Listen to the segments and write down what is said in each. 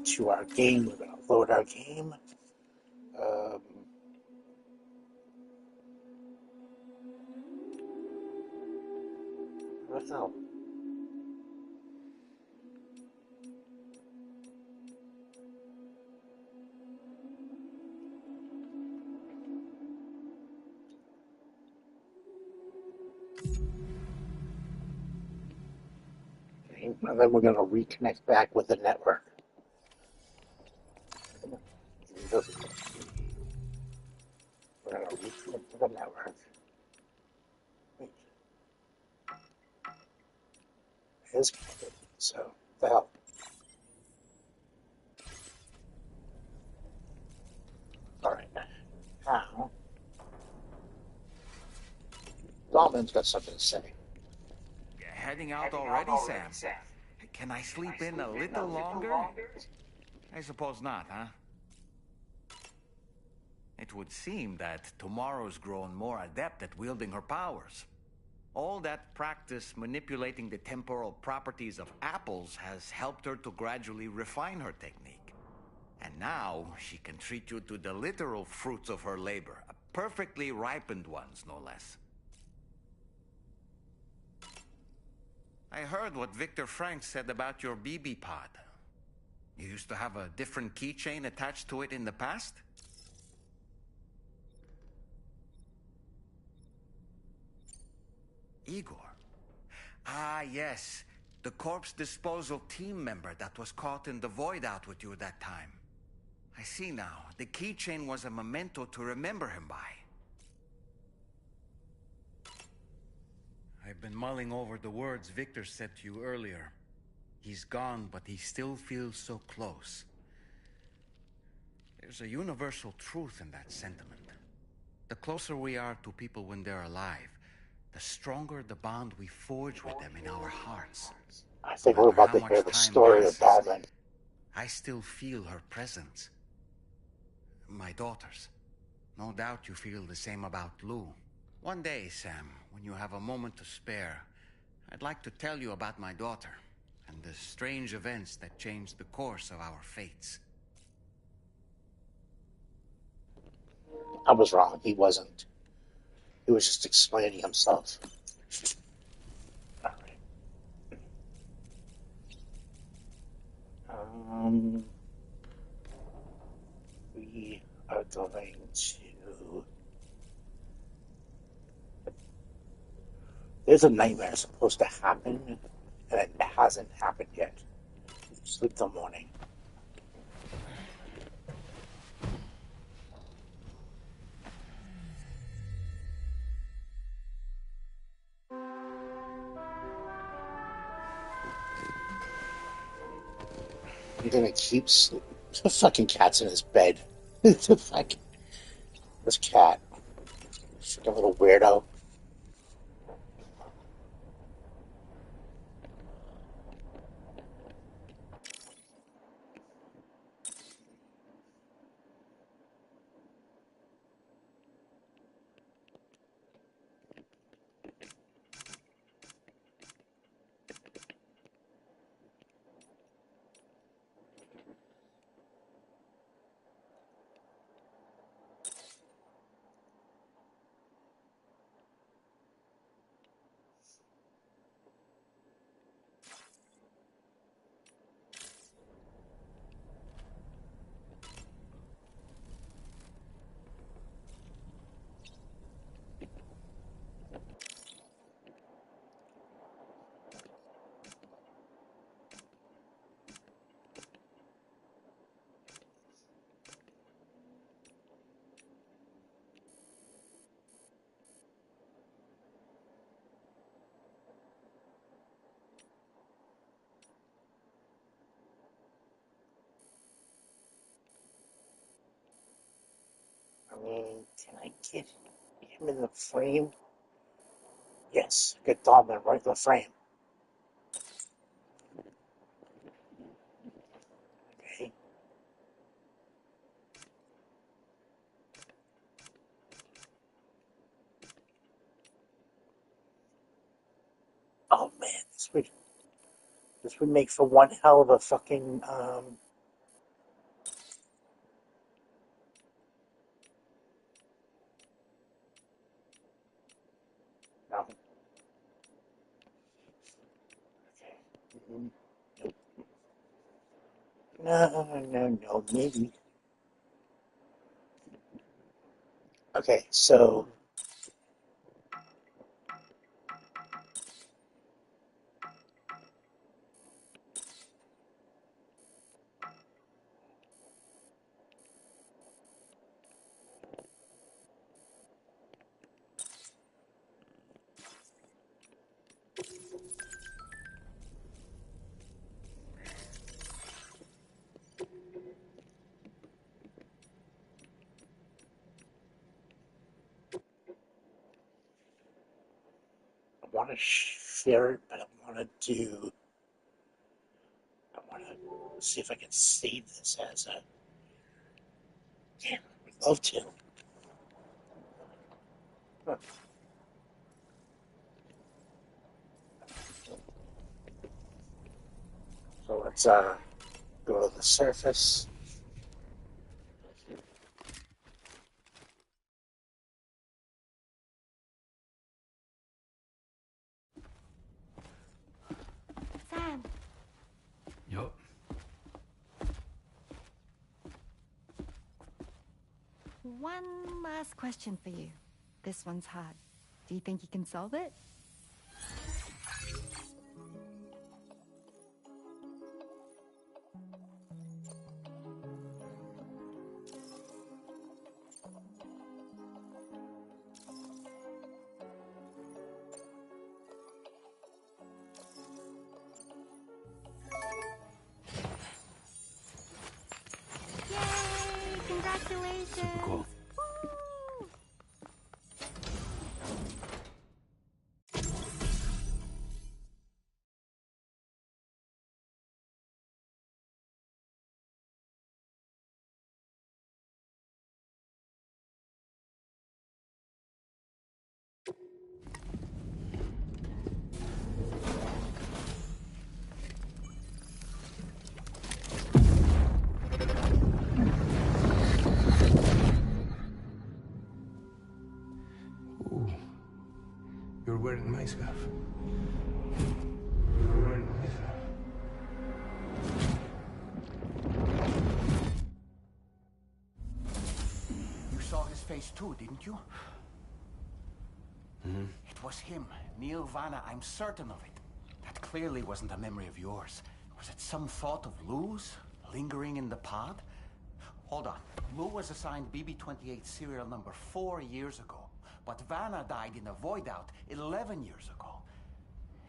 to our game. We're going to load our game. Um, what the hell? Okay, and then we're going to reconnect back with the network. We're going to reconnect to the network. Wait, it is connected. So, the hell? All right. Now, Dalman's got something to say. Heading out already, Sam? Can I sleep in a little longer? I suppose not, huh? It would seem that tomorrow's grown more adept at wielding her powers. All that practice manipulating the temporal properties of apples has helped her to gradually refine her technique. And now she can treat you to the literal fruits of her labor, perfectly ripened ones, no less. I heard what Victor Frank said about your BB pod. You used to have a different keychain attached to it in the past? Igor. Ah, yes. The corpse disposal team member that was caught in the void out with you that time. I see now. The keychain was a memento to remember him by. I've been mulling over the words Victor said to you earlier. He's gone, but he still feels so close. There's a universal truth in that sentiment. The closer we are to people when they're alive, the stronger the bond we forge with them in our hearts. I No think we're matter about how to hear much the time story of passes, Dalman. I still feel her presence. My daughters. No doubt you feel the same about Lou. One day, Sam, when you have a moment to spare, I'd like to tell you about my daughter and the strange events that changed the course of our fates. I was wrong. He wasn't. He was just explaining himself. All right. We are going to. There's a nightmare supposed to happen, and it hasn't happened yet. Sleep till morning. I'm gonna keep sleep. The fucking cat's in his bed. The fuck. This cat. Fucking little weirdo. I mean, can I get him in the frame? Yes, get Dalman right in the frame. Okay. Oh man, this would make for one hell of a fucking No, maybe. Okay, so I want to share it, but I want to see if I can save this as a. Damn, I would love to. Huh. So let's go to the surface. Sam, Yup. one last question for you. This one's hard. Do you think you can solve it? Yay! Super Congratulations! cool. Woo! Ooh. You're wearing my scarf. You're wearing my scarf. You saw his face too, didn't you? Mm-hmm. It was him, Neil Vanna, I'm certain of it. That clearly wasn't a memory of yours. Was it some thought of Lou's, lingering in the pod? Hold on. Lou was assigned BB-28 serial number 4 years ago, but Vanna died in a void out 11 years ago.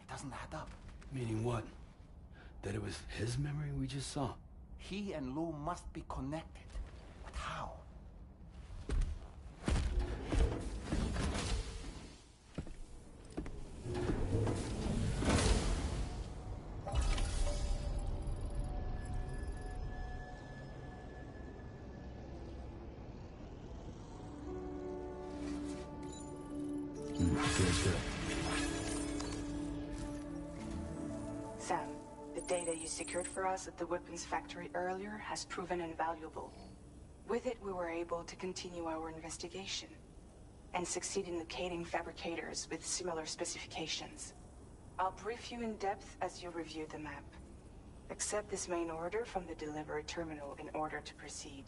It doesn't add up. Meaning what? That it was his memory we just saw? He and Lou must be connected. But how? Feels good. Sam, the data you secured for us at the weapons factory earlier has proven invaluable. With it, we were able to continue our investigation and succeed in locating fabricators with similar specifications. I'll brief you in depth as you review the map. Accept this main order from the delivery terminal in order to proceed.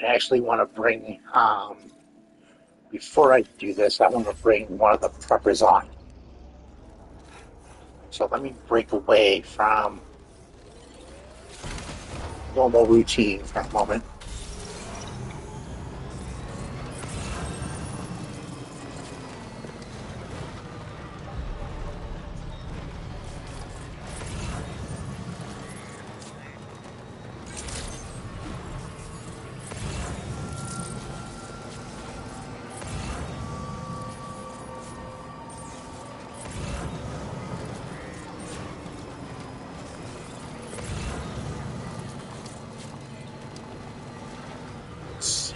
I actually want to bring, before I do this, I want to bring one of the preppers on. So let me break away from normal routine for a moment. Let's see.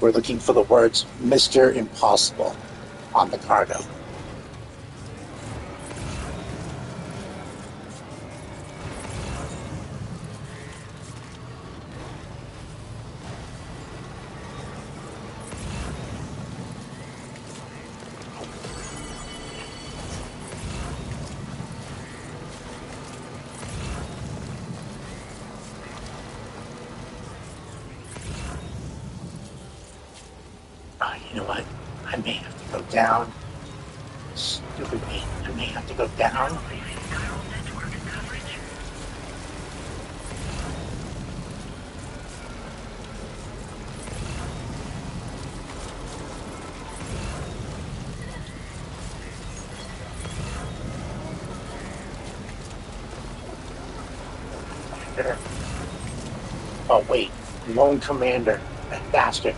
We're looking for the words Mr. Impossible on the cargo. know what? I may have to go down. Stupid me. I may have to go down. Oh, wait. Lone Commander. That bastard.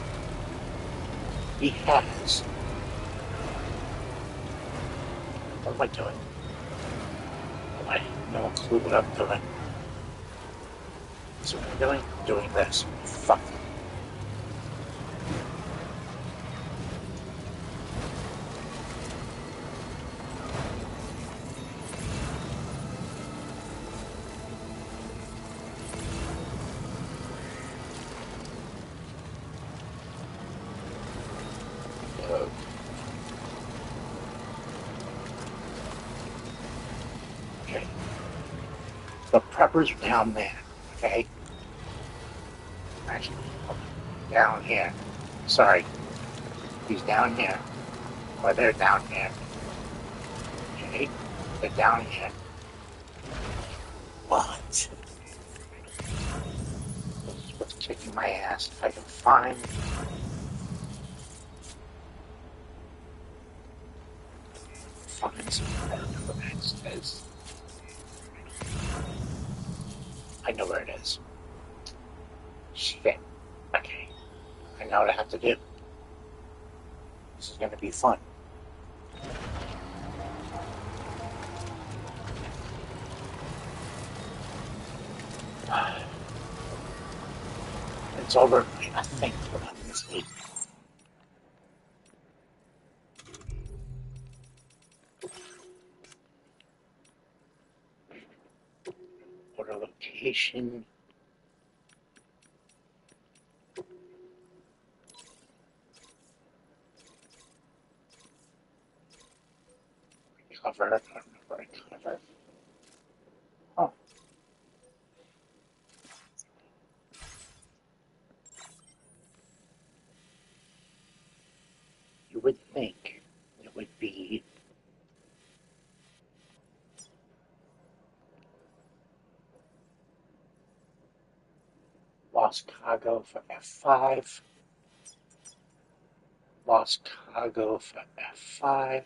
He has. What am I doing? I have no clue what I'm doing. So what I'm doing? I'm doing this. Fuck. Okay. The preppers are down there. Okay? Actually, down here. Sorry. He's down here. Or they're down here. Okay? They're down here. What? What's kicking my ass? If I can find. Find something. I don't know what it is. I know where it is. Shit. Okay. I know what I have to do. This is going to be fun. It's over, I think, but I'm mistaken. Order location. Cover. I don't know where I cover. Oh. You would think it would be Lost Cargo for F5. Lost Cargo for F5.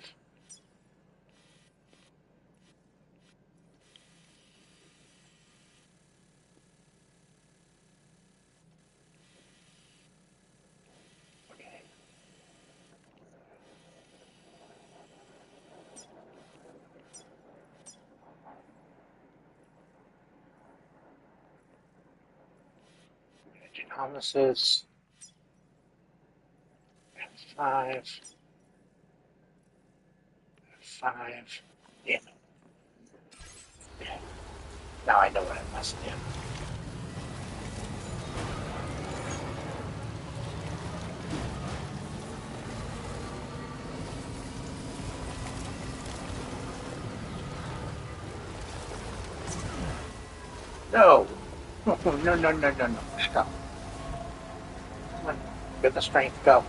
Okay. Genesis. F5. F5. Damn it. Okay. Now I know what I must do. No! No, no, no, no, no. Stop. Come on. Get the strength. Go.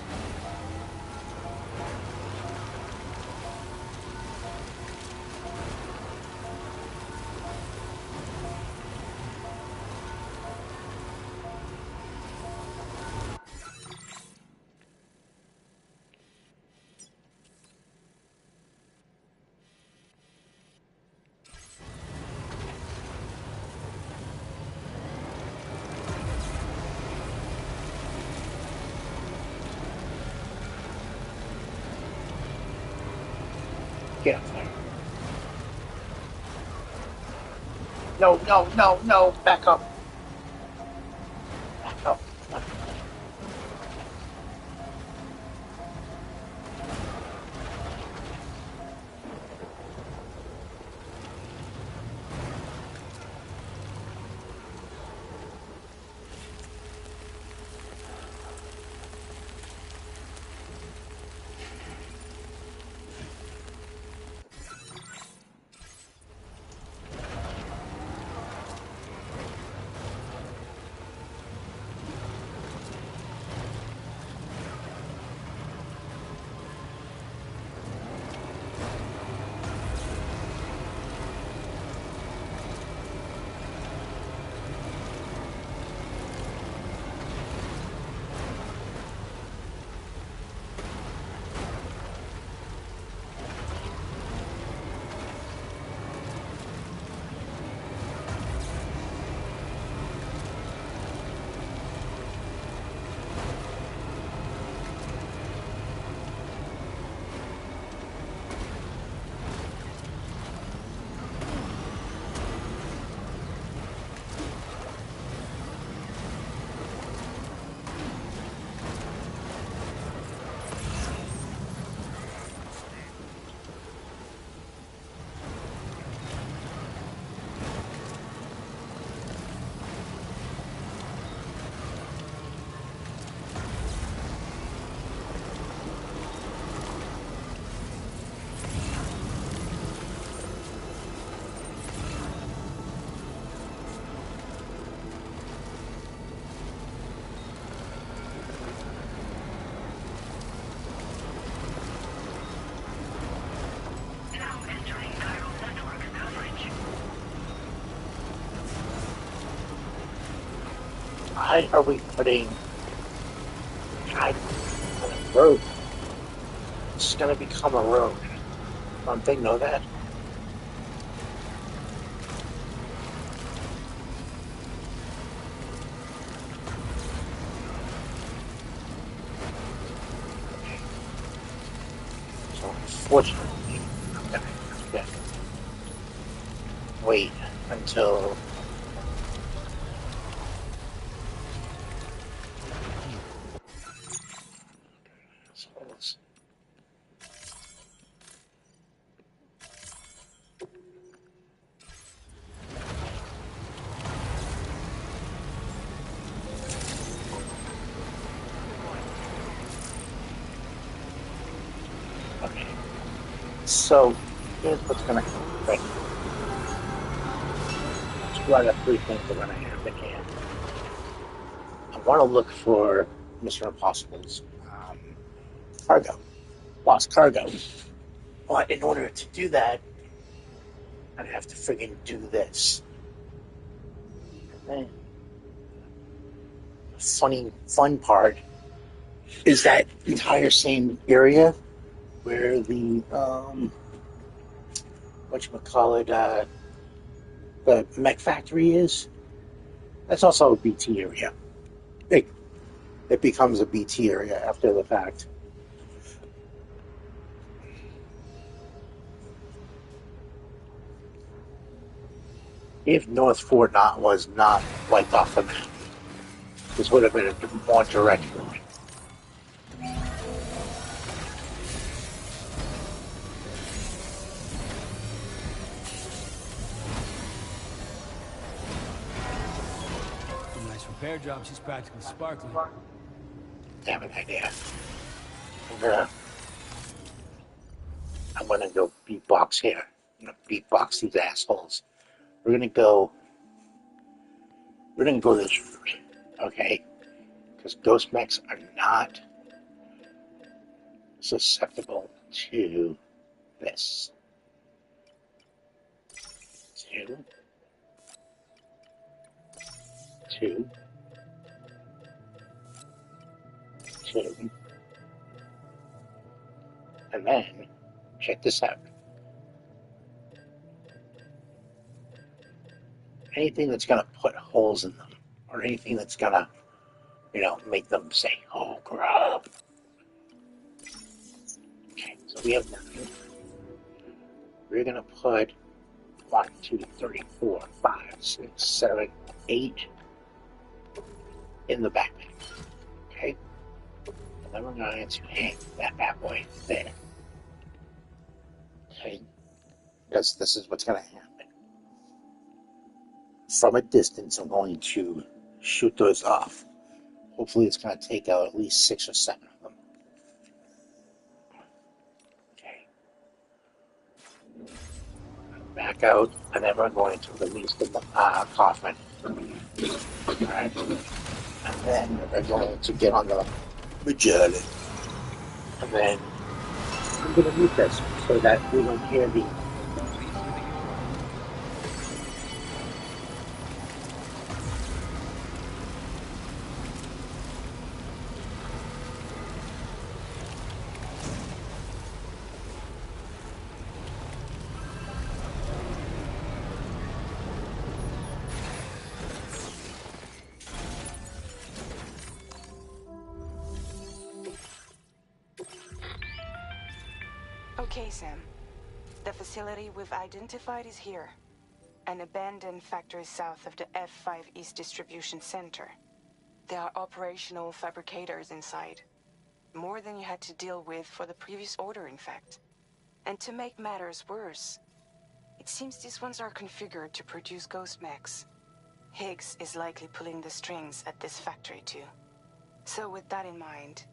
Get up there. No, no, no, no. Back up. Back up. Why are we putting God on a road? It's gonna become a road. Don't they know that? So unfortunately, I'm gonna have to wait until okay. So here's what's gonna happen. Two out of three things are gonna happen here. I want to look for Mr. Impossible's cargo, lost cargo. But in order to do that, I'd have to friggin' do this. And then the fun part is that entire same area where the whatchamacallit, the mech factory is. That's also a BT area. It, it becomes a BT area after the fact. If North Fort not was not wiped off the map, this would have been a more direct route. A nice repair job. She's practically sparkling. Damn an idea. I'm gonna go beatbox here. I'm gonna beatbox these assholes. We're gonna go. We're gonna go this route, okay? Because ghost mechs are not susceptible to this. Two, two, two, and then check this out. Anything that's gonna put holes in them, or anything that's gonna, make them say, "Oh crap." Okay, so we have nothing. We're gonna put 1, 2, 3, 4, 5, 6, 7, 8 in the backpack. Okay? And then we're going to hang that bad boy there. Okay? Because this is what's going to happen. From a distance, I'm going to shoot those off. Hopefully, it's going to take out at least 6 or 7 of them. Okay. Back out, and then we're going to release the coffin. Alright? And then we're going to get on the Magellan. And then I'm going to mute this so that we don't hear the. Okay, Sam. The facility we've identified is here. An abandoned factory south of the F5 East Distribution Center. There are operational fabricators inside. More than you had to deal with for the previous order, in fact. And to make matters worse, it seems these ones are configured to produce ghost mechs. Higgs is likely pulling the strings at this factory too. So with that in mind,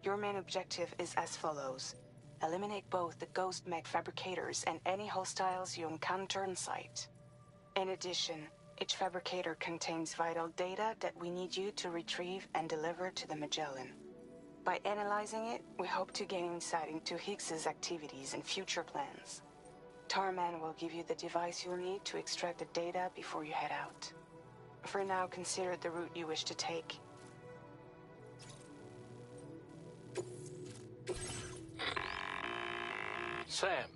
your main objective is as follows. Eliminate both the ghost mech fabricators and any hostiles you encounter on site. In addition, each fabricator contains vital data that we need you to retrieve and deliver to the Magellan. By analyzing it, we hope to gain insight into Higgs's activities and future plans. Tarman will give you the device you'll need to extract the data before you head out. For now, consider the route you wish to take. Sam,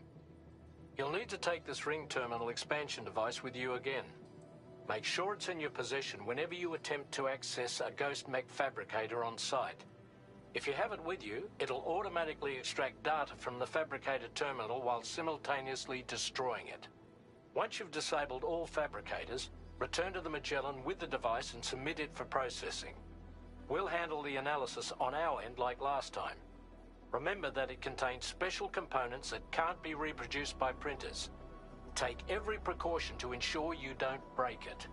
you'll need to take this ring terminal expansion device with you again. Make sure it's in your possession whenever you attempt to access a ghost mech fabricator on site. If you have it with you, it'll automatically extract data from the fabricated terminal while simultaneously destroying it. Once you've disabled all fabricators, return to the Magellan with the device and submit it for processing. We'll handle the analysis on our end like last time. Remember that it contains special components that can't be reproduced by printers. Take every precaution to ensure you don't break it.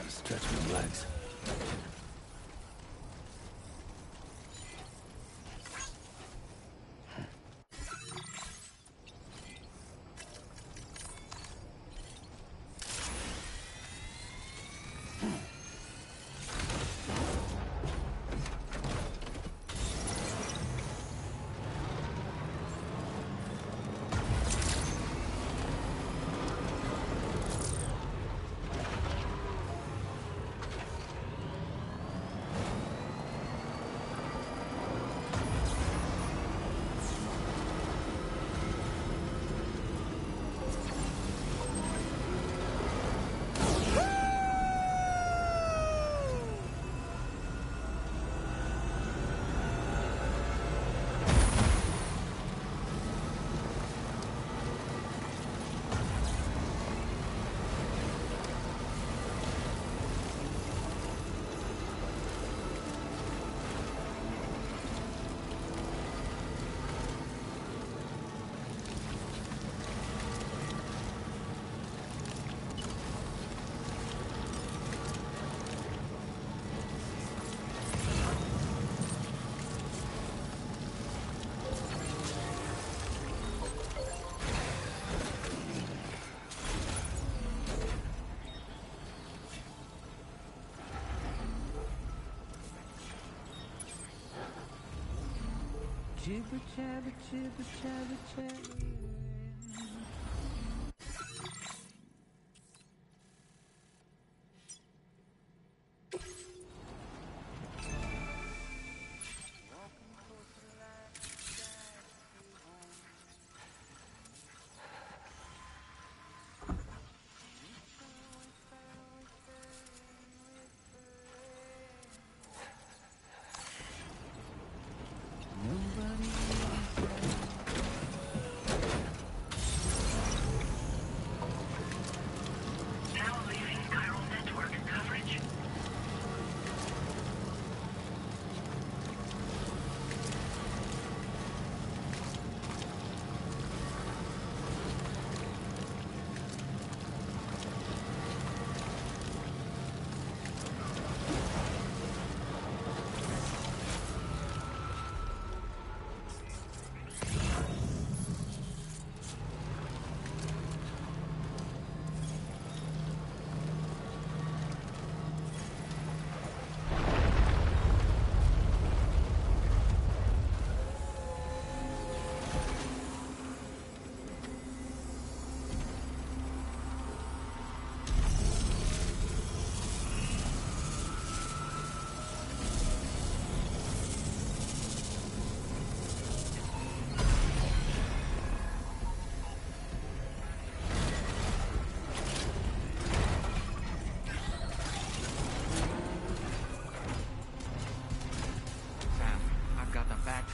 Stretch my legs. Jibber jabber, jibber jabber, jabber. Nobody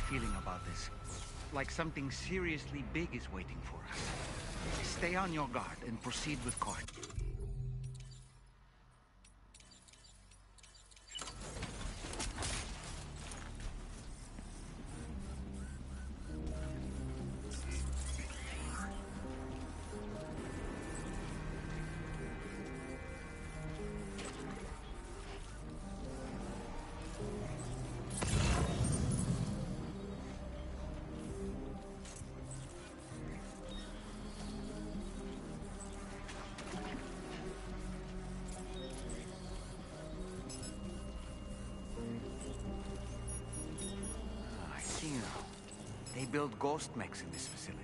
feeling about this. Like something seriously big is waiting for us. Stay on your guard and proceed with caution. I see now. They build ghost mechs in this facility.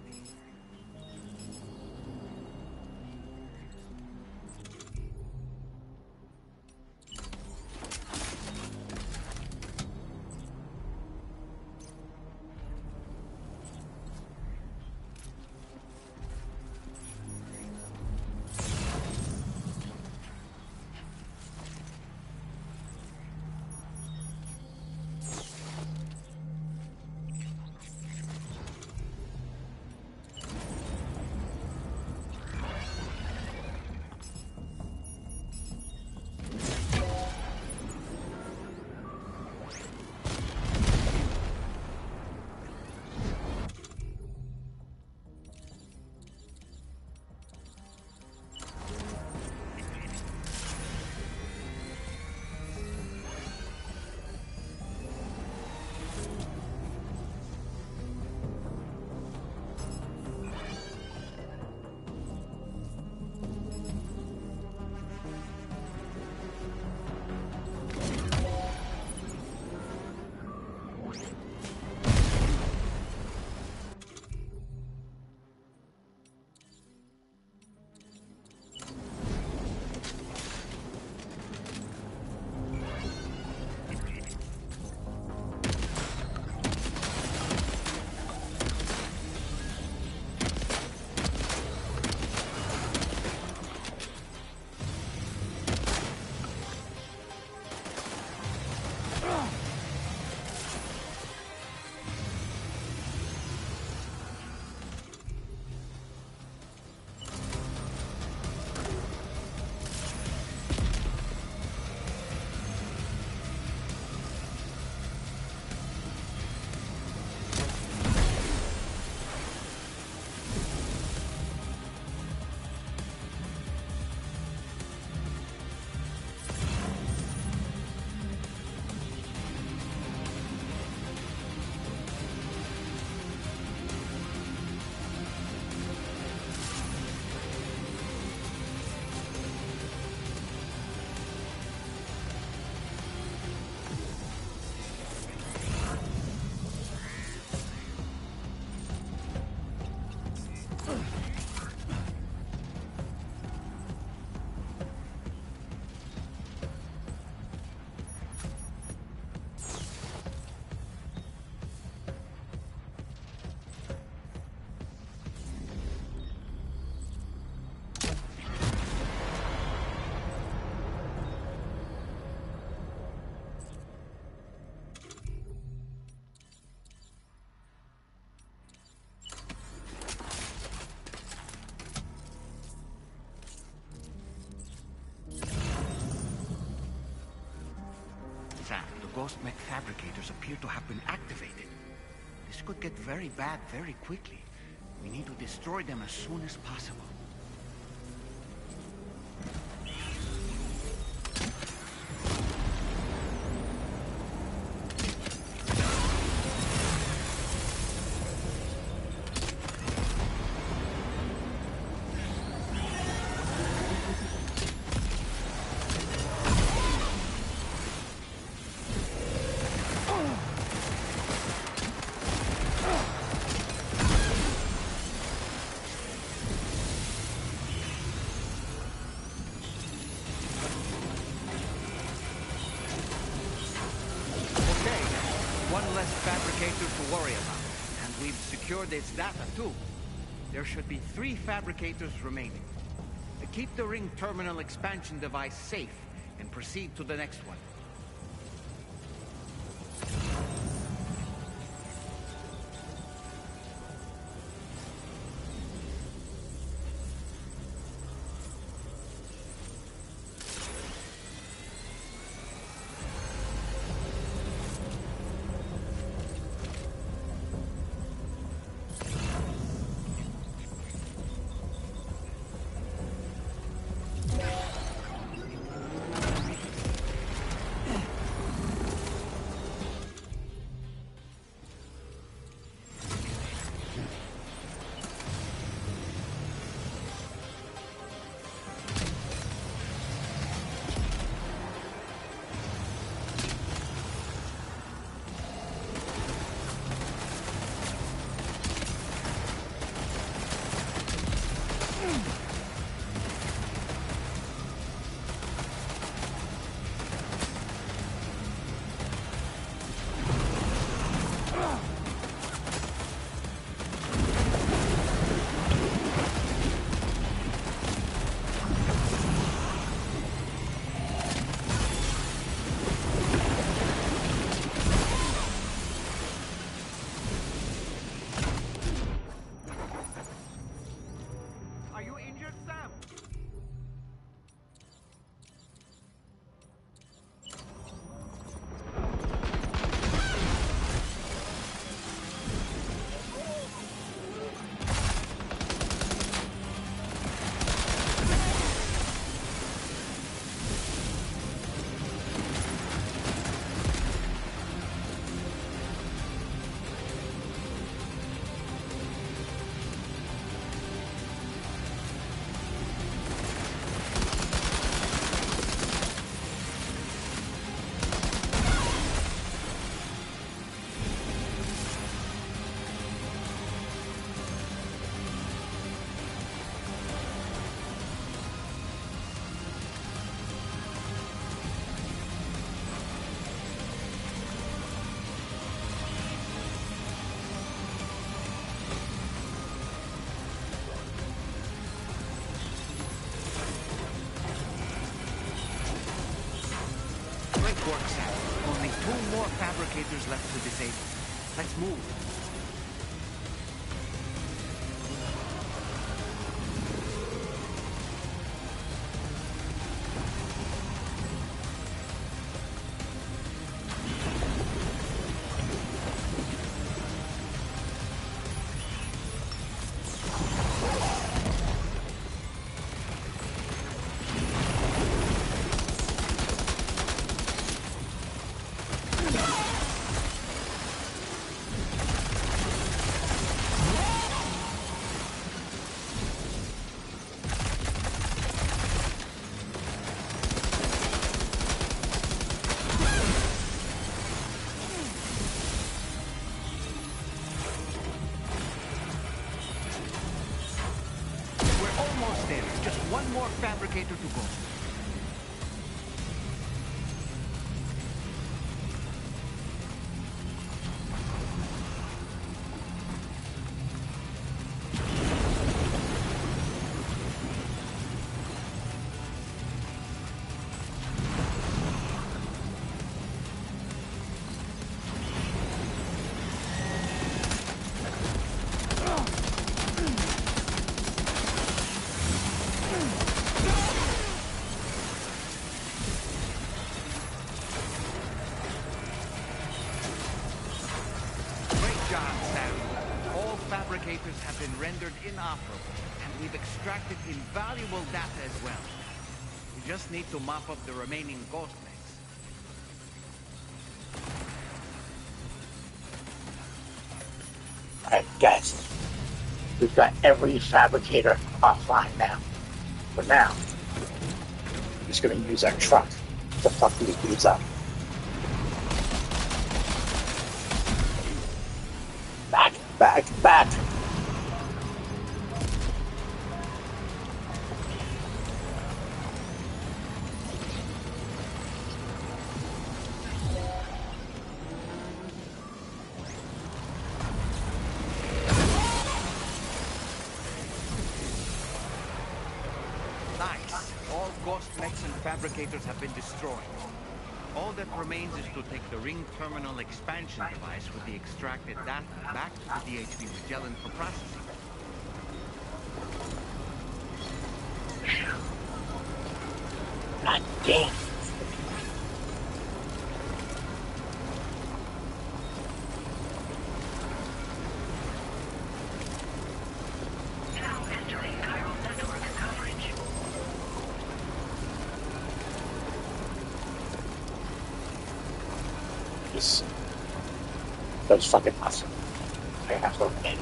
Sam, the ghost mech fabricators appear to have been activated. This could get very bad very quickly. We need to destroy them as soon as possible. One less fabricator to worry about. And we've secured its data, too. There should be 3 fabricators remaining. Keep the ring terminal expansion device safe and proceed to the next one. Only 2 more fabricators left to disable. Let's move. Almost there. Just 1 more fabricator to go. Fabricators have been rendered inoperable, and we've extracted invaluable data as well. We just need to mop up the remaining ghost mechs. Alright, guys. We've got every fabricator offline now. For now, we're just gonna use our truck to fuck these dudes up. Back, back, back! Fabricators have been destroyed. All that remains is to take the ring terminal expansion device with the extracted data back to the DHB Magellan for processing. God damn. That was fucking awesome. I have to admit.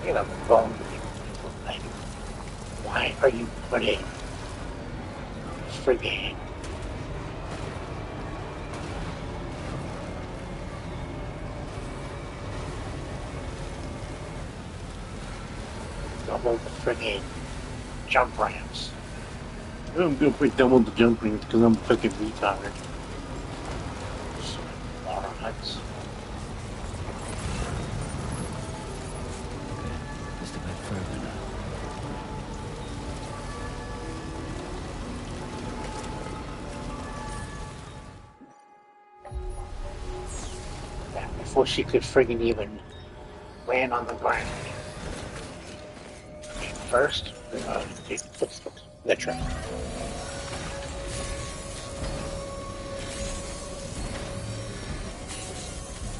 You know, phone like, why are you putting friggin' double the friggin' jump ramps? I'm gonna put double the jump rings because I'm fucking retarded. Morons. Just a bit further now. Yeah, before she could friggin' even land on the ground. First, take the truck.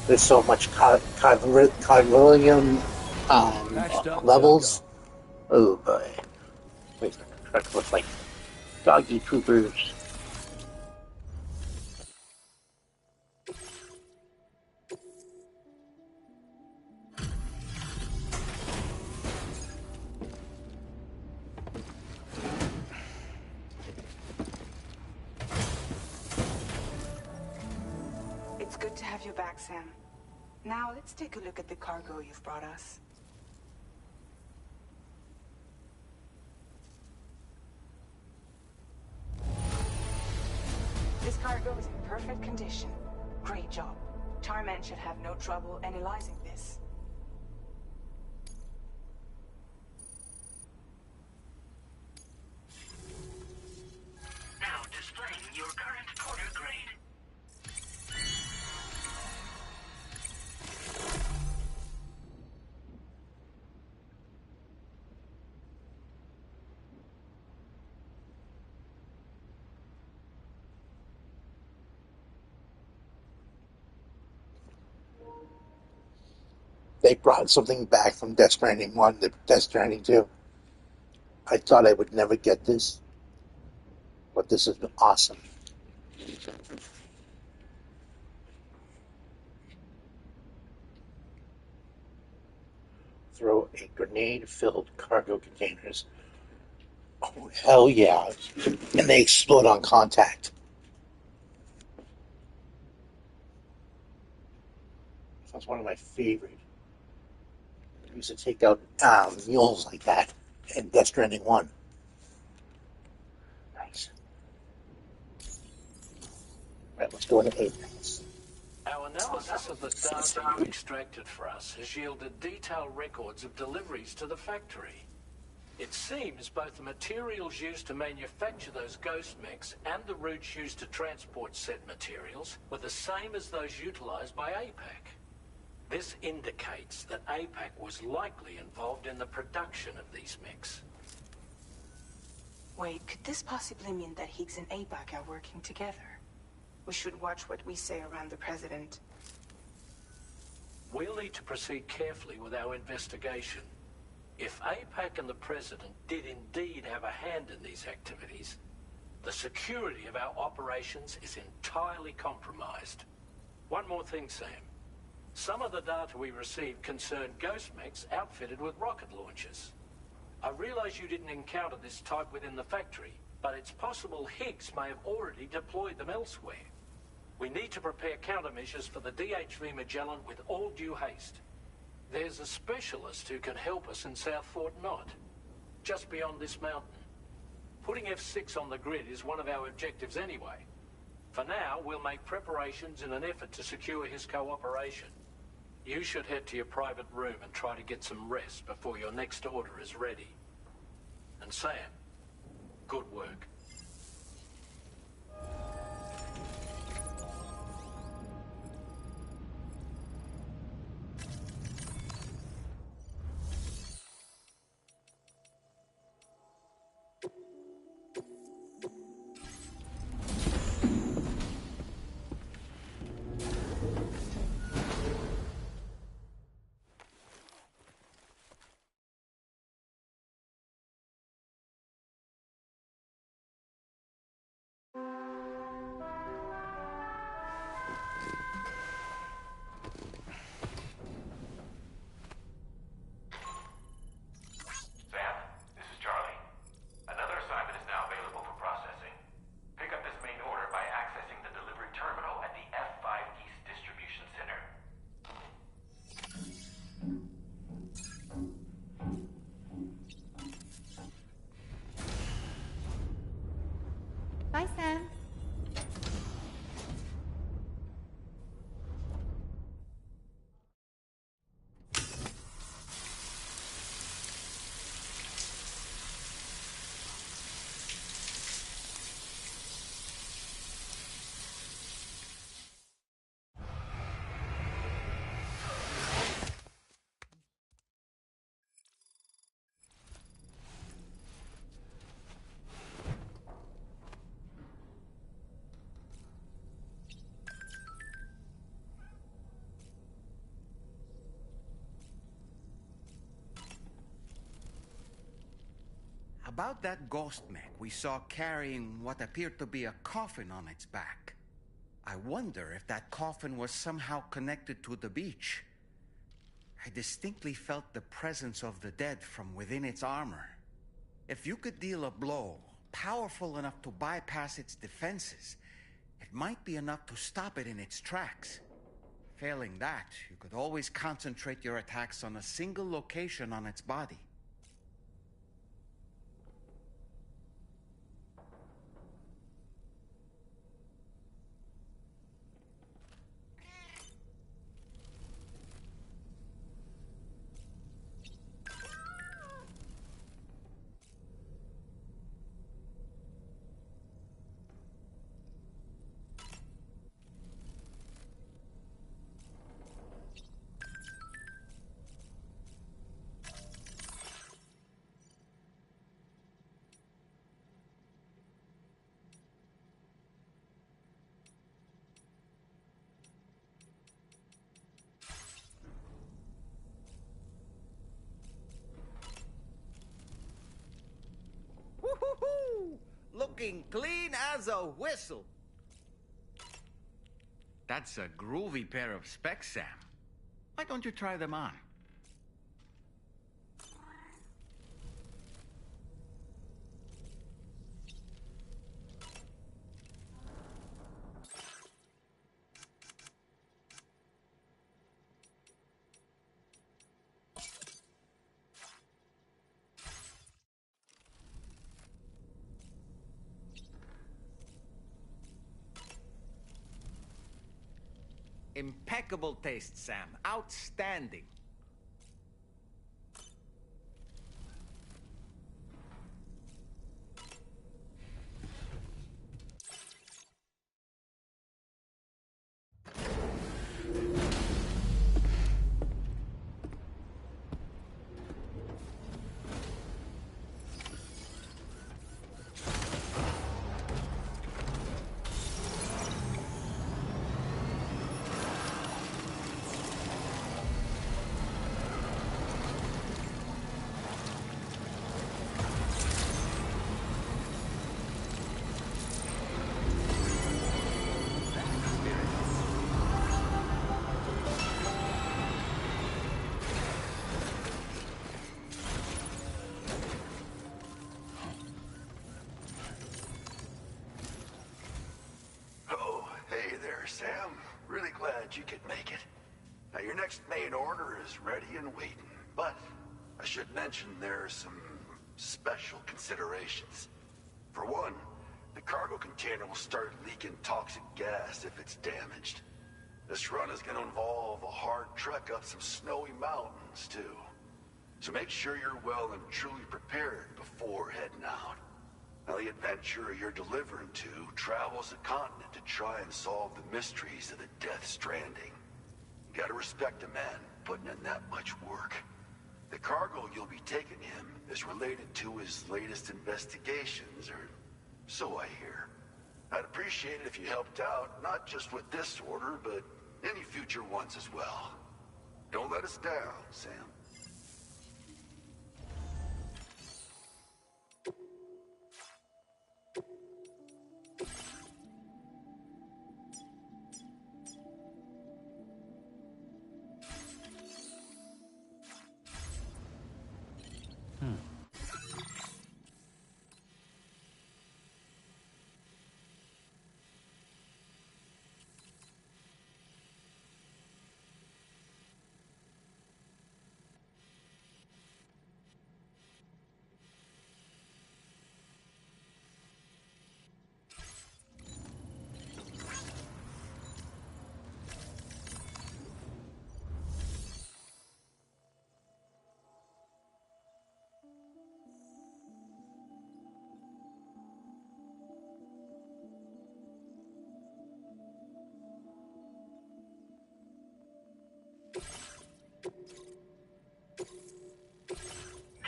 There's so much carnelian levels. Oh boy. Wait, the truck looks like doggy poopers. It's good to have you back, Sam. Now let's take a look at the cargo you've brought us. This cargo is in perfect condition. Great job. Tarman should have no trouble analyzing this. they brought something back from Death Stranding 1 to Death Stranding 2. I thought I would never get this, but this has been awesome. Throw a grenade-filled cargo containers. Oh, hell yeah. And they explode on contact. That's one of my favorite. I used to take out mules like that in Death Stranding 1. Nice. Right, let's go into Apex. Our analysis of the data you extracted for us has yielded detailed records of deliveries to the factory. It seems both the materials used to manufacture those ghost mechs and the routes used to transport said materials were the same as those utilized by APAC. This indicates that APAC was likely involved in the production of these mechs. Wait, could this possibly mean that Higgs and APAC are working together? We should watch what we say around the President. We'll need to proceed carefully with our investigation. If APAC and the President did indeed have a hand in these activities, the security of our operations is entirely compromised. One more thing, Sam. Some of the data we received concerned ghost mechs outfitted with rocket launchers. I realize you didn't encounter this type within the factory, but it's possible Higgs may have already deployed them elsewhere. We need to prepare countermeasures for the DHV Magellan with all due haste. There's a specialist who can help us in South Fort Knott, just beyond this mountain. Putting F6 on the grid is one of our objectives anyway. For now, we'll make preparations in an effort to secure his cooperation. You should head to your private room and try to get some rest before your next order is ready. And Sam, good work. Bye, Sam. About that ghost mech we saw carrying what appeared to be a coffin on its back. I wonder if that coffin was somehow connected to the beach. I distinctly felt the presence of the dead from within its armor. If you could deal a blow powerful enough to bypass its defenses, it might be enough to stop it in its tracks. Failing that, you could always concentrate your attacks on a single location on its body. as a whistle. That's a groovy pair of specs, Sam. Why don't you try them on? Impeccable taste, Sam. Outstanding. Oh, hey there, Sam. Really glad you could make it. Now, your next main order is ready and waiting, but I should mention there are some special considerations. For one, the cargo container will start leaking toxic gas if it's damaged. This run is going to involve a hard trek up some snowy mountains, too. So make sure you're well and truly prepared before heading out. Now, the adventurer you're delivering to travels the continent to try and solve the mysteries of the Death Stranding. You gotta respect a man putting in that much work. The cargo you'll be taking him is related to his latest investigations, or so I hear. I'd appreciate it if you helped out, not just with this order, but any future ones as well. Don't let us down, Sam.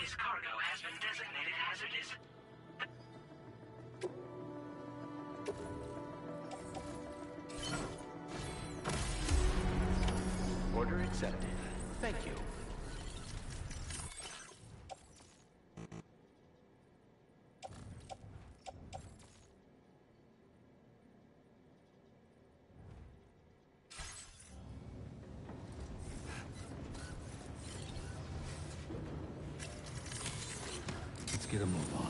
This cargo has been designated hazardous. Order accepted. Thank you. Let's get a move on.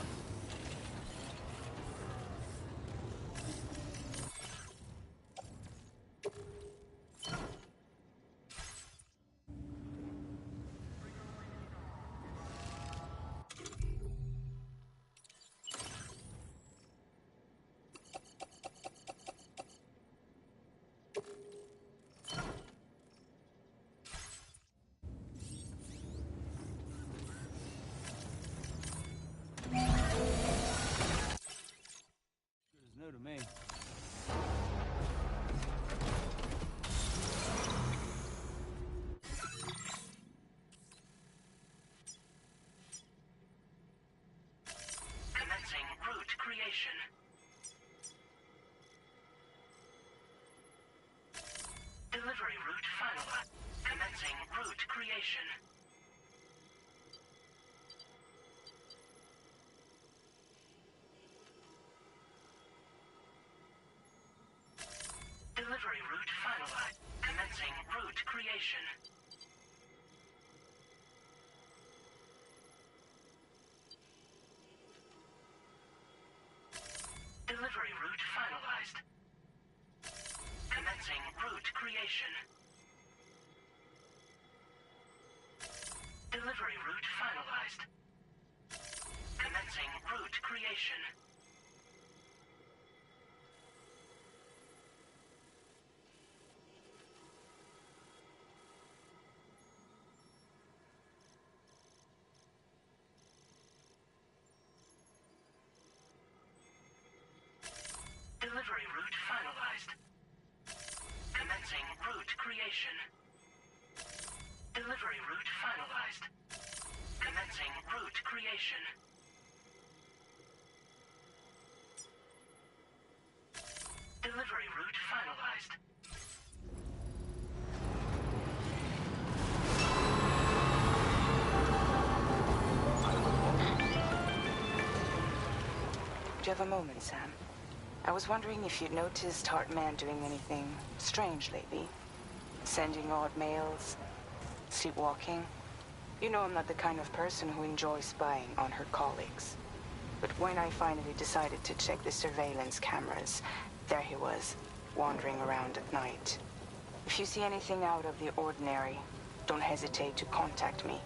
Good as new to me. Commencing route creation. Delivery route finalized. Commencing route creation. route creation. Delivery route finalized. Commencing route creation. Delivery route finalized. Commencing route creation. Delivery route finalized. Commencing route creation. Delivery route finalized. Do you have a moment, Sam? I was wondering if you'd noticed Hartman doing anything strange lately. Sending odd mails, sleepwalking. You know I'm not the kind of person who enjoys spying on her colleagues. But when I finally decided to check the surveillance cameras, there he was, wandering around at night. If you see anything out of the ordinary, don't hesitate to contact me.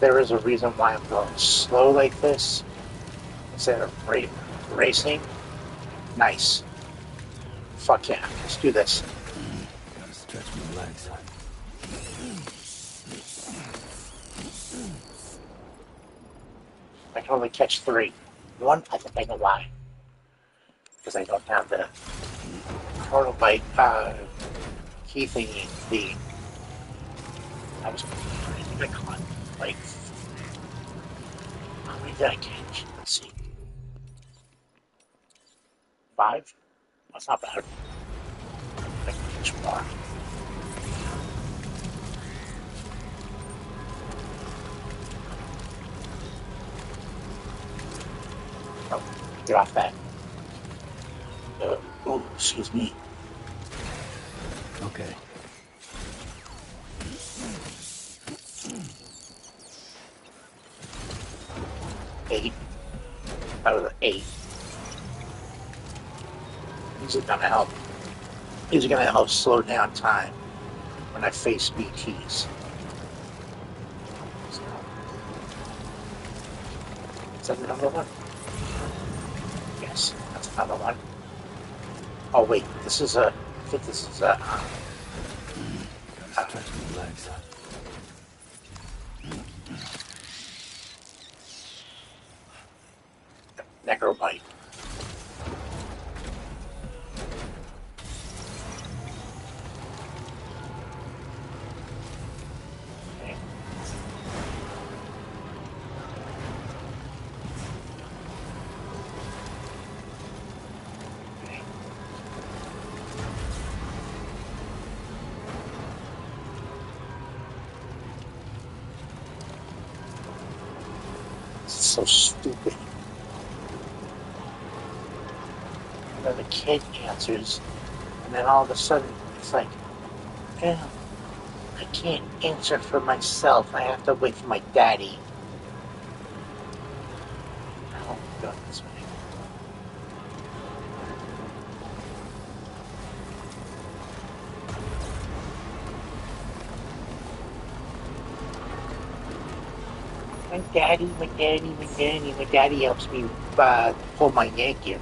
there is a reason why I'm going slow like this instead of racing, nice. Fuck yeah, let's do this. Gotta stretch my legs. I can only catch 3. One, I think I know why. Because I don't have the chrono bite key thingy. I think I caught like, how many did I catch? Let's see. 5? That's not bad. I can catch more. Oh, get off that. Oh, excuse me. Okay. Eight. That was an 8. These are gonna help. These are gonna help slow down time when I face BTs. Is that another one? Yes, that's another one. Oh wait, this is a. I think this is a. Gotta stretch my legs. Necrobite. Okay. Okay. This is so stupid. And then the kid answers, and then all of a sudden it's like, damn, I can't answer for myself. I have to wait for my daddy. Oh, God, this way. My daddy helps me pull my yank in.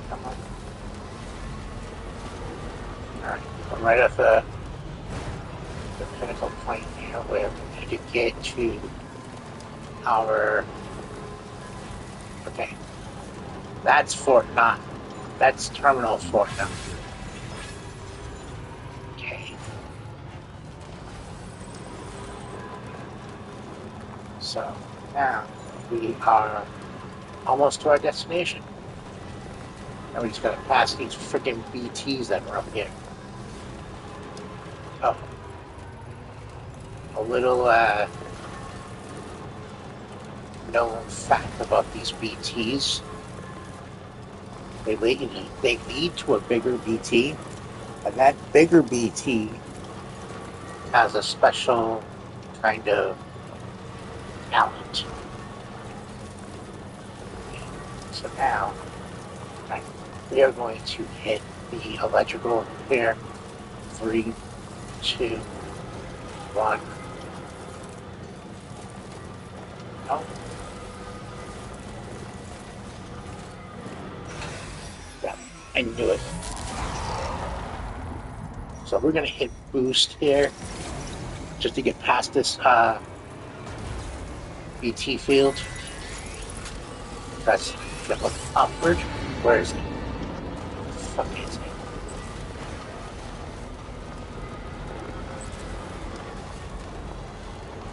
Come on. Alright, I'm right at the pinnacle point here where we need to get to our. Okay. That's Fort Knott. That's Terminal Fort Knott. Okay. So now we are almost to our destination. And we just gotta pass these freaking BTs that are up here. Oh. A little known fact about these BTs. They lead to a bigger BT, and that bigger BT has a special kind of talent. So now, right, we are going to hit the electrical here. 3, 2, 1. Oh. Yeah, I knew it. So we're gonna hit boost here just to get past this BT field. That's look upward. Where is it? Fuck is it?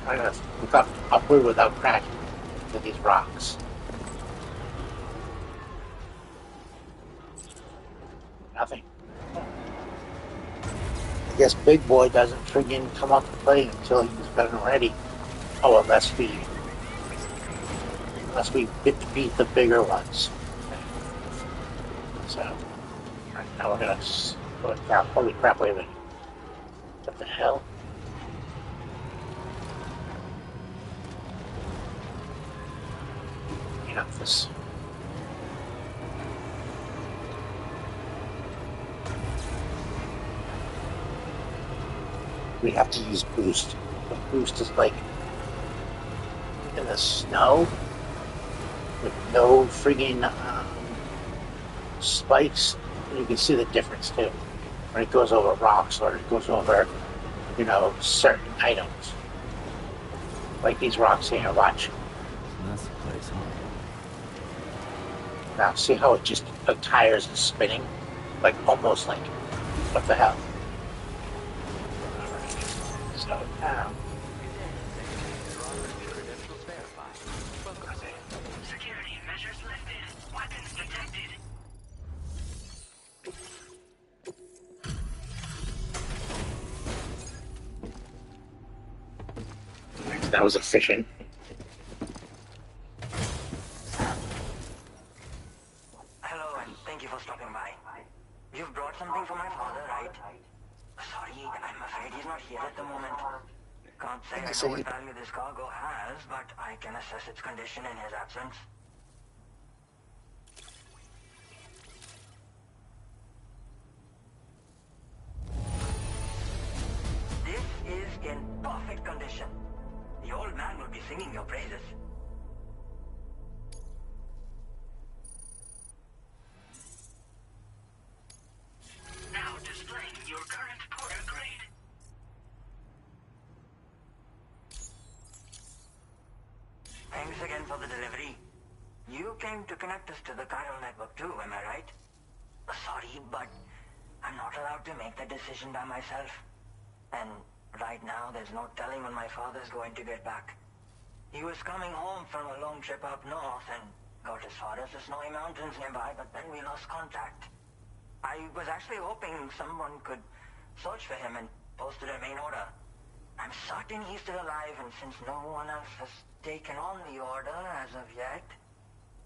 I'm gonna look up upward without cracking into these rocks. Nothing. I guess Big Boy doesn't friggin' come out to play until he's better ready. Oh, unless we beat the bigger ones. So, right now we're gonna go down. Holy crap! Wait a minute. What the hell? Get up this. we have to use boost. But boost is like in the snow with no friggin' spikes. And you can see the difference too when it goes over rocks or it goes over, certain items. Like these rocks here, watch. That's the place, huh? Now, see how it just, the tires are spinning? Like, almost like, what the hell? So, now. Security measures lifted. Weapons detected. That was efficient. Hello, and thank you for stopping by. You've brought something for my father, right? Sorry, I'm afraid he's not here at the moment. Can't say I know what value this cargo has, but I can assess its condition in his absence. This is in perfect condition. The old man will be singing your praises. Now displaying your current porter grade. Thanks again for the delivery. You came to connect us to the chiral network too, am I right? Sorry, but I'm not allowed to make the decision by myself. And right now, there's no telling when my father's going to get back. He was coming home from a long trip up north and got as far as the snowy mountains nearby, but then we lost contact. I was actually hoping someone could search for him and post a main order. I'm certain he's still alive, and since no one else has taken on the order as of yet,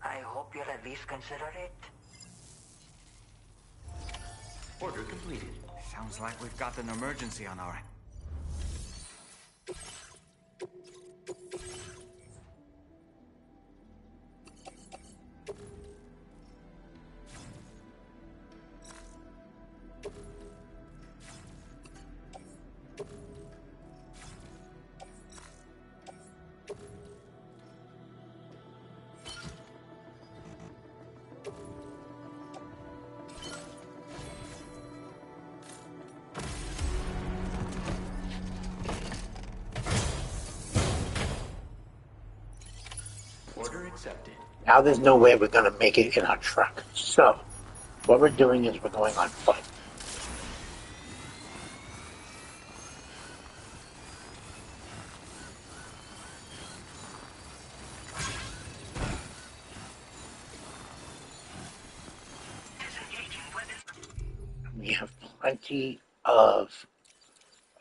I hope you'll at least consider it. Order completed. Sounds like we've got an emergency on our... Order accepted. Now there's no way we're going to make it in our truck. So, what we're doing is we're going on foot. We have plenty of...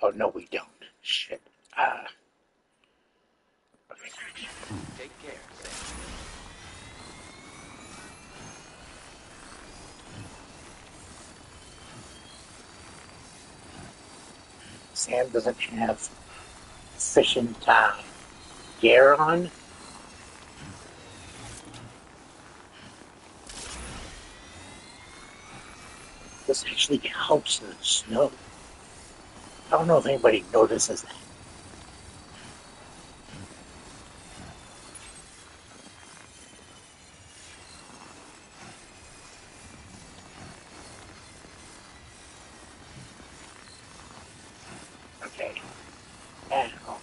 Oh, no, we don't. Shit. Okay. Take care, Sam doesn't have efficient gear on. This actually helps in the snow. I don't know if anybody notices that. Okay. Now,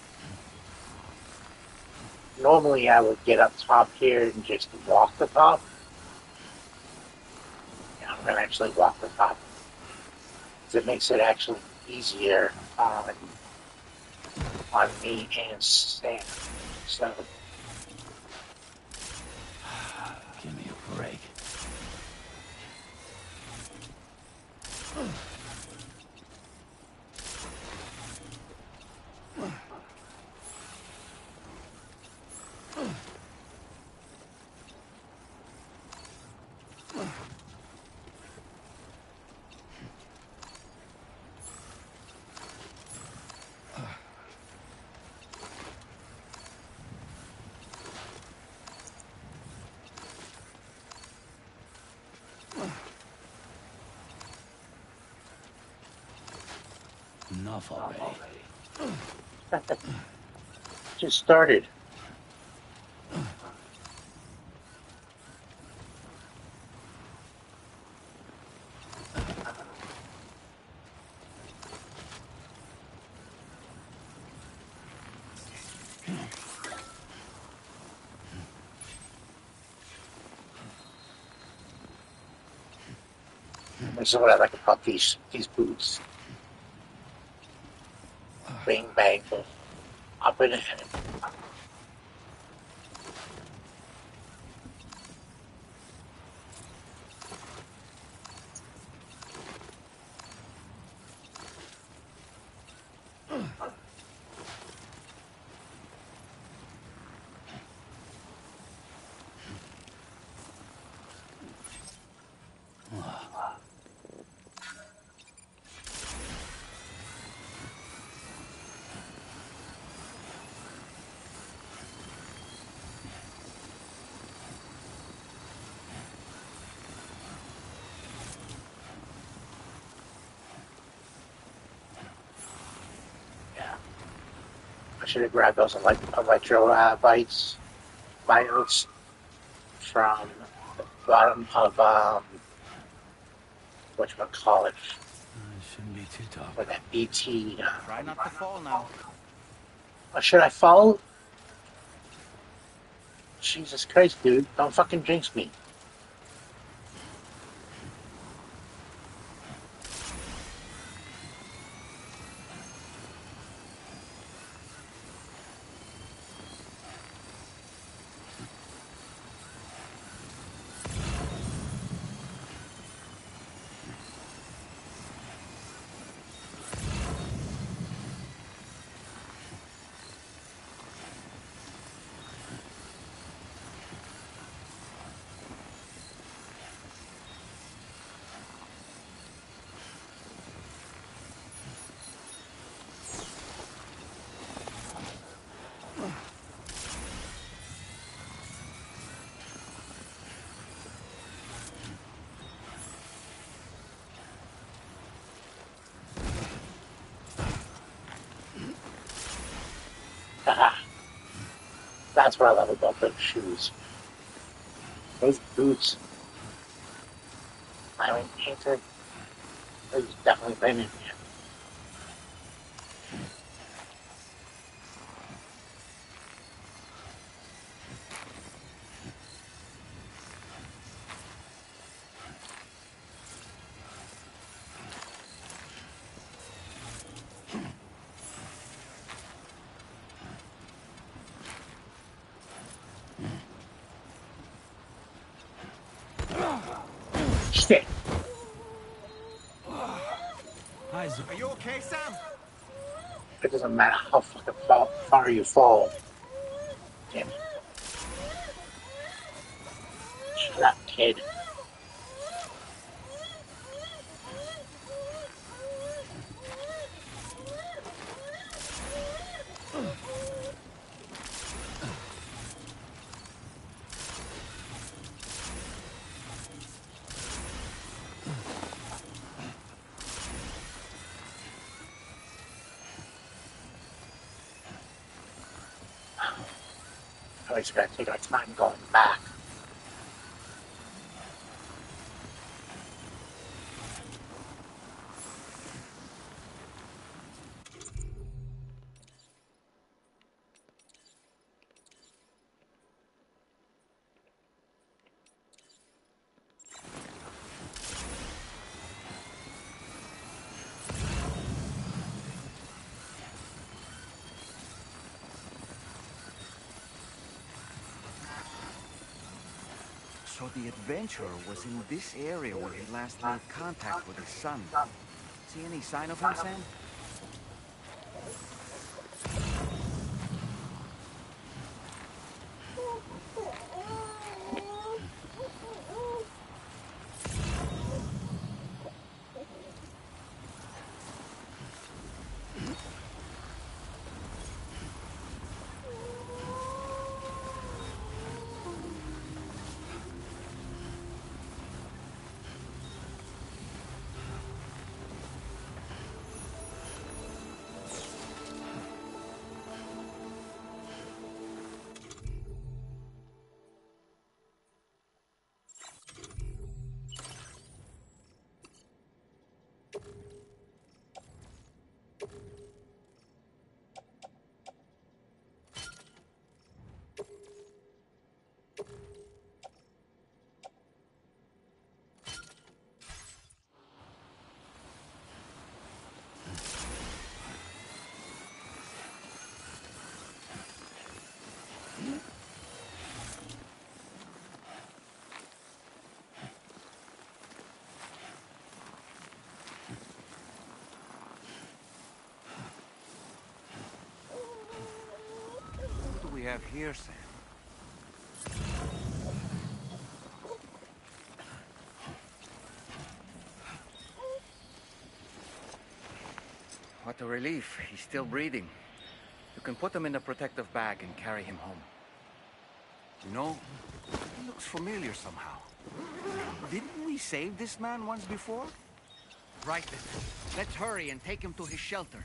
normally I would get up top here and just walk the top. Now I'm going to actually walk the top. It makes it actually easier on me and Sam. So, give me a break. Enough already. Just started. This is what I like about these boots. Bang bang, up and ahead. I should have grabbed those electro bites, bios from the bottom of whatchamacallit. Shouldn't be too tough. Or that BT. Try not to fall now. Should I fall? Jesus Christ, dude! Don't fucking jinx me. That's what I love about those shoes. Those boots. I mean, painted. There's definitely been in here. Shit. Are you okay, Sam? It doesn't matter how fucking far you fall. Damn it. Shut up, kid. I just gotta take our time going back. So the adventurer was in this area where he last made contact with his son. See any sign of him, Sam? we have here, Sam? What a relief. He's still breathing. You can put him in a protective bag and carry him home. You know, he looks familiar somehow. Didn't we save this man once before? Right then. Let's hurry and take him to his shelter.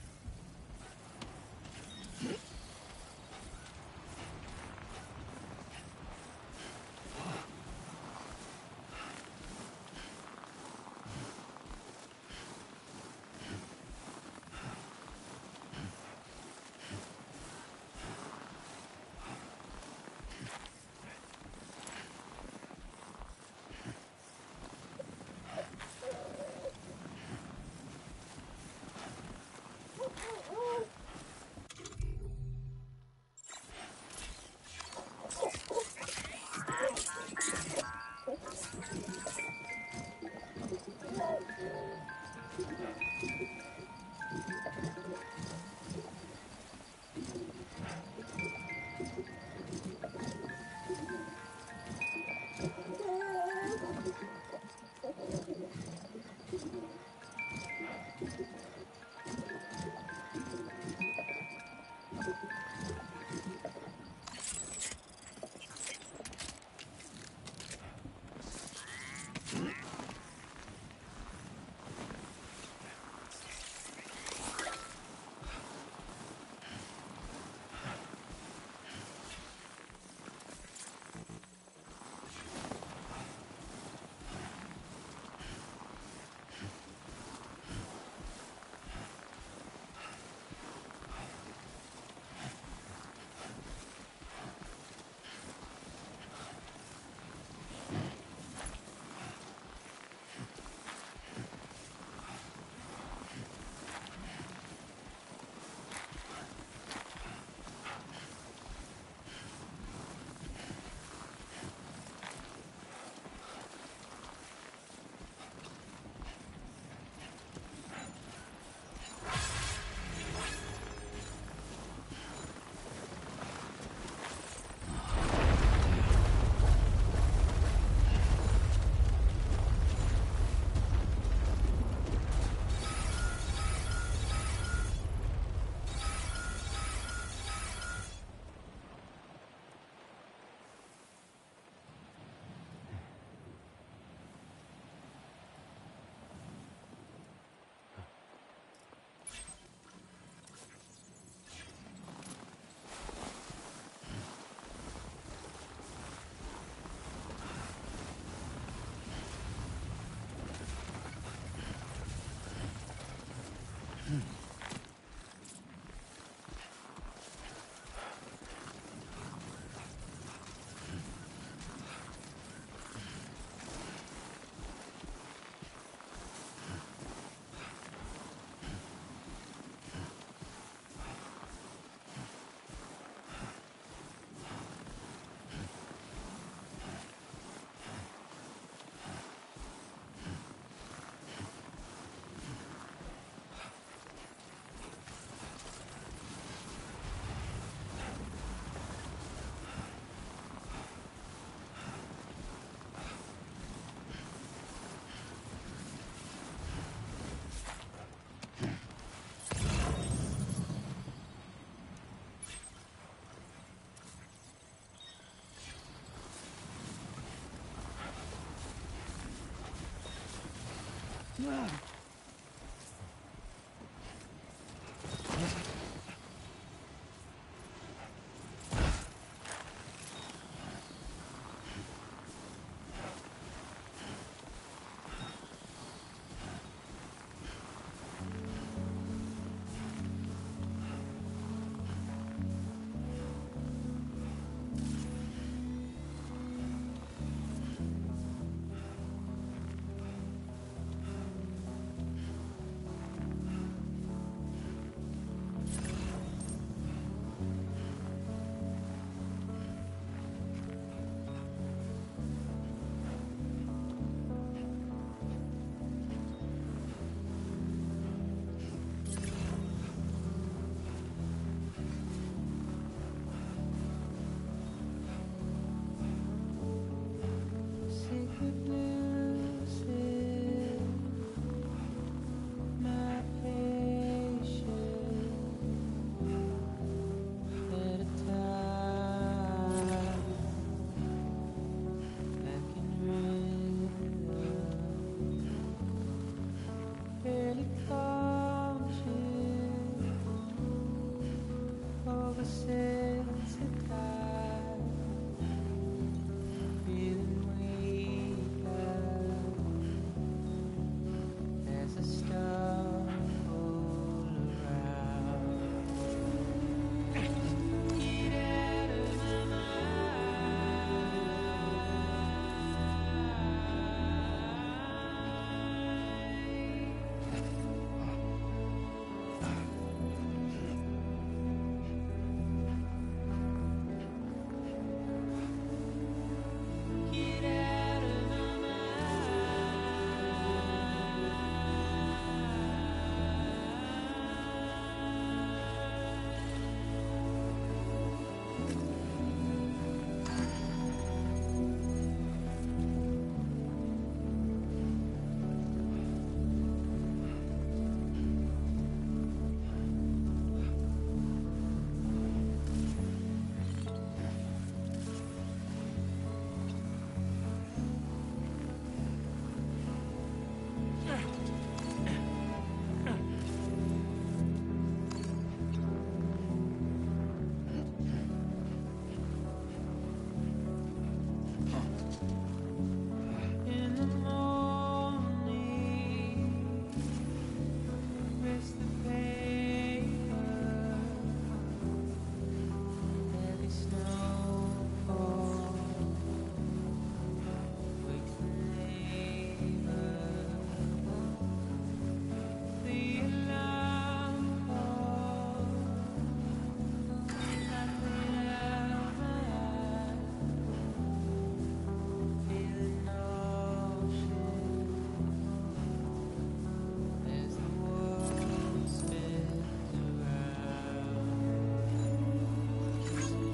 oversensitized, feeling weaker. There's a stumble around. Get out of my in the morning, rest the paper, heavy snowfall, wakes the neighbor, the alarm clock, nothing out my eyes, feeling nauseous. As the world spins around,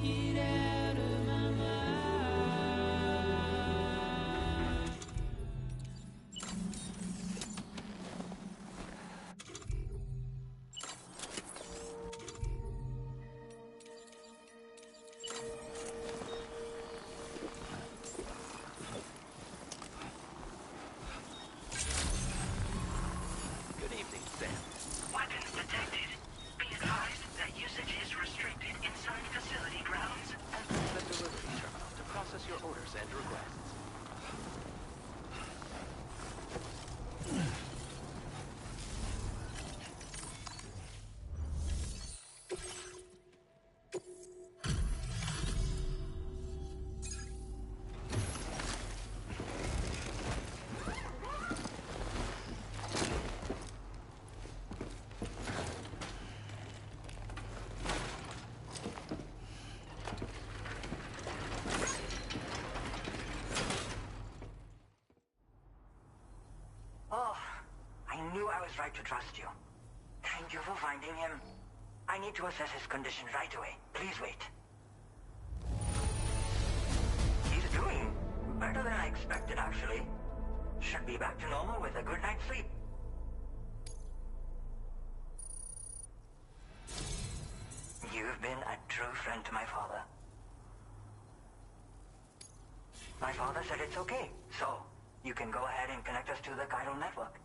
get out of my mind. Good evening, Sam. Weapons detected. Be advised that usage is restricted inside facility grounds. Enter the delivery terminal to process your orders and requests. Oh, I knew I was right to trust you. Thank you for finding him. I need to assess his condition right away. Please wait. He's doing better than I expected, actually. Should be back to normal with a good night's sleep. You've been a true friend to my father. My father said it's okay, so you can go ahead and connect us to the chiral network.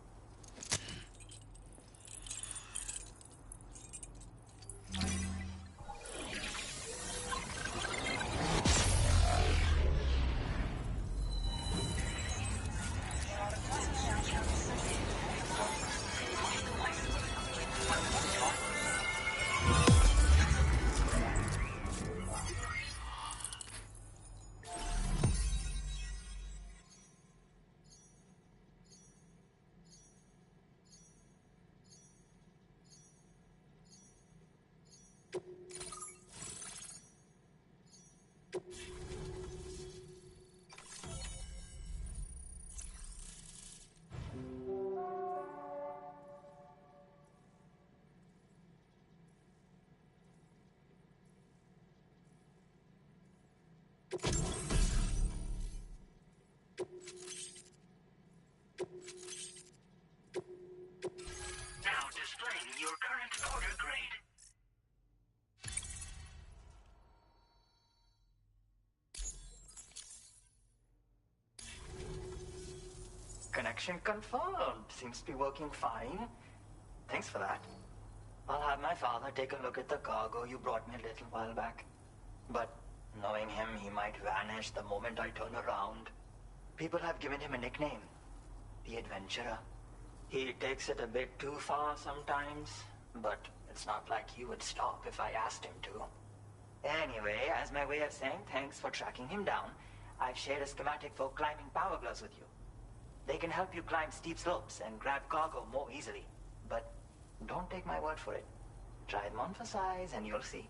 Now displaying your current order grade. Connection confirmed. Seems to be working fine. Thanks for that. I'll have my father take a look at the cargo you brought me a little while back. But knowing him, he might vanish the moment I turn around. People have given him a nickname, the Adventurer. He takes it a bit too far sometimes, but it's not like he would stop if I asked him to. Anyway, as my way of saying thanks for tracking him down, I've shared a schematic for climbing power gloves with you. They can help you climb steep slopes and grab cargo more easily. But don't take my word for it. Try them on for size and you'll see.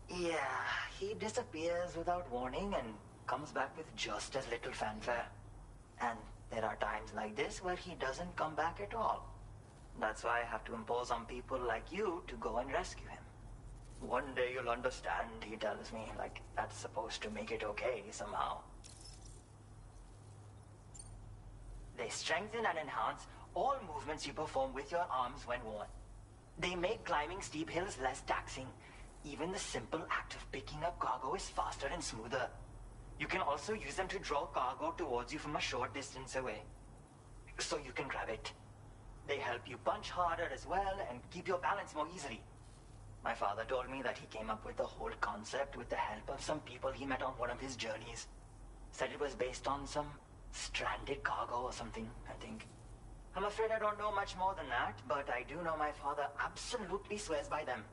Yeah, he disappears without warning and comes back with just as little fanfare. And there are times like this where he doesn't come back at all. That's why I have to impose on people like you to go and rescue him. One day you'll understand, he tells me, like that's supposed to make it okay somehow. They strengthen and enhance all movements you perform with your arms when worn. They make climbing steep hills less taxing. Even the simple act of picking up cargo is faster and smoother. You can also use them to draw cargo towards you from a short distance away, so you can grab it. They help you punch harder as well and keep your balance more easily. My father told me that he came up with the whole concept with the help of some people he met on one of his journeys. Said it was based on some stranded cargo or something, I think. I'm afraid I don't know much more than that, but I do know my father absolutely swears by them.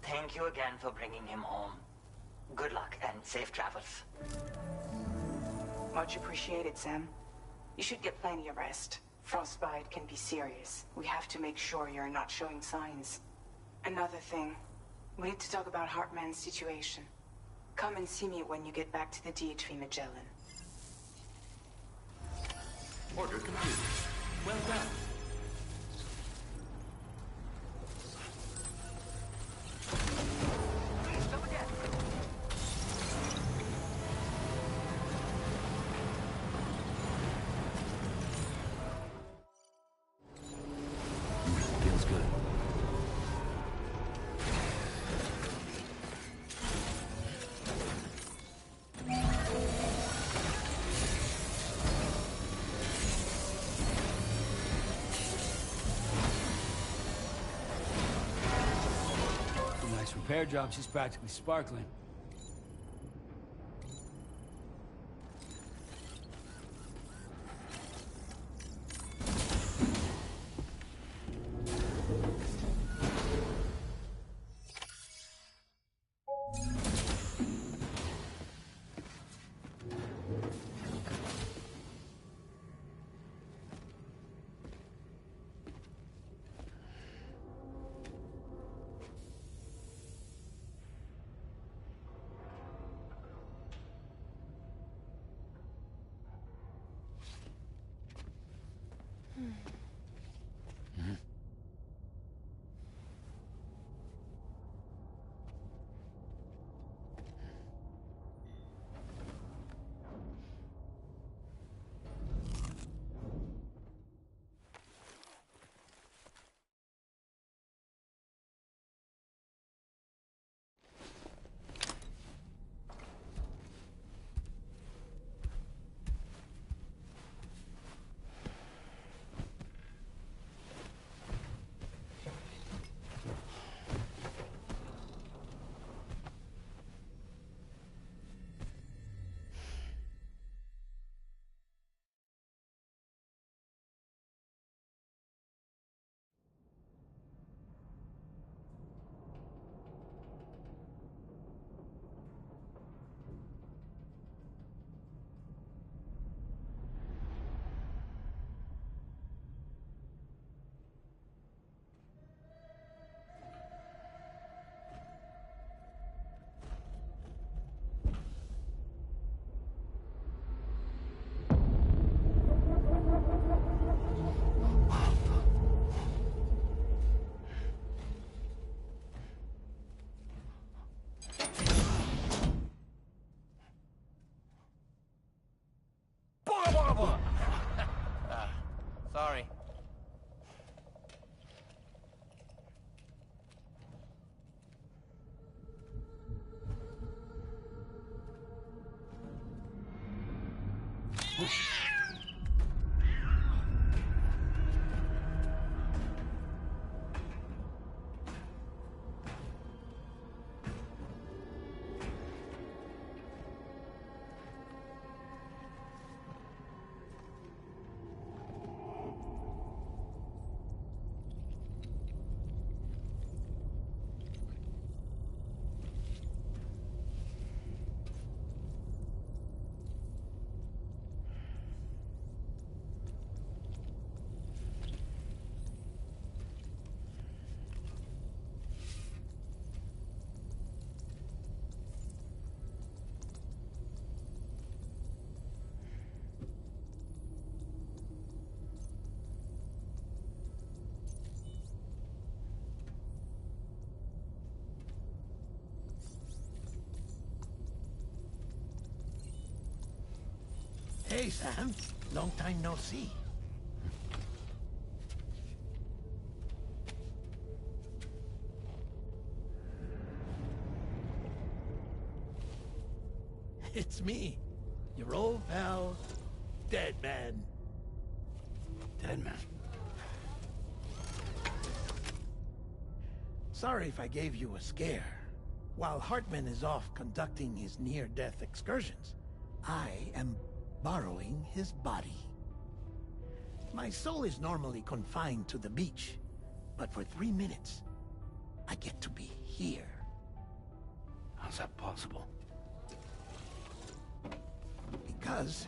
Thank you again for bringing him home. Good luck and safe travels. Much appreciated, Sam. You should get plenty of rest. Frostbite can be serious. We have to make sure you're not showing signs. Another thing, we need to talk about Hartman's situation. Come and see me when you get back to the DHV Magellan. Order complete. Well done. Feels good. Nice repair job. She's practically sparkling. Sorry. Hey, Sam. Long time no see. It's me, your old pal, Dead Man. Dead Man? Sorry if I gave you a scare. While Hartman is off conducting his near-death excursions, I am borrowing his body. My soul is normally confined to the beach, but for 3 minutes, I get to be here. How's that possible? Because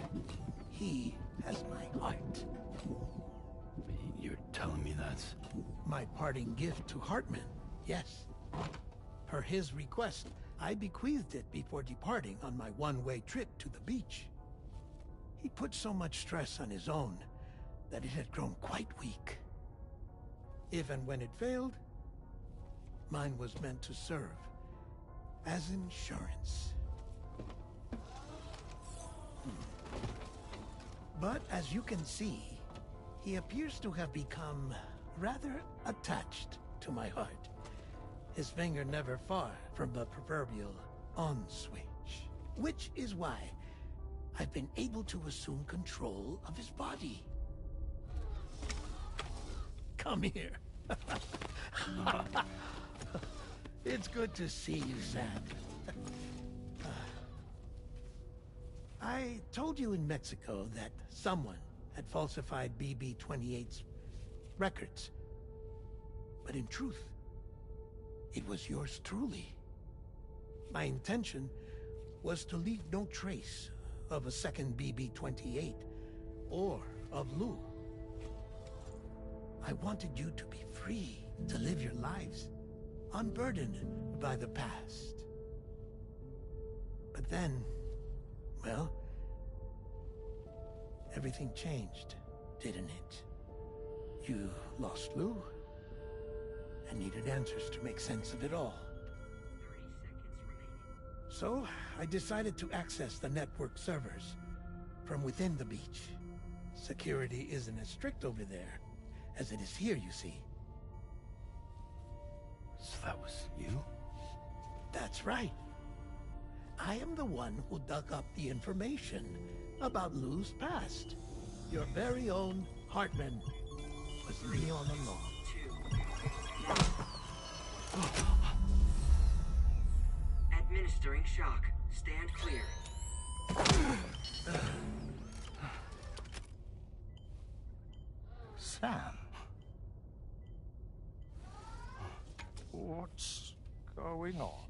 he has my heart. You're telling me that's... My parting gift to Hartman, yes. Per his request, I bequeathed it before departing on my one-way trip to the beach. He put so much stress on his own that it had grown quite weak. If and when it failed, mine was meant to serve as insurance. But as you can see, he appears to have become rather attached to my heart. His finger never far from the proverbial on switch. Which is why I've been able to assume control of his body. Come here. It's good to see you, Sam. I told you in Mexico that someone had falsified BB-28's records. But in truth, it was yours truly. My intention was to leave no trace of a second BB-28 or of Lou. I wanted you to be free to live your lives, unburdened by the past. But then, well, everything changed, didn't it? You lost Lou, and needed answers to make sense of it all. 30 seconds remaining. So, I decided to access the network servers from within the beach. Security isn't as strict over there as it is here, you see. So that was you? That's right. I am the one who dug up the information about Lou's past. Your very own Hartman was me all along. Administering shock. Stand clear. Sam? What's going on?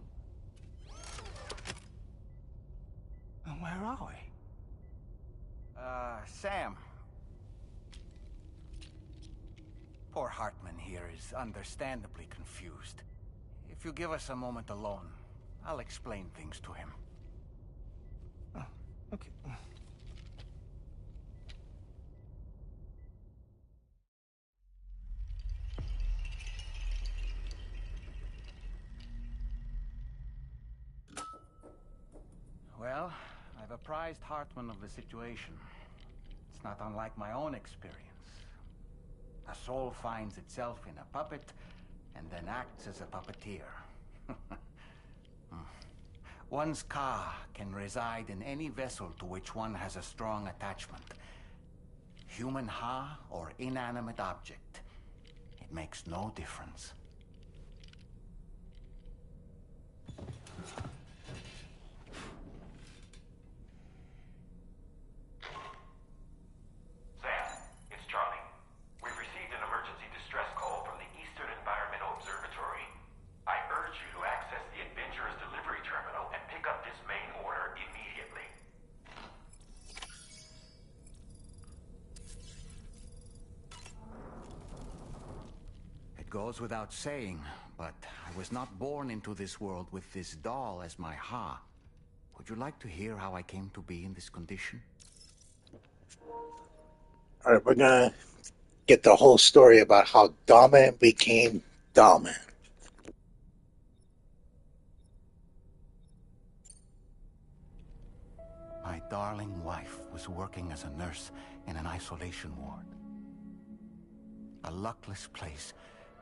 And where are we? Sam. Poor Hartman here is understandably confused. If you give us a moment alone, I'll explain things to him. Oh, okay. Well, I've apprised Hartman of the situation. It's not unlike my own experience. A soul finds itself in a puppet, and then acts as a puppeteer. One's ka can reside in any vessel to which one has a strong attachment. Human ha or inanimate object. It makes no difference. Goes without saying, but I was not born into this world with this doll as my ha. Would you like to hear how I came to be in this condition? All right, we're gonna get the whole story about how dominant became dominant. My darling wife was was working as a nurse in an isolation ward. A luckless place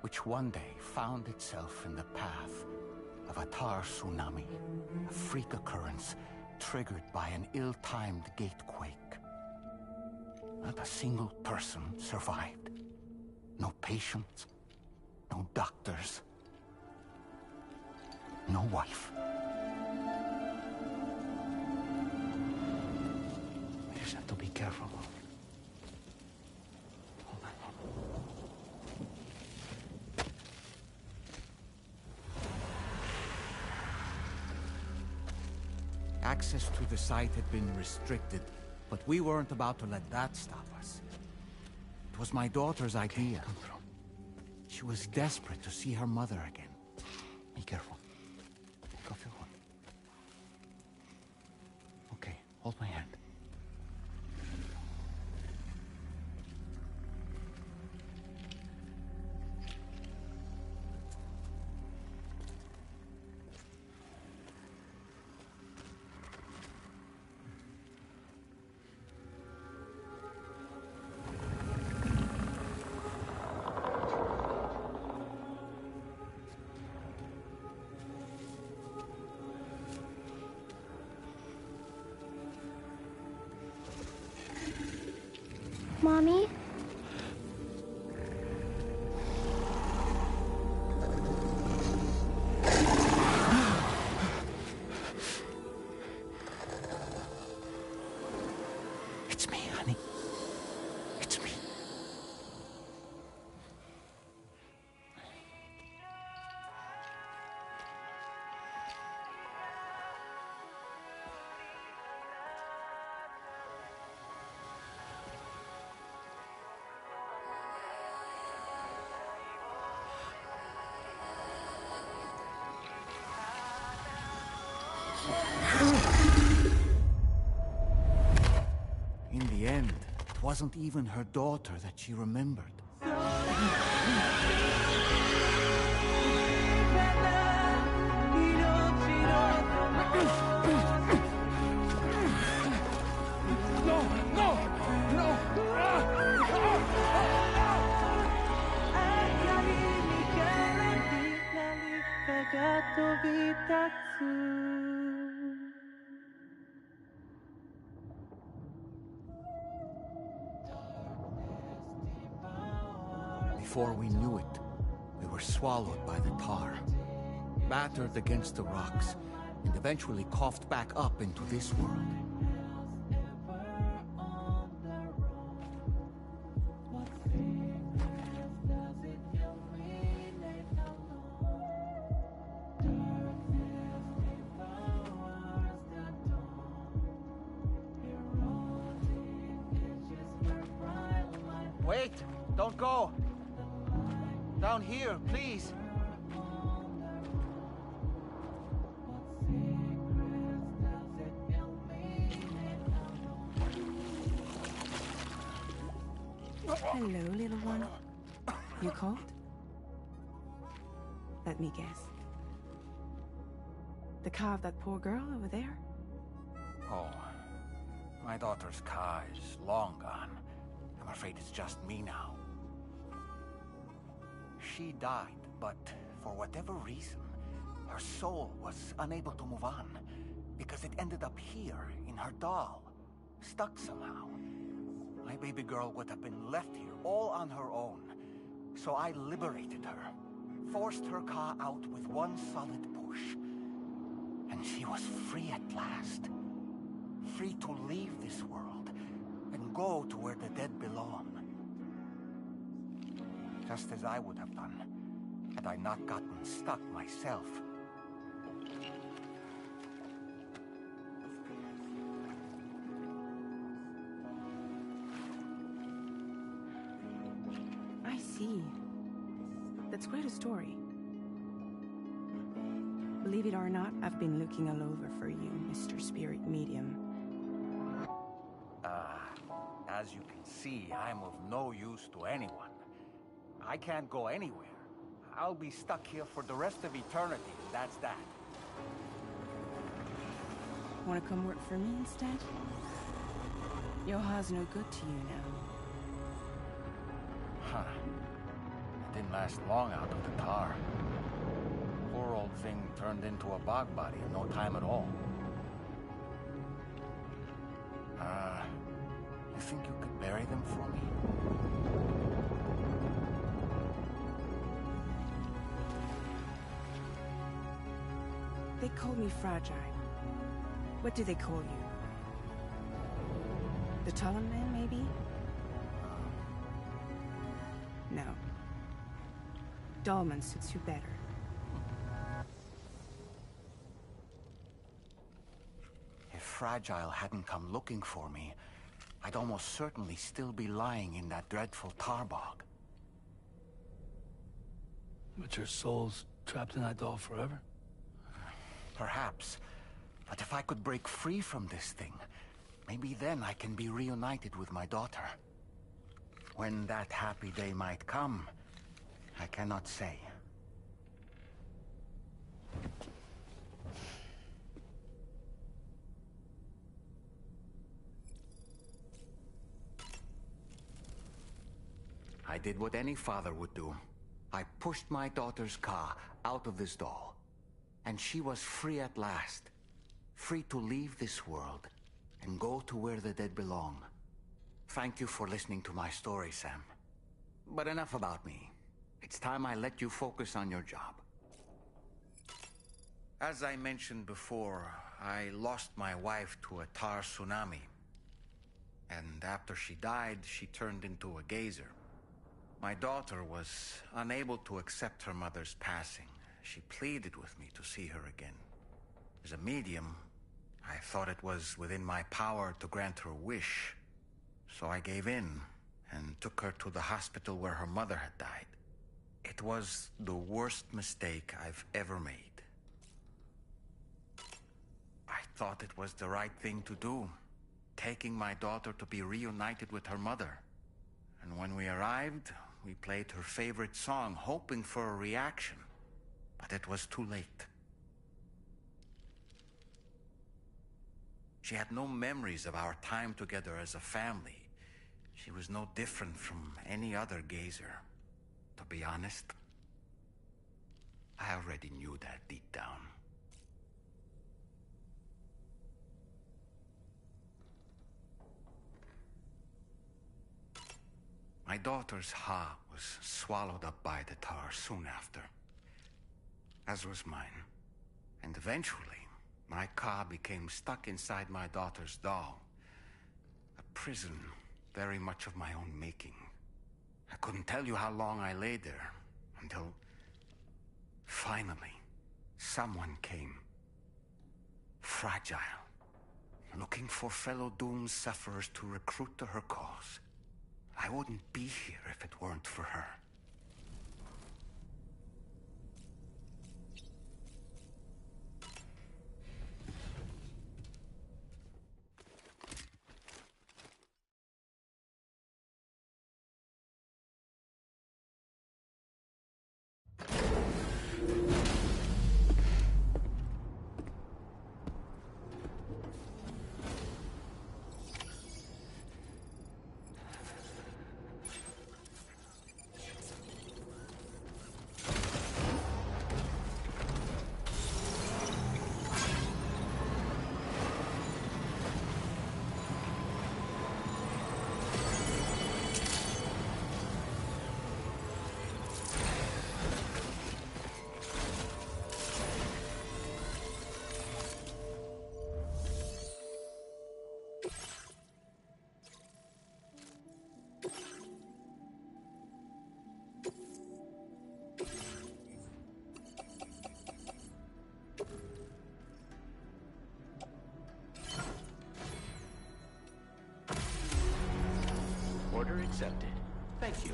which one day found itself in the path of a tar tsunami, a freak occurrence triggered by an ill-timed gatequake. Not a single person survived. No patients, no doctors, no wife. We just have to be careful. Hold on. Access to the site had been restricted, but we weren't about to let that stop us. It was my daughter's idea. Come through. She was desperate to see her mother again. Be careful. Go through one. Okay, hold my hand. Mommy? It's me, honey. It's me. In the end, it wasn't even her daughter that she remembered. Before we knew it, we were swallowed by the tar, battered against the rocks, and eventually coughed back up into this world. Wait! Don't go! Down here, please! Hello, little one. You cold? Let me guess. The car of that poor girl over there? Oh, my daughter's car is long gone. I'm afraid it's just me now. She died, but for whatever reason, her soul was unable to move on, because it ended up here, in her doll, stuck somehow. My baby girl would have been left here all on her own, so I liberated her, forced her car out with one solid push, and she was free at last. Free to leave this world, and go to where the dead belong. Just as I would have done, had I not gotten stuck myself. I see. That's quite a story. Believe it or not, I've been looking all over for you, Mr. Spirit Medium. As you can see, I'm of no use to anyone. I can't go anywhere. I'll be stuck here for the rest of eternity, that's that. Want to come work for me instead? Yoha's no good to you now. Huh. It didn't last long out of the tar. Poor old thing turned into a bog body in no time at all. You think you could bury them for me? They call me fragile. What do they call you? The taller man, maybe? No. Dolman suits you better. If Fragile hadn't come looking for me, I'd almost certainly still be lying in that dreadful tar bog. But your soul's trapped in that doll forever? Perhaps. But if I could break free from this thing, maybe then I can be reunited with my daughter. When that happy day might come, I cannot say. I did what any father would do. I pushed my daughter's car out of this doll. And she was free at last. Free to leave this world and go to where the dead belong. Thank you for listening to my story, Sam. But enough about me. It's time I let you focus on your job. As I mentioned before, I lost my wife to a tar tsunami. And after she died, she turned into a geyser. My daughter was unable to accept her mother's passing. She pleaded with me to see her again. As a medium, I thought it was within my power to grant her wish. So I gave in and took her to the hospital where her mother had died. It was the worst mistake I've ever made. I thought it was the right thing to do, taking my daughter to be reunited with her mother. And when we arrived, we played her favorite song, hoping for a reaction. But it was too late. She had no memories of our time together as a family. She was no different from any other gazer. To be honest, I already knew that deep down. My daughter's heart was swallowed up by the tar soon after, as was mine. And eventually, my car became stuck inside my daughter's doll. A prison very much of my own making. I couldn't tell you how long I lay there, until finally, someone came. Fragile. Looking for fellow doomed sufferers to recruit to her cause. I wouldn't be here if it weren't for her. Order accepted. Thank you.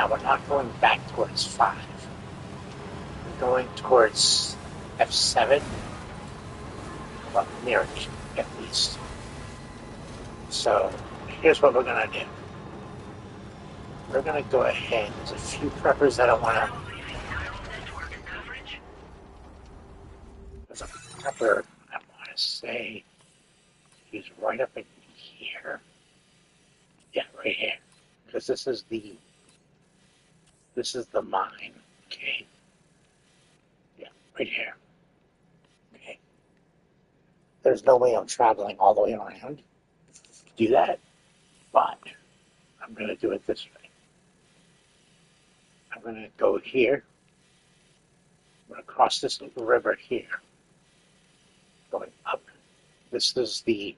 Now we're not going back towards 5. We're going towards F7. Well, near it, at least. So, here's what we're going to do. We're going to go ahead. There's a few preppers that I want to... There's a prepper, I want to say, he's right up in here. Yeah, right here. Because this is the mine. Okay. Yeah, right here. Okay. There's no way I'm traveling all the way around to do that, but I'm going to do it this way. I'm going to go here. I'm going to cross this little river here. Going up. This is the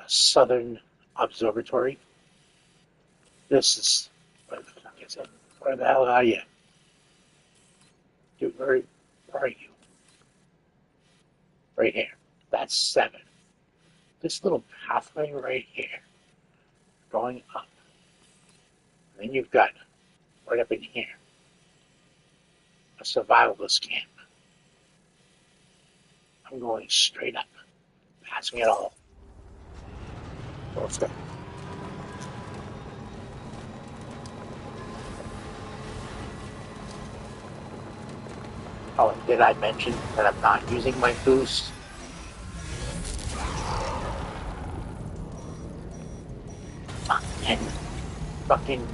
Southern Observatory. This is... Where the fuck is it? Where the hell are you? Dude, where are you? Right here. That's 7. This little pathway right here. Going up. And then you've got, right up in here, a survivalist camp. I'm going straight up. Passing it all. So let's go. Oh, and did I mention that I'm not using my boost? Fucking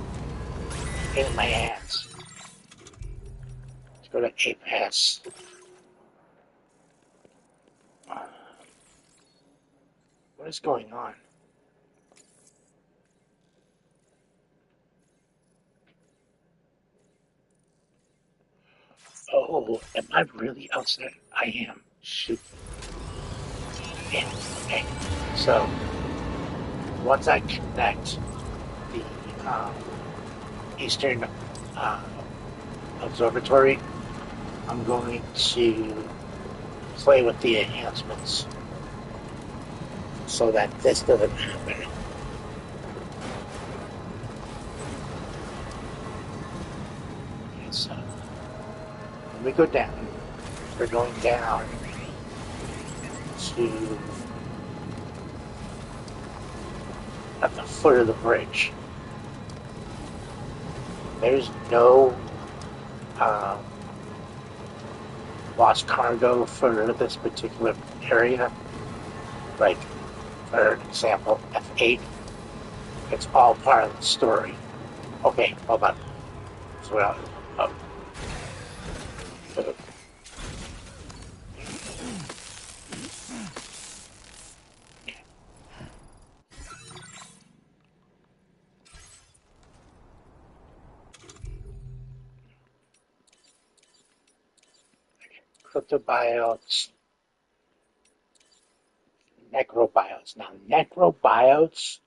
in my ass. Let's go to A pass. What is going on? Oh, am I really outside? I am. Shoot. Yeah, okay. So, once I connect the Eastern Observatory, I'm going to play with the enhancements so that this doesn't happen. Okay, so when we go down, we're going down to at the foot of the bridge. There's no lost cargo for this particular area. Like, for example, F8. It's all part of the story. Okay, hold on. So, cryptobiotes, necrobiotes. Now, necrobiotes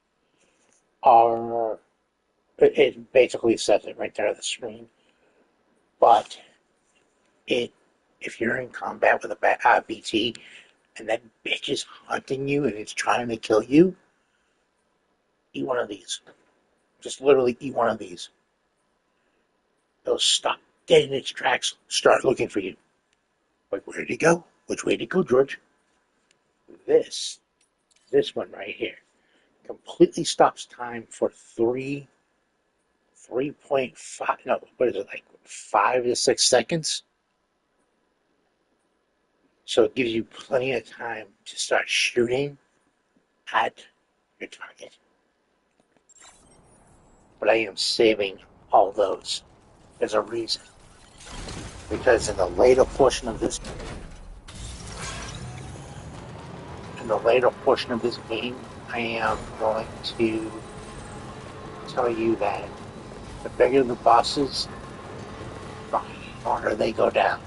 are, it basically says it right there on the screen, but if you're in combat with a BT and that bitch is hunting you and it's trying to kill you, eat one of these. Just literally eat one of these. They'll stop dead in its tracks, start looking for you. Like, where did he go? Which way did he go, George? This one right here, completely stops time for 3.5, no, what is it, like 5 to 6 seconds? So it gives you plenty of time to start shooting at your target. But I am saving all those. There's a reason. Because in the later portion of this game, I am going to tell you that the bigger the bosses, the harder they go down.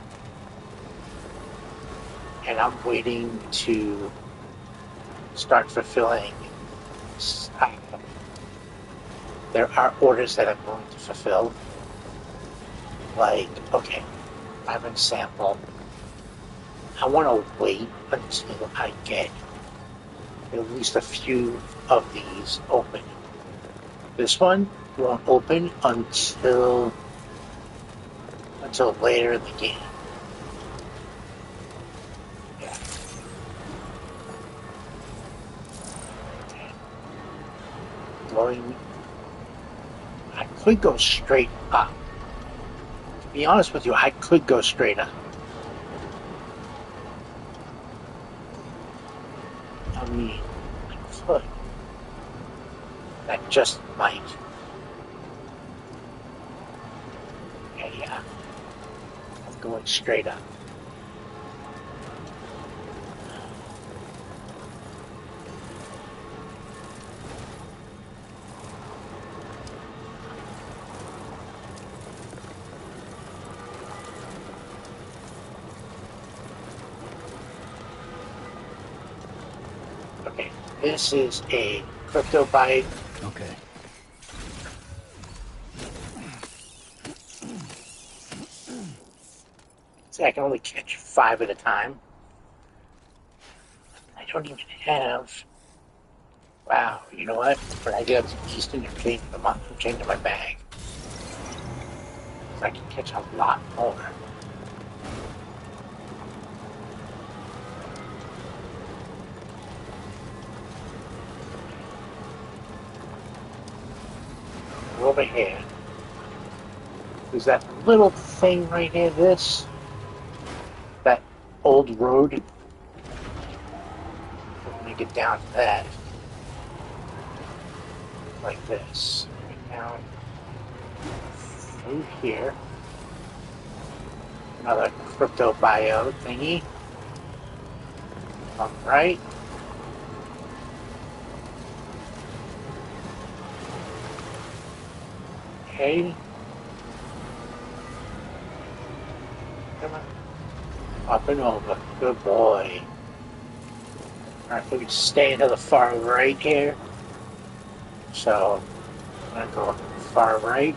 And I'm waiting to start fulfilling. There are orders that I'm going to fulfill. Like, okay, I'm in sample. I want to wait until I get at least a few of these open. This one, won't open until later in the game. Yeah. Going, I could go straight up. To be honest with you, I could go straight up. I mean, I could. That just might. Yeah. I'm going straight up. Okay, this is a crypto bite. Okay. See, I can only catch 5 at a time. I don't even have. Wow, you know what? When I get up to Easton, I'm changing my bag. So I can catch a lot more. Over here. There's that little thing right here, that old road. Let me get down to that. Like this. Right down through here. Another crypto bio thingy. On the right. Okay. Come on. Up and over. Good boy. Alright, we can stay to the far right here. So, I'm going to go far right.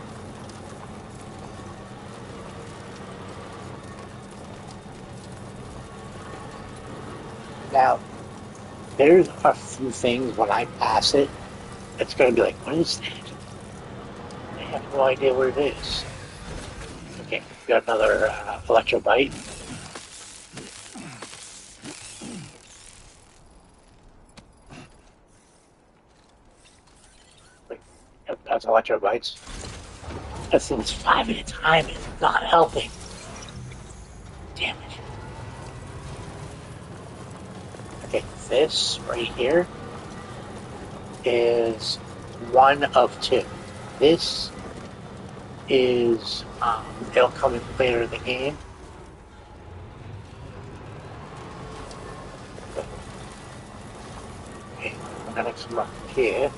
Now, there's a few things when I pass it, it's going to be like, what is that? I have no idea what it is. Okay, got another electro bite. Wait, that's electro bites. That thing's 5 at a time. It's not helping. Damn it. Okay, this right here is 1 of 2. This is, it'll come in later in the game. Okay, I'm gonna come up here.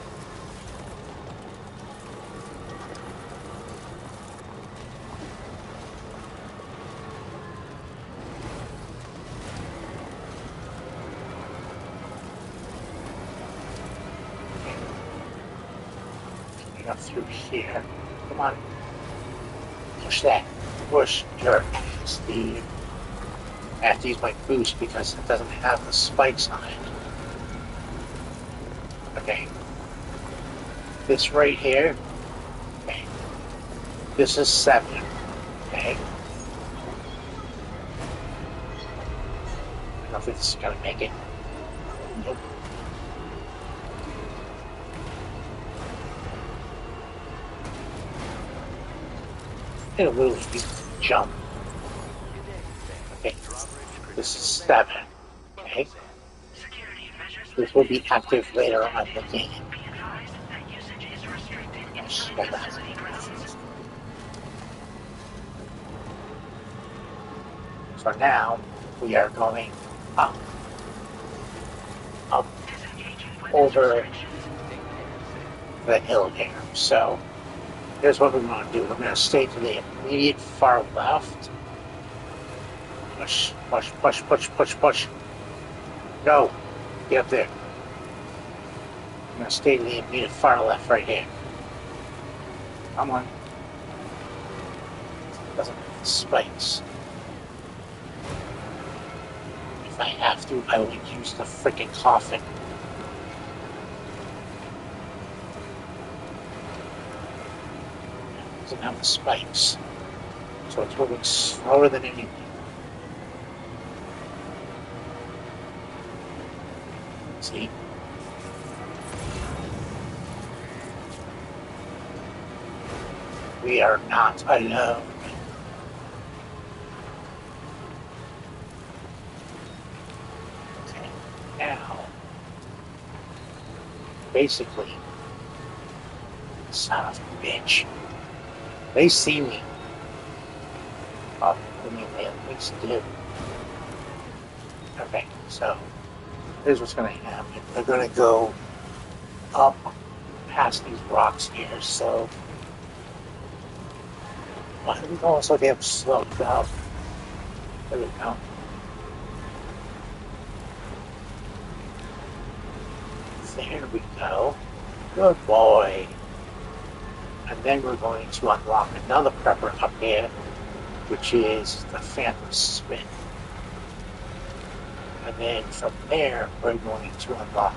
Up through here. Come on. Push that. Push your ass, Steve. I have to use my boost because it doesn't have the spikes on it. Okay. This right here. Okay. This is 7. Okay. I don't think this is gonna make it. Nope. It'll really jump. Okay, this is 7. Okay, this will be active later on in the game. So now we are going up, over the hill here. So here's what we're going to do. We're going to stay to the immediate far left. Push, push, push, push, push, push. Go. Get up there. I'm going to stay to the immediate far left right here. Come on. Doesn't have spikes. If I have to, I will use the freaking coffin. doesn't have the spikes. So it's moving slower than anything. See? We are not alone. Okay, now, basically, son of a bitch, they see me. Oh, I mean, they at least do. Okay, so here's what's going to happen. They're going to go up past these rocks here, so why do we almost like they have sloped out? There we go. There we go. Good boy. And then we're going to unlock another prepper up here, which is the Phantom Smith. And then from there, we're going to unlock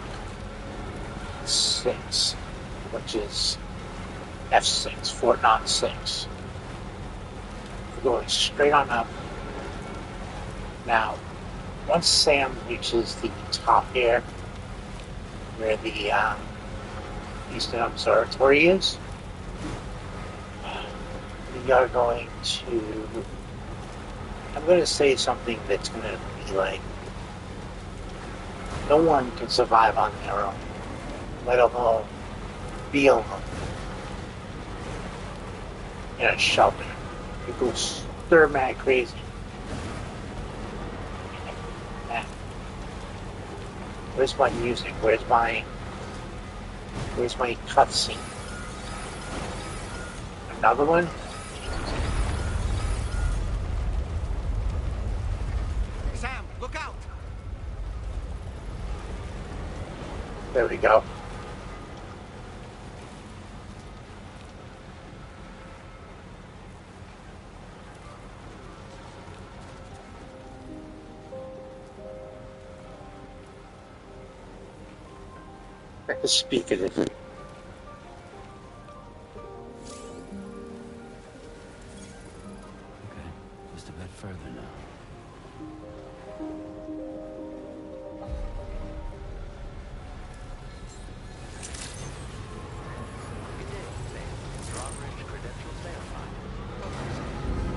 6, which is F6, Fort Knot 6. We're going straight on up. Now, once Sam reaches the top here, where the Eastern Observatory is, we are going to... I'm going to say something that's going to be like, no one can survive on their own, let alone be alone in a shelter. It goes stir mad crazy. Where's my music? Where's my cutscene? Another one? Sam, look out! There we go. I can speak of it. Okay, just a bit further now.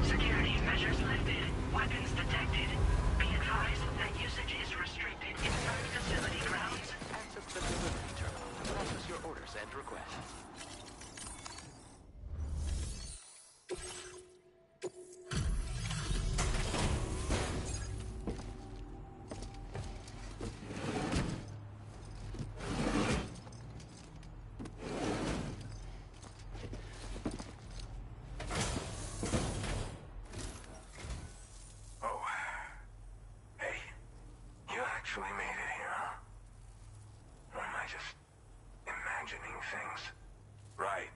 Security measures lifted. Weapons detected. Be advised that usage is restricted inside facility grounds. Access the delivery terminal to process your orders and requests. Oh. Hey, you actually made it here, huh? Or am I just imagining things? Right.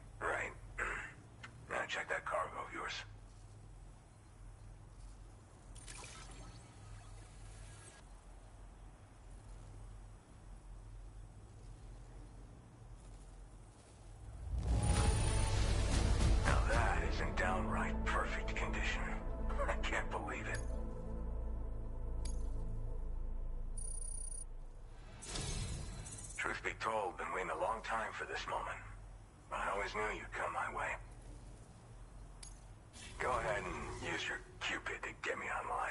Now check that cargo of yours. Now that is in downright perfect condition. I can't believe it. Truth be told, been waiting a long time for this moment. But I always knew you'd come my way. Go ahead and use your Cupid to get me online.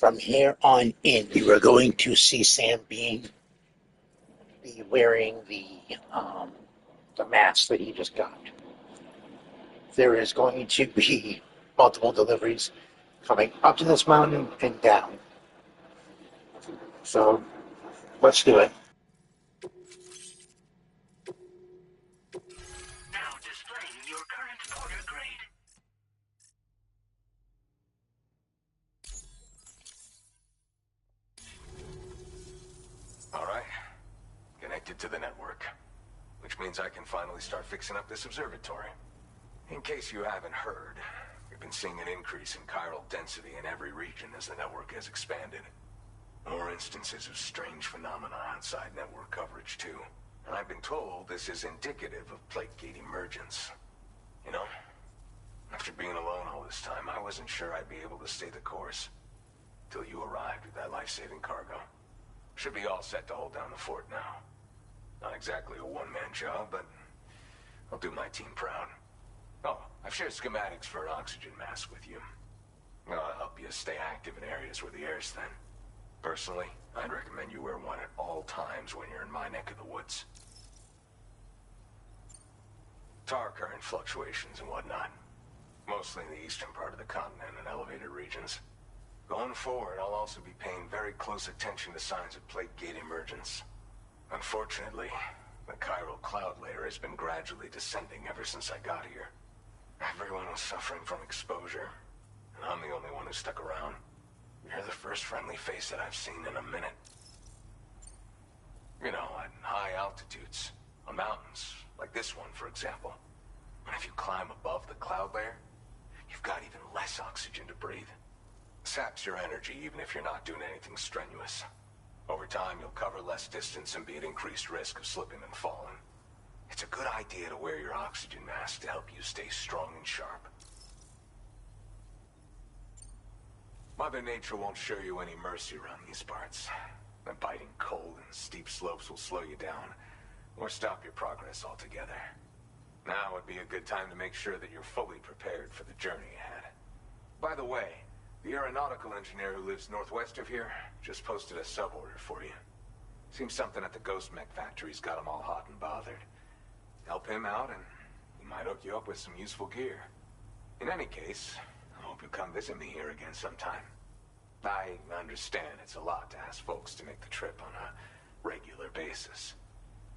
from here on in, you are going to see Sam be wearing the mask that he just got. There is going to be multiple deliveries coming up to this mountain and down. So let's do it. Now displaying your current order grade. All right. Connected to the network. Which means I can finally start fixing up this observatory. In case you haven't heard, we've been seeing an increase in chiral density in every region as the network has expanded. More instances of strange phenomena outside network coverage, too. And I've been told this is indicative of plate gate emergence. You know, after being alone all this time, I wasn't sure I'd be able to stay the course. Till you arrived with that life-saving cargo. Should be all set to hold down the fort now. Not exactly a one-man job, but I'll do my team proud. Oh, I've shared schematics for an oxygen mask with you. I'll help you stay active in areas where the air's thin. Personally, I'd recommend you wear one at all times when you're in my neck of the woods. Tar current fluctuations and whatnot. Mostly in the eastern part of the continent and elevated regions. Going forward, I'll also be paying very close attention to signs of plate gate emergence. Unfortunately, the chiral cloud layer has been gradually descending ever since I got here. Everyone was suffering from exposure, and I'm the only one who stuck around. You're the first friendly face that I've seen in a minute. You know, at high altitudes, on mountains, like this one, for example. And if you climb above the cloud layer, you've got even less oxygen to breathe. Saps your energy even if you're not doing anything strenuous. Over time, you'll cover less distance and be at increased risk of slipping and falling. It's a good idea to wear your oxygen mask to help you stay strong and sharp. Mother Nature won't show you any mercy around these parts. The biting cold and steep slopes will slow you down, or stop your progress altogether. Now would be a good time to make sure that you're fully prepared for the journey ahead. By the way, the aeronautical engineer who lives northwest of here just posted a sub-order for you. Seems something at the Ghost Mech factory's got him all hot and bothered. Help him out and he might hook you up with some useful gear. In any case, I hope you'll come visit me here again sometime. I understand it's a lot to ask folks to make the trip on a regular basis.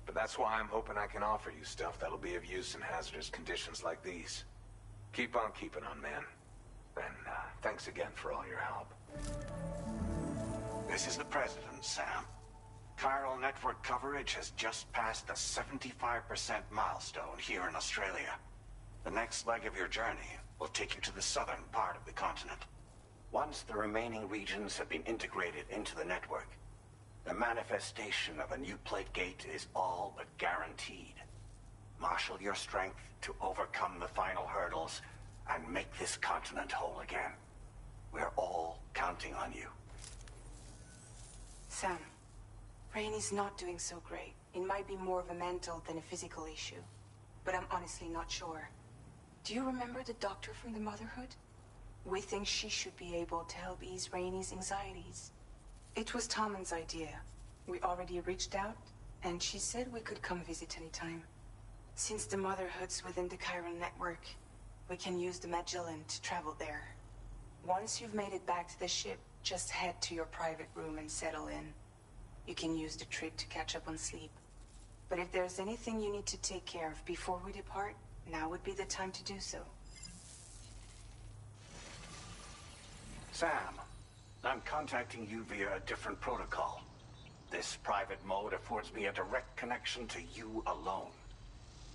But that's why I'm hoping I can offer you stuff that'll be of use in hazardous conditions like these. Keep on keeping on, man. And thanks again for all your help. This is the President, Sam. Chiral network coverage has just passed the 75% milestone here in Australia. The next leg of your journey will take you to the southern part of the continent. Once the remaining regions have been integrated into the network, the manifestation of a new plate gate is all but guaranteed. Marshal your strength to overcome the final hurdles and make this continent whole again. We're all counting on you. Sam, Rainey's not doing so great. It might be more of a mental than a physical issue. But I'm honestly not sure. Do you remember the doctor from the Motherhood? We think she should be able to help ease Rainey's anxieties. It was Tommen's idea. We already reached out, and she said we could come visit anytime. Since the Motherhood's within the chiral network, we can use the Magellan to travel there. Once you've made it back to the ship, just head to your private room and settle in. You can use the trip to catch up on sleep. But if there's anything you need to take care of before we depart, now would be the time to do so. Sam, I'm contacting you via a different protocol. This private mode affords me a direct connection to you alone.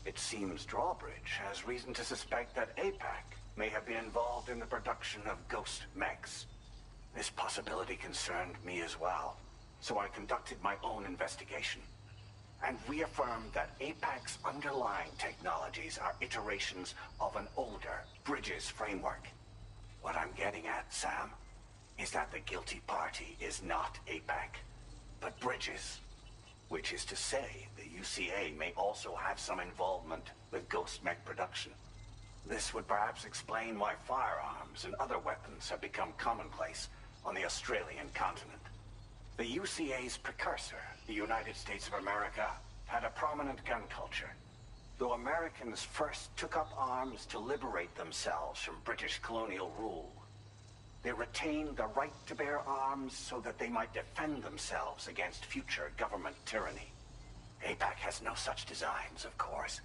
It seems Drawbridge has reason to suspect that APAC may have been involved in the production of ghost mechs. This possibility concerned me as well, so I conducted my own investigation and reaffirmed that APAC's underlying technologies are iterations of an older Bridges framework. What I'm getting at, Sam, is that the guilty party is not APAC, but Bridges. Which is to say, the UCA may also have some involvement with ghost mech production. This would perhaps explain why firearms and other weapons have become commonplace on the Australian continent. The UCA's precursor, the United States of America, had a prominent gun culture. Though Americans first took up arms to liberate themselves from British colonial rule, they retained the right to bear arms so that they might defend themselves against future government tyranny. APAC has no such designs, of course,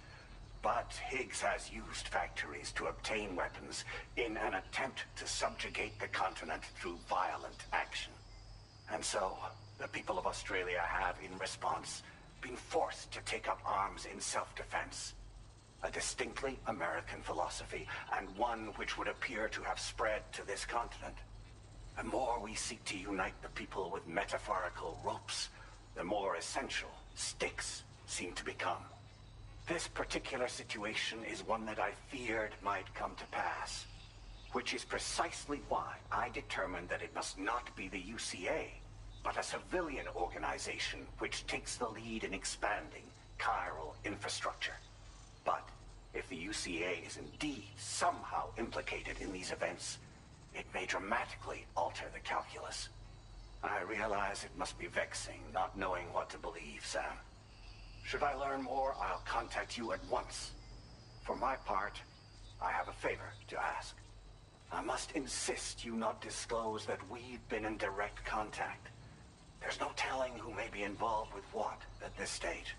but Higgs has used factories to obtain weapons in an attempt to subjugate the continent through violent action. And so, the people of Australia have, in response, been forced to take up arms in self-defense. A distinctly American philosophy, and one which would appear to have spread to this continent. The more we seek to unite the people with metaphorical ropes, the more essential sticks seem to become. This particular situation is one that I feared might come to pass, which is precisely why I determined that it must not be the UCA, but a civilian organization which takes the lead in expanding chiral infrastructure. But if the UCA is indeed somehow implicated in these events, it may dramatically alter the calculus. I realize it must be vexing not knowing what to believe, Sam. Should I learn more, I'll contact you at once. For my part, I have a favor to ask. I must insist you not disclose that we've been in direct contact. There's no telling who may be involved with what at this stage.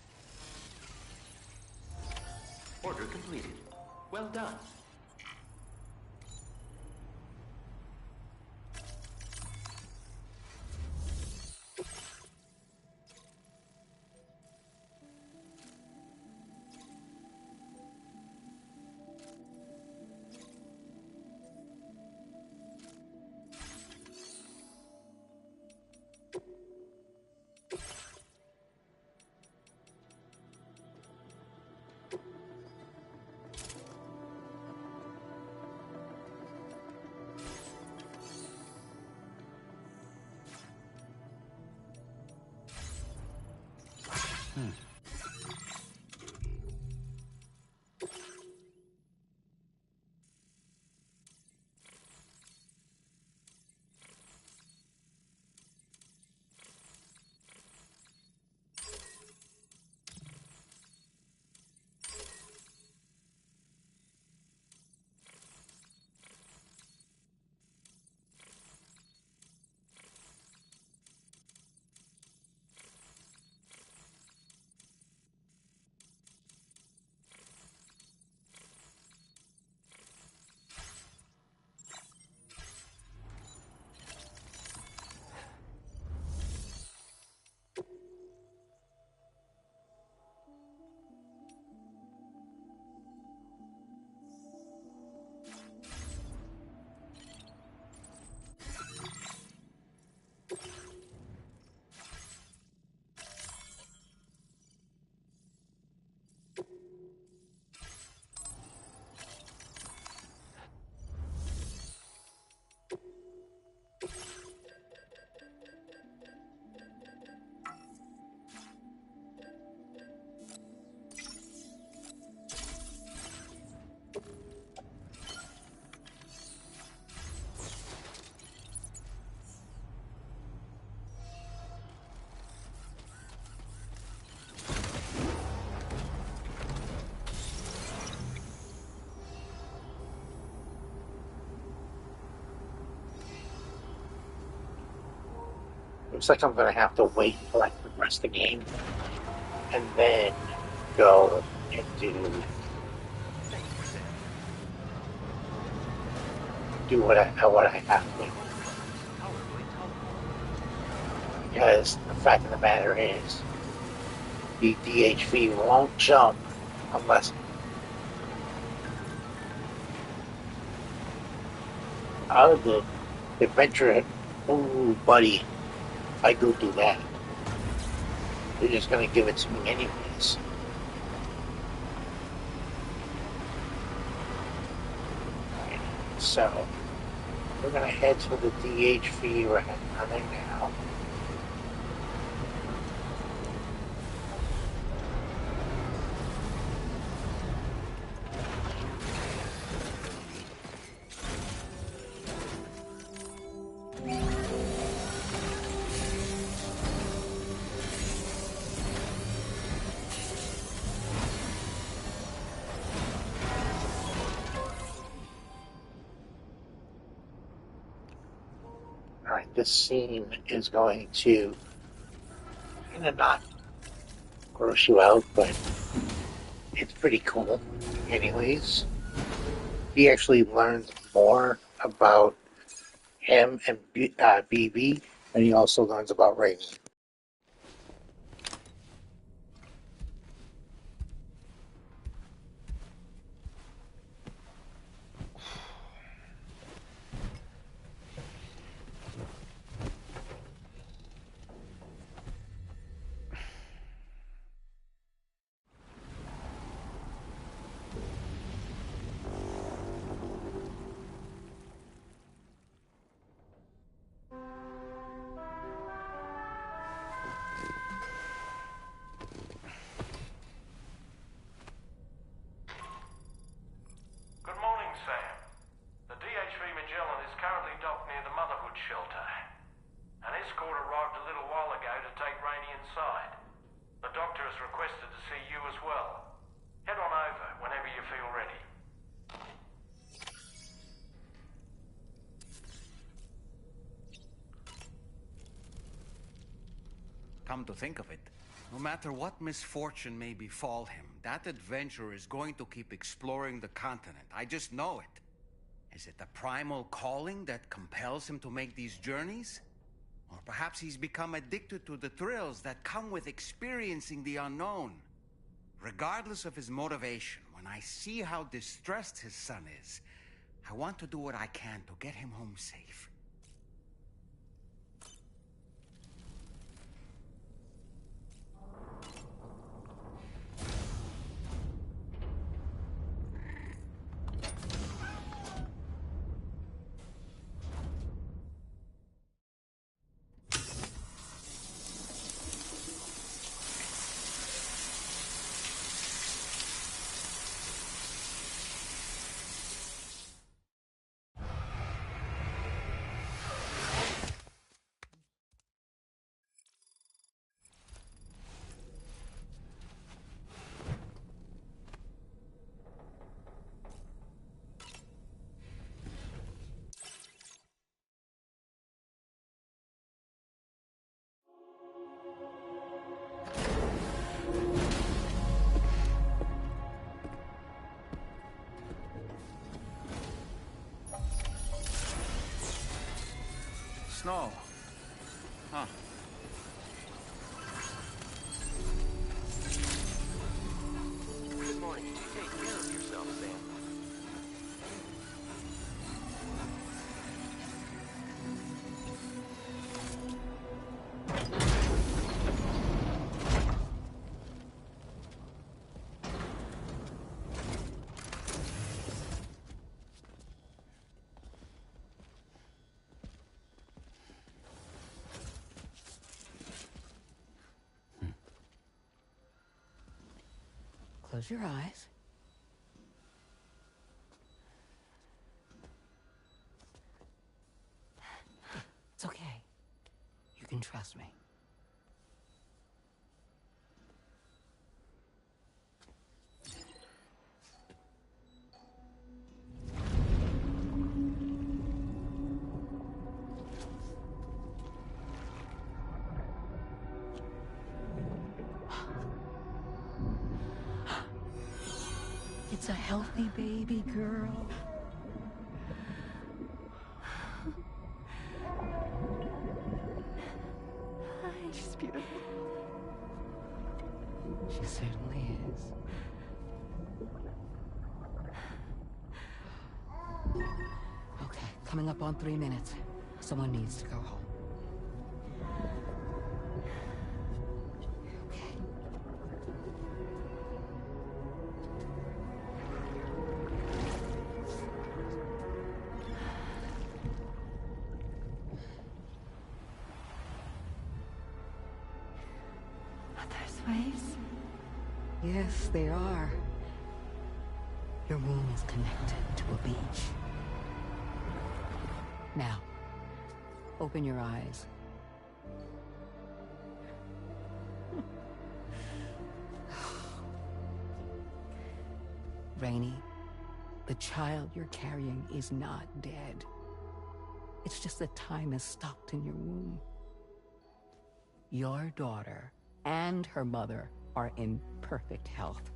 Order completed. Well done. Looks like I'm gonna have to wait until I progress the game and then go and do what I have to. Because the fact of the matter is, the DHV won't jump unless the adventure. Oh, buddy, if I go do that, they're just gonna give it to me anyways. So we're gonna head to the DHV right now. this scene is going to not gross you out, but it's pretty cool. Anyways, he actually learns more about him and BB, and he also learns about Rainy. Good morning, Sam. The DHV Magellan is currently docked near the Motherhood Shelter. An escort arrived a little while ago to take Rainey inside. The doctor has requested to see you as well. Head on over whenever you feel ready. Come to think of it, no matter what misfortune may befall him, that adventurer is going to keep exploring the continent. I just know it. Is it the primal calling that compels him to make these journeys? Or perhaps he's become addicted to the thrills that come with experiencing the unknown. Regardless of his motivation, when I see how distressed his son is, I want to do what I can to get him home safe. Snow. Huh. Good morning. You take care of yourself, Sam. Close your eyes. It's okay. You can trust me. It's a healthy baby girl. She's beautiful. She certainly is. Okay, coming up on 3 minutes. Someone needs to go home. Waves? Yes, they are. Your womb is connected to a beach. Now, open your eyes. Rainey, the child you're carrying is not dead. It's just that time is stopped in your womb. Your daughter and her mother are in perfect health.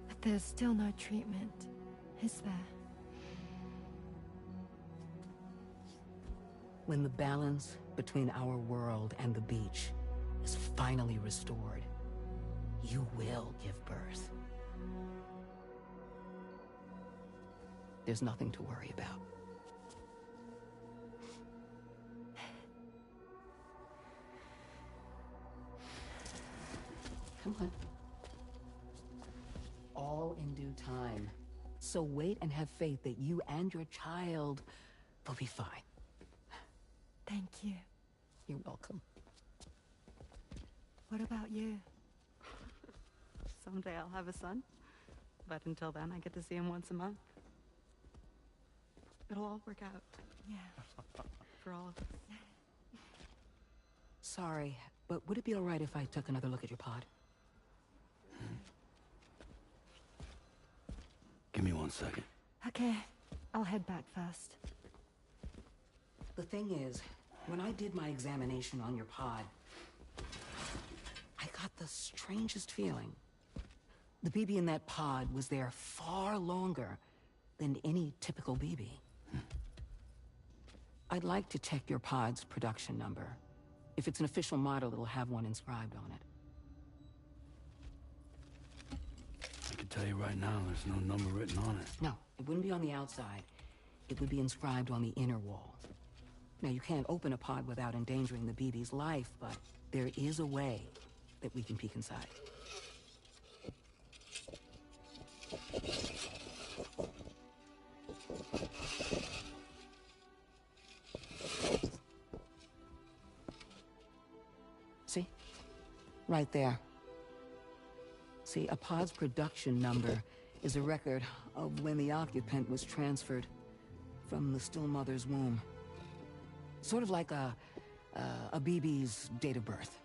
But there's still no treatment, is there? When the balance between our world and the beach is finally restored, you will give birth. There's nothing to worry about. Come on. All in due time. So wait and have faith that you and your child will be fine. Thank you. You're welcome. What about you? Someday I'll have a son, but until then I get to see him once a month. It'll all work out. Yeah. For all of us. Sorry, but would it be all right if I took another look at your pod? Give me 1 second. Okay, I'll head back first. The thing is, when I did my examination on your pod, I got the strangest feeling. The BB in that pod was there far longer than any typical BB. I'd like to check your pod's production number. If it's an official model, it'll have one inscribed on it. I can tell you right now, there's no number written on it. No, it wouldn't be on the outside. It would be inscribed on the inner wall. Now, you can't open a pod without endangering the BB's life, but there is a way that we can peek inside. See? Right there. See, a pod's production number is a record of when the occupant was transferred from the still mother's womb. Sort of like a BB's date of birth.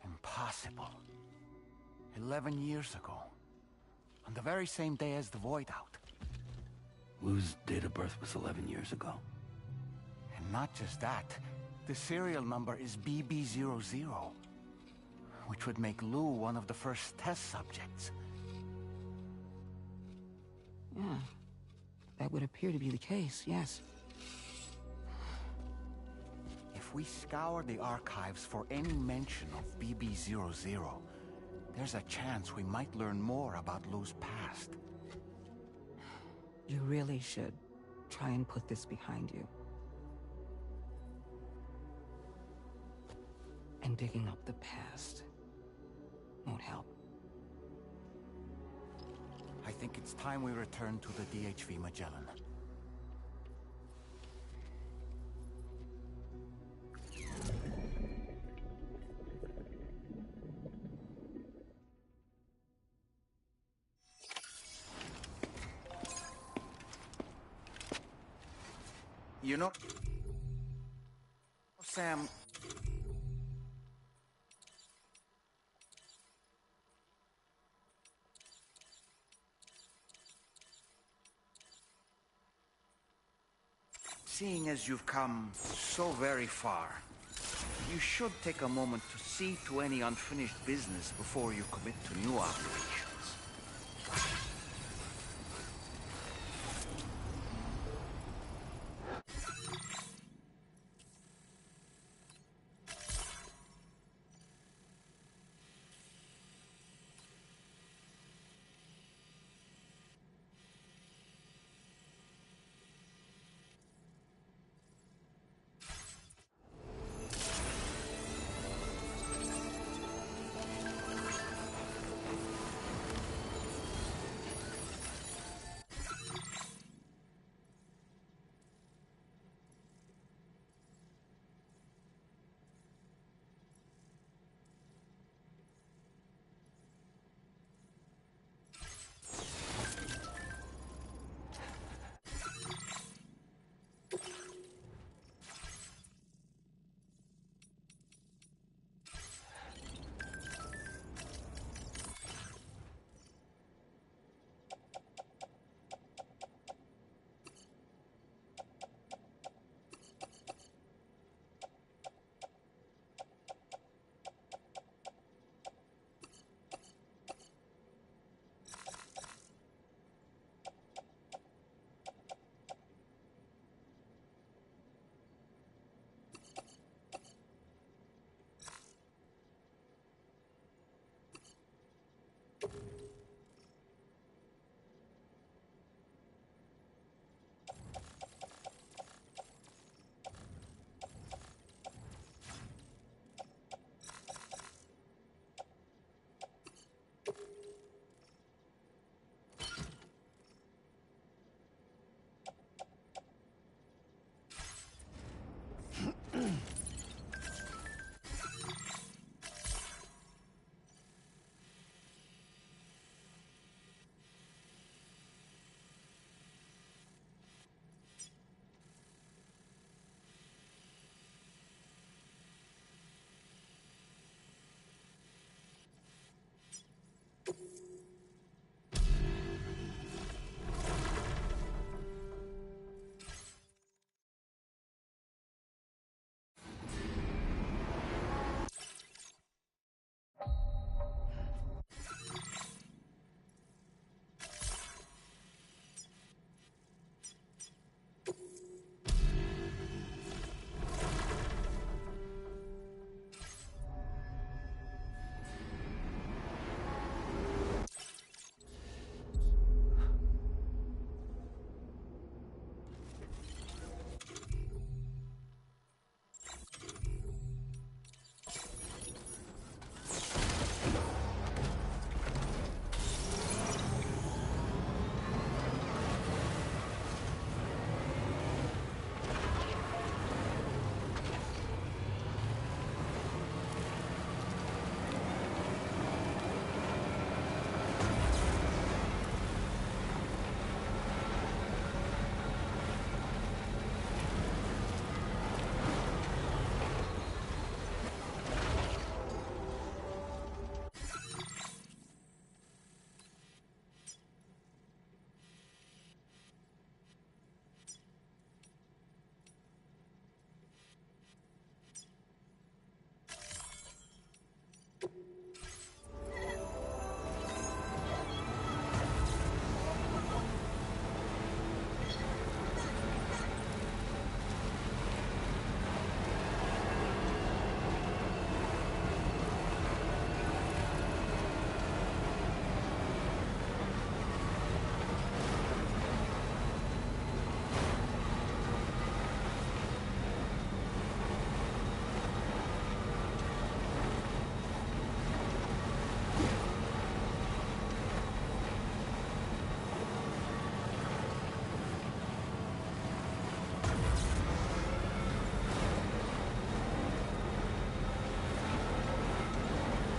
Impossible. 11 years ago. On the very same day as the Void Out. Lou's date of birth was 11 years ago. And not just that, the serial number is BB00, which would make Lou one of the first test subjects. Yeah, that would appear to be the case, yes. If we scour the archives for any mention of BB00, there's a chance we might learn more about Lou's past. You really should try and put this behind you. And digging up the past won't help. I think it's time we return to the DHV Magellan. You know, Sam, seeing as you've come so very far, you should take a moment to see to any unfinished business before you commit to new operations.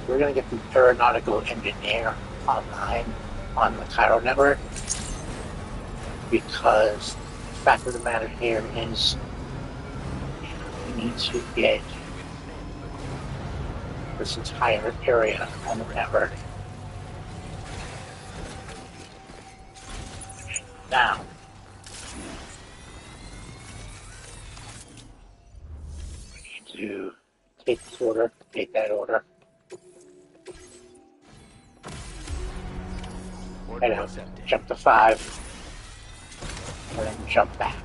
we're going to get the aeronautical engineer online on the Cairo network, because the fact of the matter here is we need to get this entire area on the network. Now, we need to take this order, take that order, and jump to 5, and then jump back.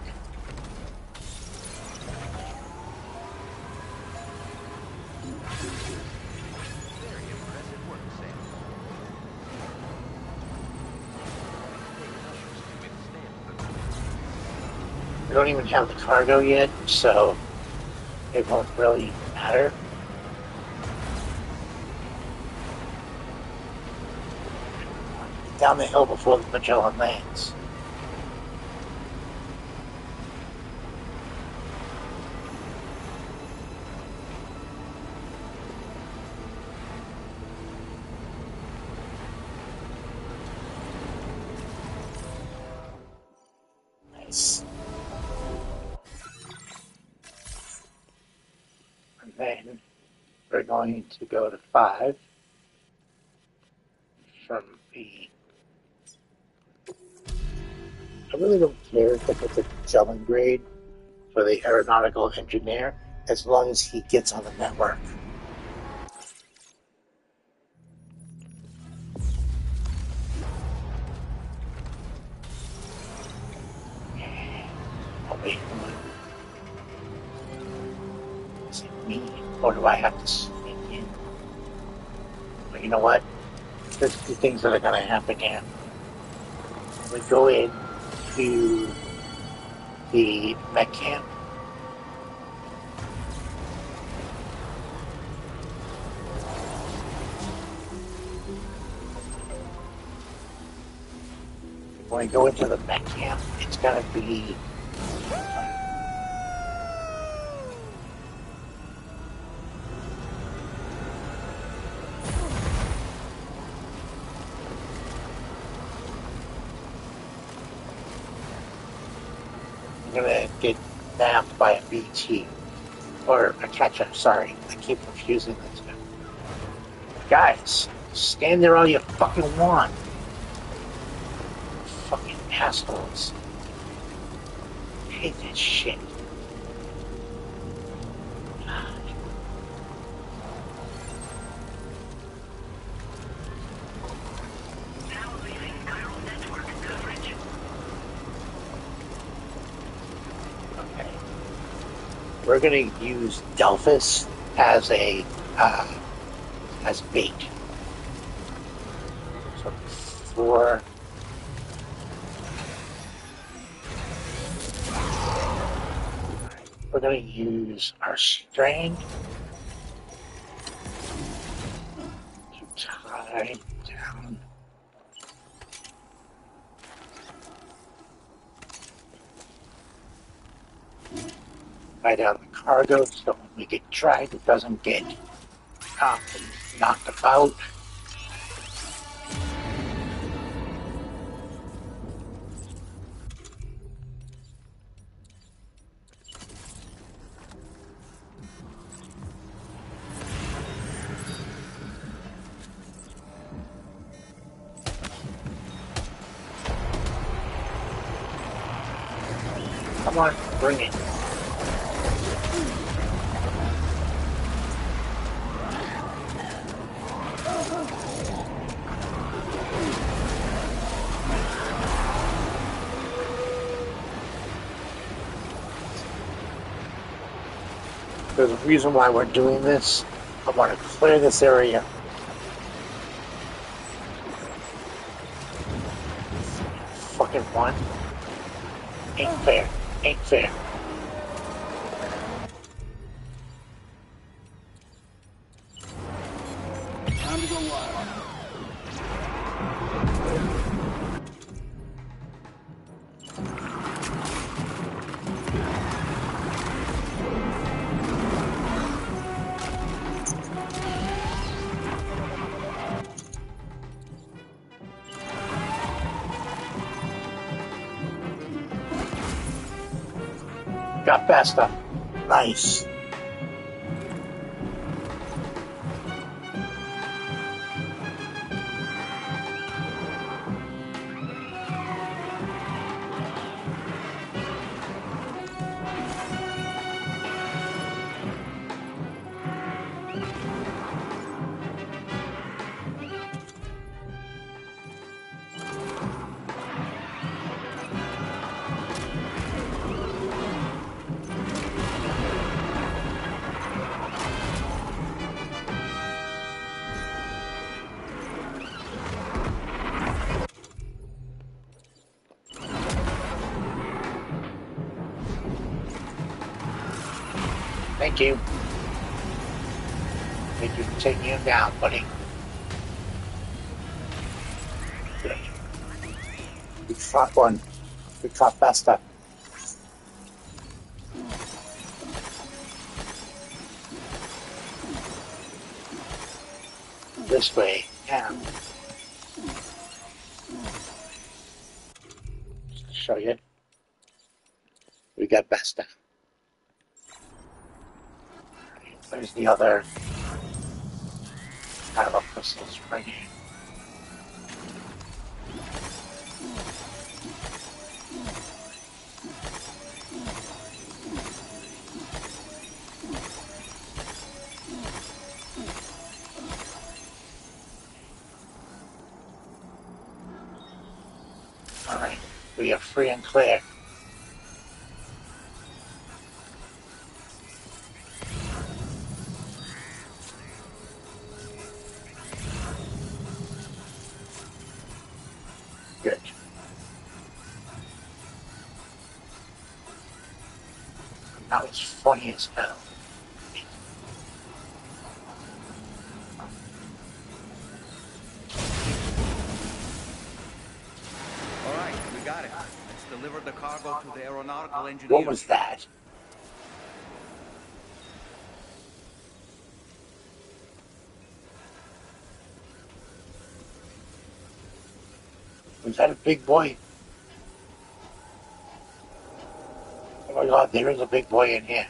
We don't even have the cargo yet, so it won't really matter. Down the hill before the Magellan lands. Nice. And then we're going to go to 5 from the... I really don't care if it's a Magellan grade for the aeronautical engineer, as long as he gets on the network. Oh wait, hold on. Is it me, or do I have to sneak in? But you know what? There's 2 things that are going to happen here. We go in to the mech camp. When we go into the mech camp, it's going to be I'm going to get nabbed by a BT. Or a catch-up, sorry. I keep confusing the two. Guys, stand there all you fucking want. Fucking assholes. I hate that shit. We're going to use Delphus as a bait. So before we're going to use our Strand to tie down the cargo, so when we get dragged, it doesn't get knocked about. Come on, bring it. There's a reason why we're doing this. I want to clear this area. Fucking one. Ain't fair. Ain't fair. Time to go wild. got Besta. Nice. Thank you. Thank you for taking him down, buddy. Good. We caught one. We caught Besta. This way. Yeah. Just to show you. We got Besta. There's the other power crystals right here. Alright, we are free and clear. Good. That was funny as hell. Alright, we got it. Let's deliver the cargo to the aeronautical engineers. What was that? Was that a big boy? Oh my god, there is a big boy in here.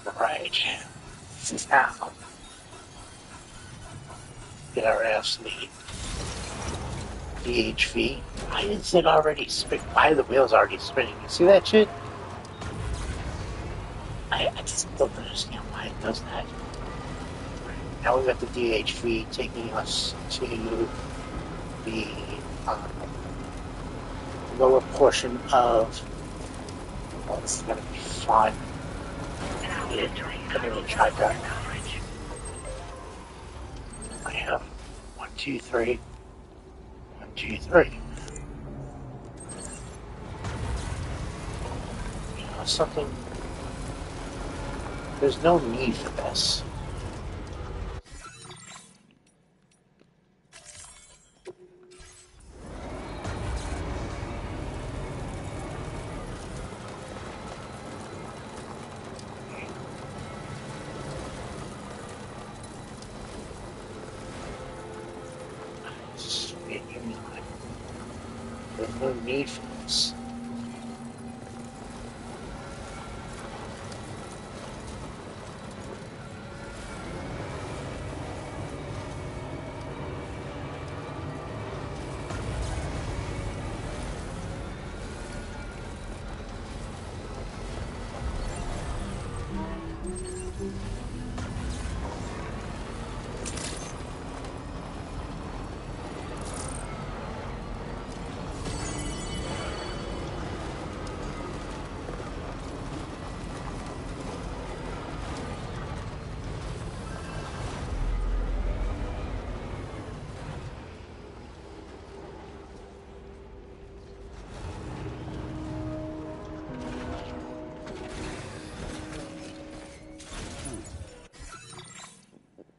Alright. Now, get our ass lead. DHV. Why is it already spinning? Why are the wheels already spinning? You see that shit? I just don't understand why it does that. Now we got the DHV taking us to the lower portion of. Oh, this is gonna be fun. I'm gonna try that. I have 1, 2, 3. 1, 2, 3. You know, something. There's no need for this. There's no need for this.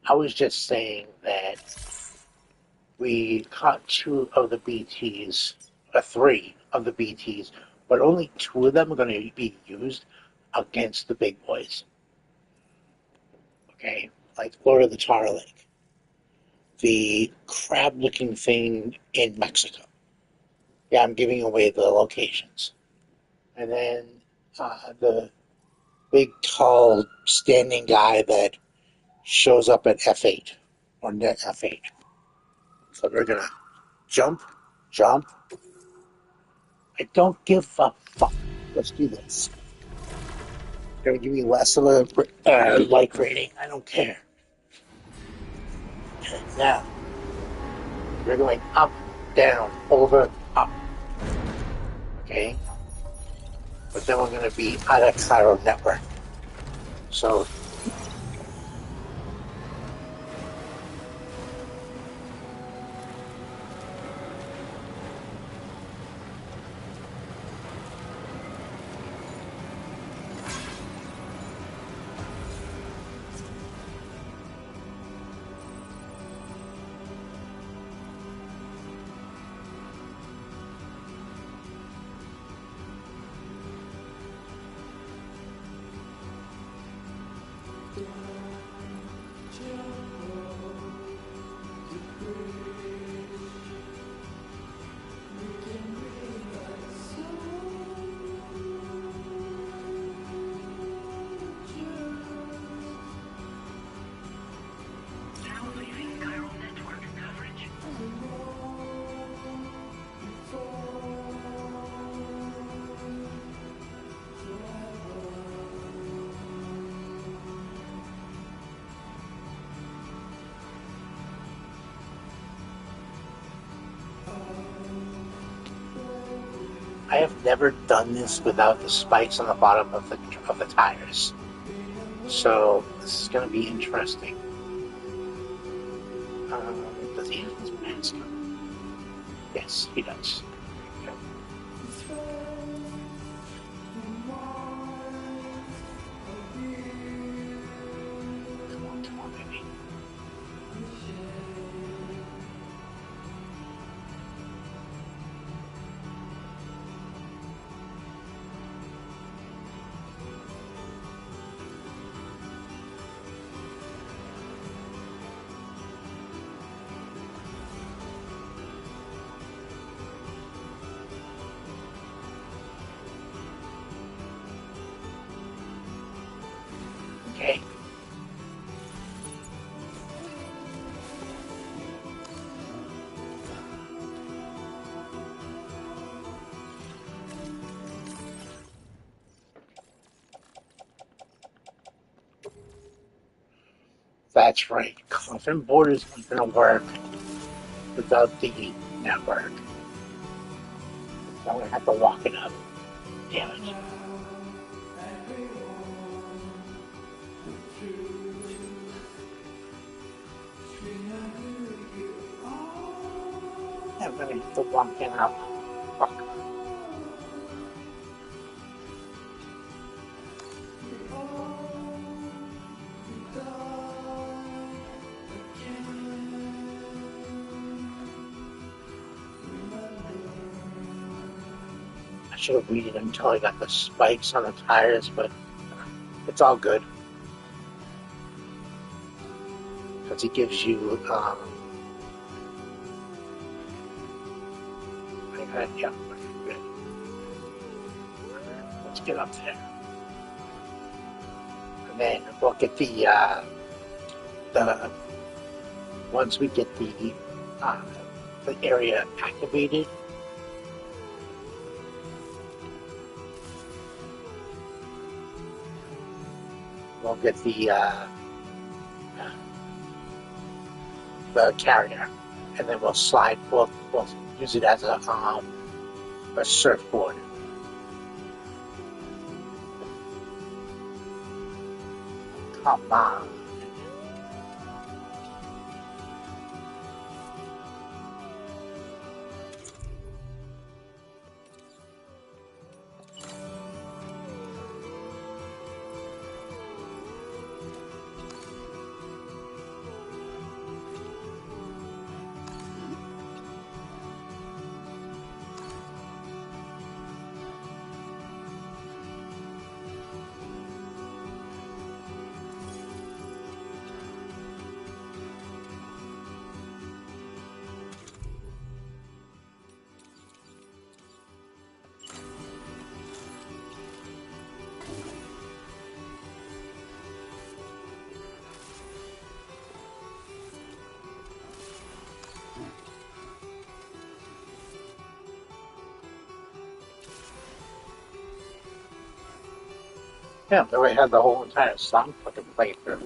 I was just saying that we caught 2 of the BTs, 3 of the BTs, but only 2 of them are going to be used against the big boys. Okay, like Lord of the Tar Lake, the crab-looking thing in Mexico. Yeah, I'm giving away the locations. And then the big, tall, standing guy that shows up at F8 or net F8. So they're gonna jump, jump. I don't give a fuck. Let's do this. They're gonna give me less of a like rating. I don't care. Okay, now you're going up, down, over, up. Okay, but then we're gonna be on a Cairo network. So Now leaving chiral network coverage. I have never done this without the spikes on the bottom of the tires. So this is going to be interesting. Does he have his mask on? Yes, he does. Okay. Come on, baby. Okay. That's right. Coffin board is not going to work without the network. I'm going to have to lock it up. Damn it. I'm going to have to lock it up. Fuck. I should have waited until I got the spikes on the tires, but it's all good. Because he gives you, yeah, good. Let's get up there. And then we'll get the once we get the area activated, we'll get the carrier, and then we'll slide. We'll use it as a surfboard. Come on. Yeah, they already had the whole entire song fucking played through.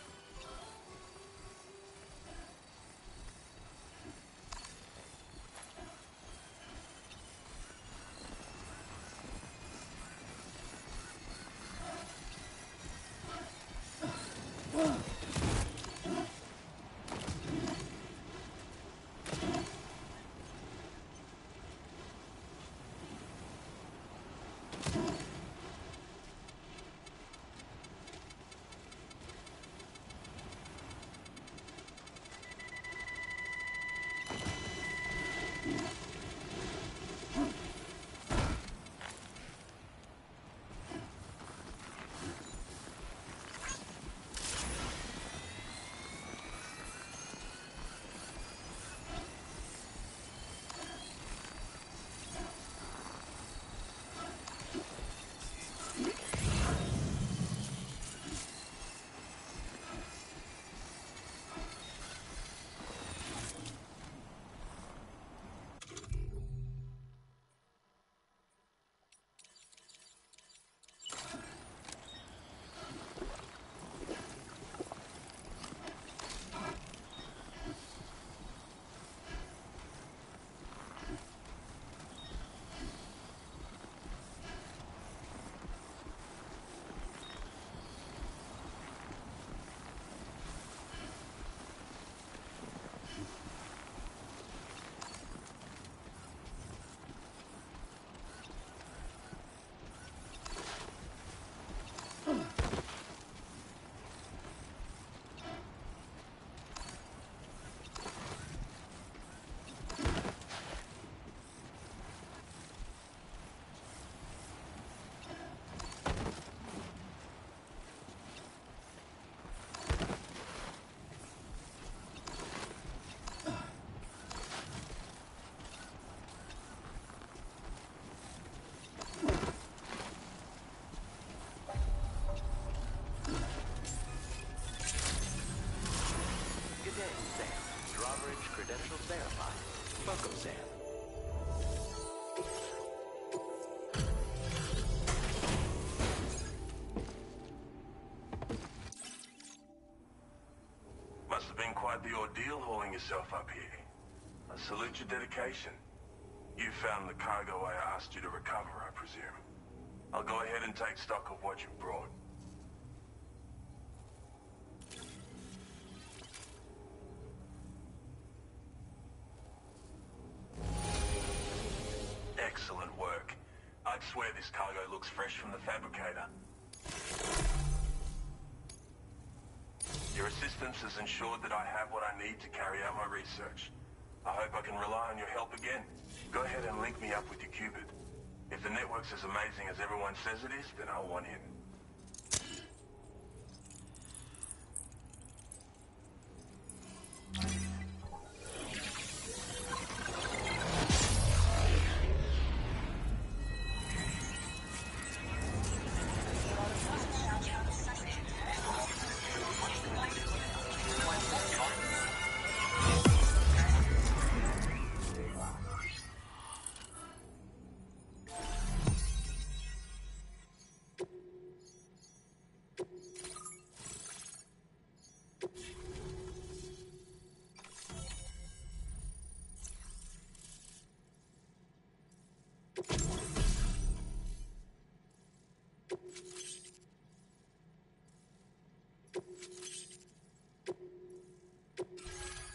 Good day, Sam. Drawbridge credentials verified. Welcome, Sam. Must have been quite the ordeal hauling yourself up here. I salute your dedication. You found the cargo I asked you to recover, I presume. I'll go ahead and take stock of what you brought. Excellent work. I'd swear this cargo looks fresh from the fabricator. Your assistance has ensured that I have what I need to carry out my research. I hope I can rely on your help again. Go ahead and link me up with your qubit. If the network's as amazing as everyone says it is, then I want in.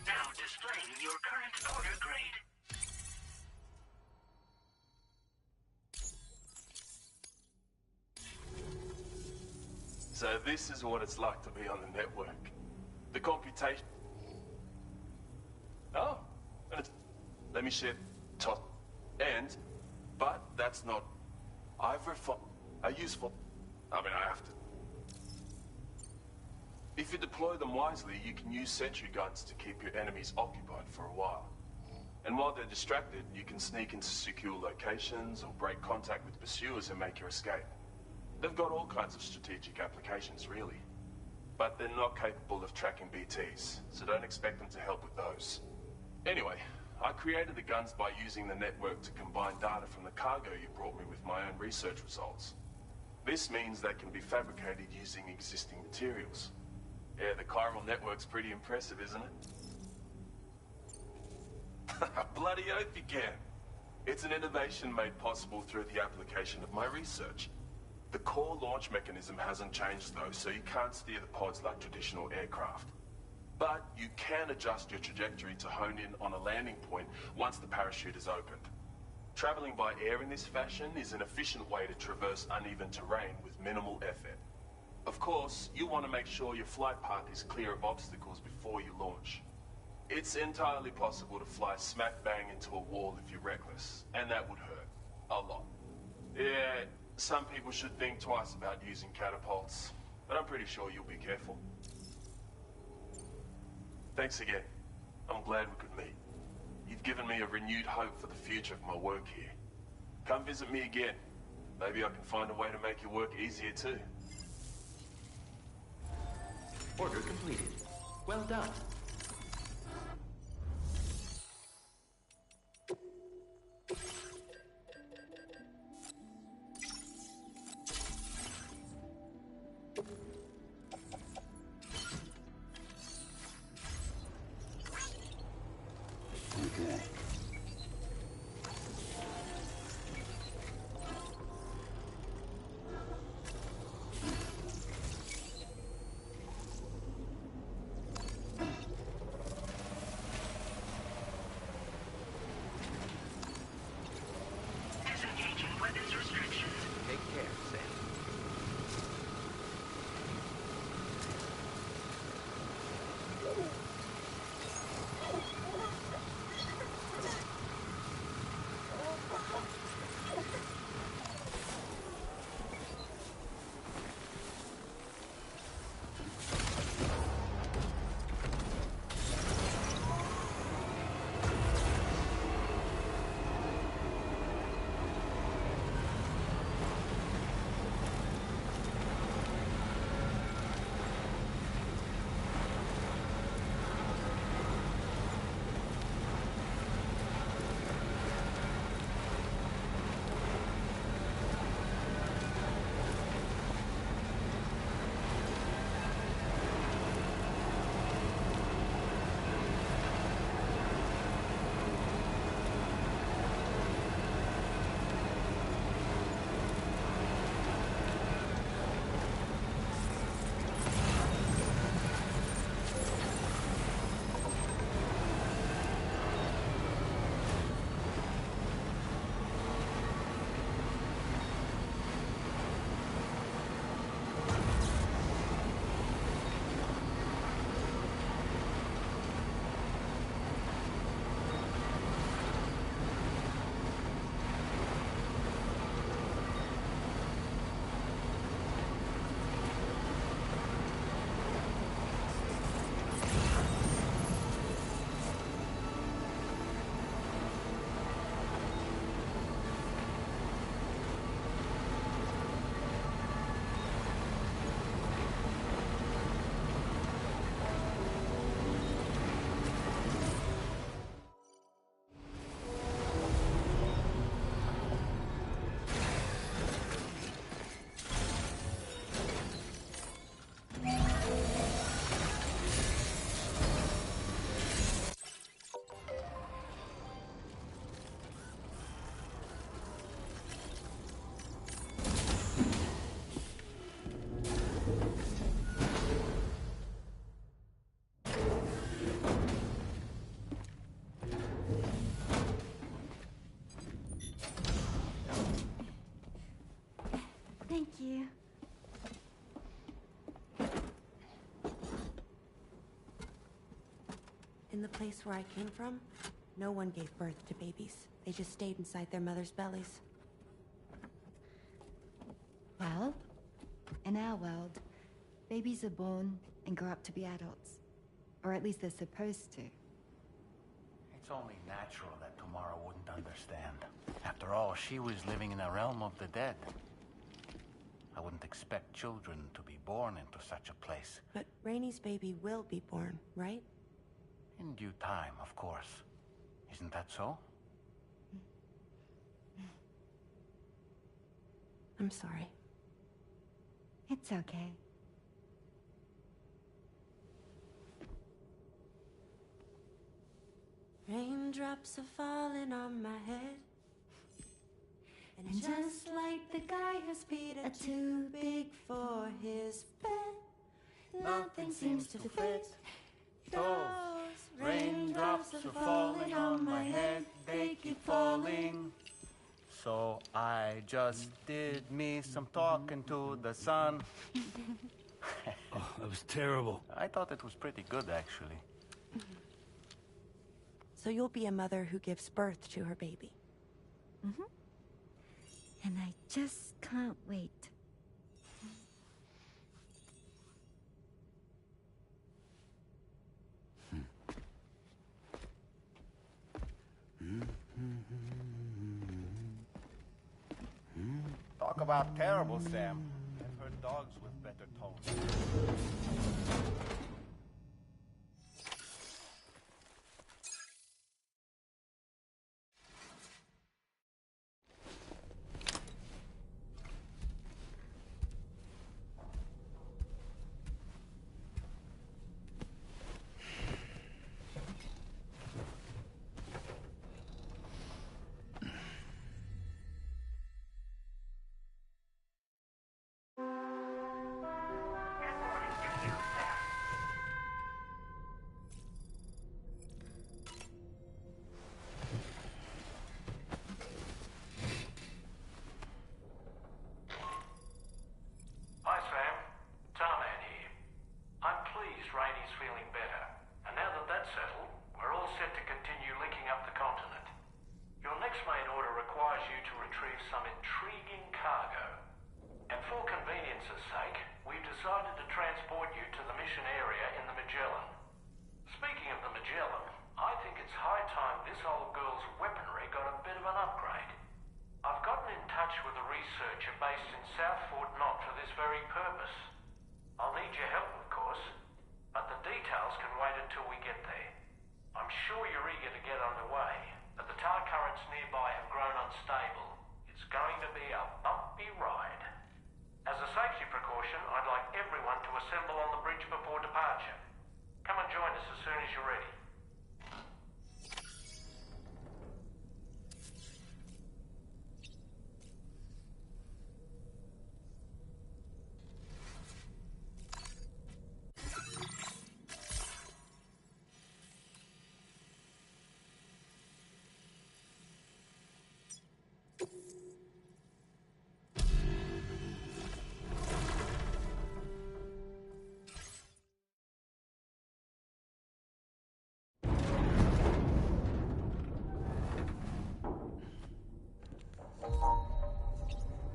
Now displaying your current order grade. So this is what it's like to be on the network. The computation... Oh, and it's... Let me share top end, but that's not... I've refined... a useful... I mean, I have to... If you deploy them wisely, you can use sentry guns to keep your enemies occupied for a while. And while they're distracted, you can sneak into secure locations or break contact with pursuers and make your escape. They've got all kinds of strategic applications, really. But they're not capable of tracking BTs, so don't expect them to help with those. Anyway, I created the guns by using the network to combine data from the cargo you brought me with my own research results. This means they can be fabricated using existing materials. Yeah, the chiral network's pretty impressive, isn't it? Bloody oath you can. It's an innovation made possible through the application of my research. The core launch mechanism hasn't changed though, so you can't steer the pods like traditional aircraft. But you can adjust your trajectory to hone in on a landing point once the parachute is opened. Traveling by air in this fashion is an efficient way to traverse uneven terrain with minimal effort. Of course, you want to make sure your flight path is clear of obstacles before you launch. It's entirely possible to fly smack bang into a wall if you're reckless, and that would hurt. A lot. Yeah, some people should think twice about using catapults, but I'm pretty sure you'll be careful. Thanks again. I'm glad we could meet. You've given me a renewed hope for the future of my work here. Come visit me again. Maybe I can find a way to make your work easier too. Order completed. Well done. Okay. Disengaging weapons restrictions. Take care, Sam. Thank you. In the place where I came from, no one gave birth to babies. They just stayed inside their mother's bellies. Well, in our world, babies are born and grow up to be adults. Or at least they're supposed to. It's only natural that Tomorrow wouldn't understand. After all, she was living in a realm of the dead. I wouldn't expect children to be born into such a place. But Rainey's baby will be born, right? In due time, of course. Isn't that so? I'm sorry. It's okay. Raindrops are falling on my head. And just like the guy who's Peter too big for his bed, nothing seems to fit. Those raindrops are falling on my head, they keep falling. So I just did me some talking to the sun. Oh, that was terrible. I thought it was pretty good, actually. So you'll be a mother who gives birth to her baby. Mm-hmm. And I just can't wait. Talk about terrible, Sam. I've heard dogs with better tones. Hi, Sam. Tarman here. I'm pleased Rainey's feeling better. And now that that's settled, we're all set to continue linking up the continent. Your next main order requires you to retrieve some intriguing cargo. And for convenience's sake, we've decided to transport you to the mission area in the Magellan. Speaking of the Magellan, I think it's high time this old girl's weaponry got a bit of an upgrade. I've gotten in touch with a researcher based in South Fort Knott for this very purpose. I'll need your help, of course, but the details can wait until we get there. I'm sure you're eager to get underway, but the tar currents nearby have grown unstable. It's going to be a bumpy ride. As a safety precaution, I'd like everyone to assemble on the bridge before departure. Come and join us as soon as you're ready.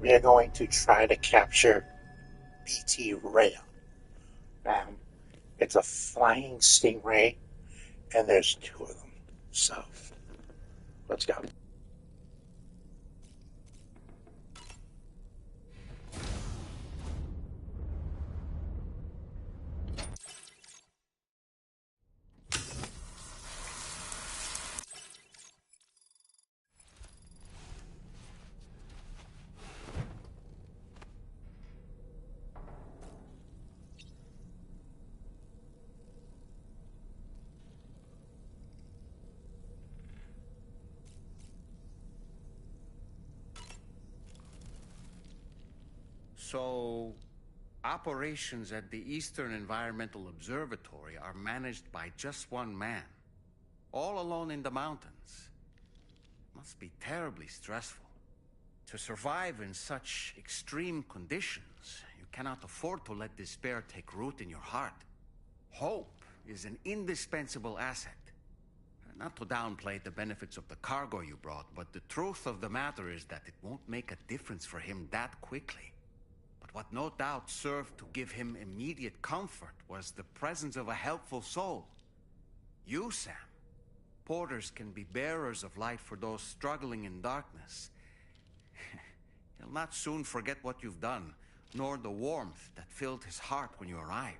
We are going to try to capture BT Rail. It's a flying stingray, and there's two of them. So, let's go. So, operations at the Eastern Environmental Observatory are managed by just one man, all alone in the mountains. Must be terribly stressful. To survive in such extreme conditions, you cannot afford to let despair take root in your heart. Hope is an indispensable asset. Not to downplay the benefits of the cargo you brought, but the truth of the matter is that it won't make a difference for him that quickly. But what no doubt served to give him immediate comfort was the presence of a helpful soul. You, Sam. Porters can be bearers of light for those struggling in darkness. He'll not soon forget what you've done, nor the warmth that filled his heart when you arrived.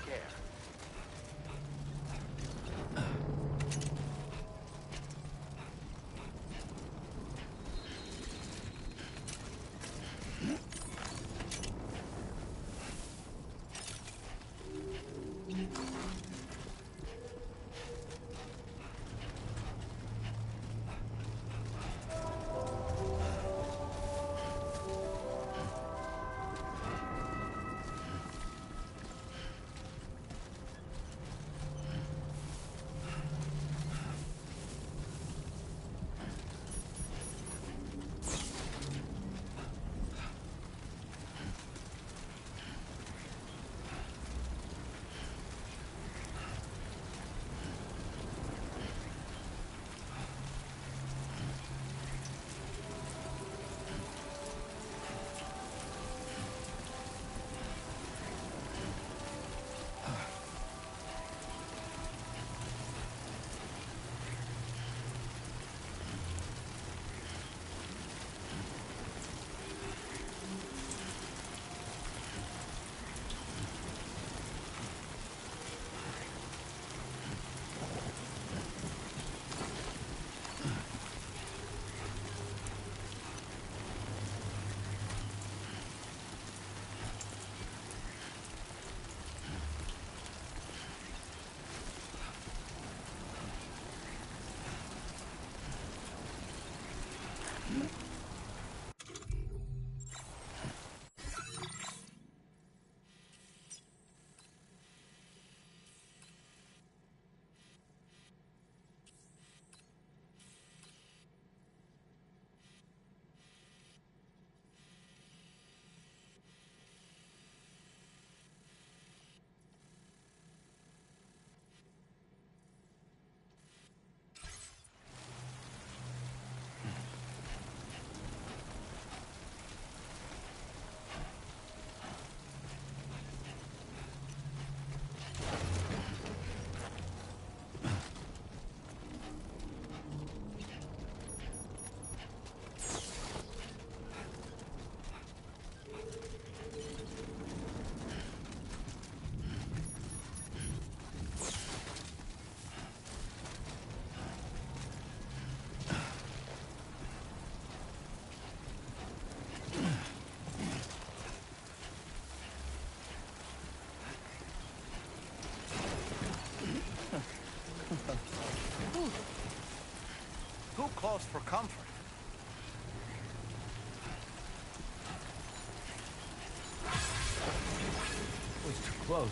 care. Too close for comfort. It was too close.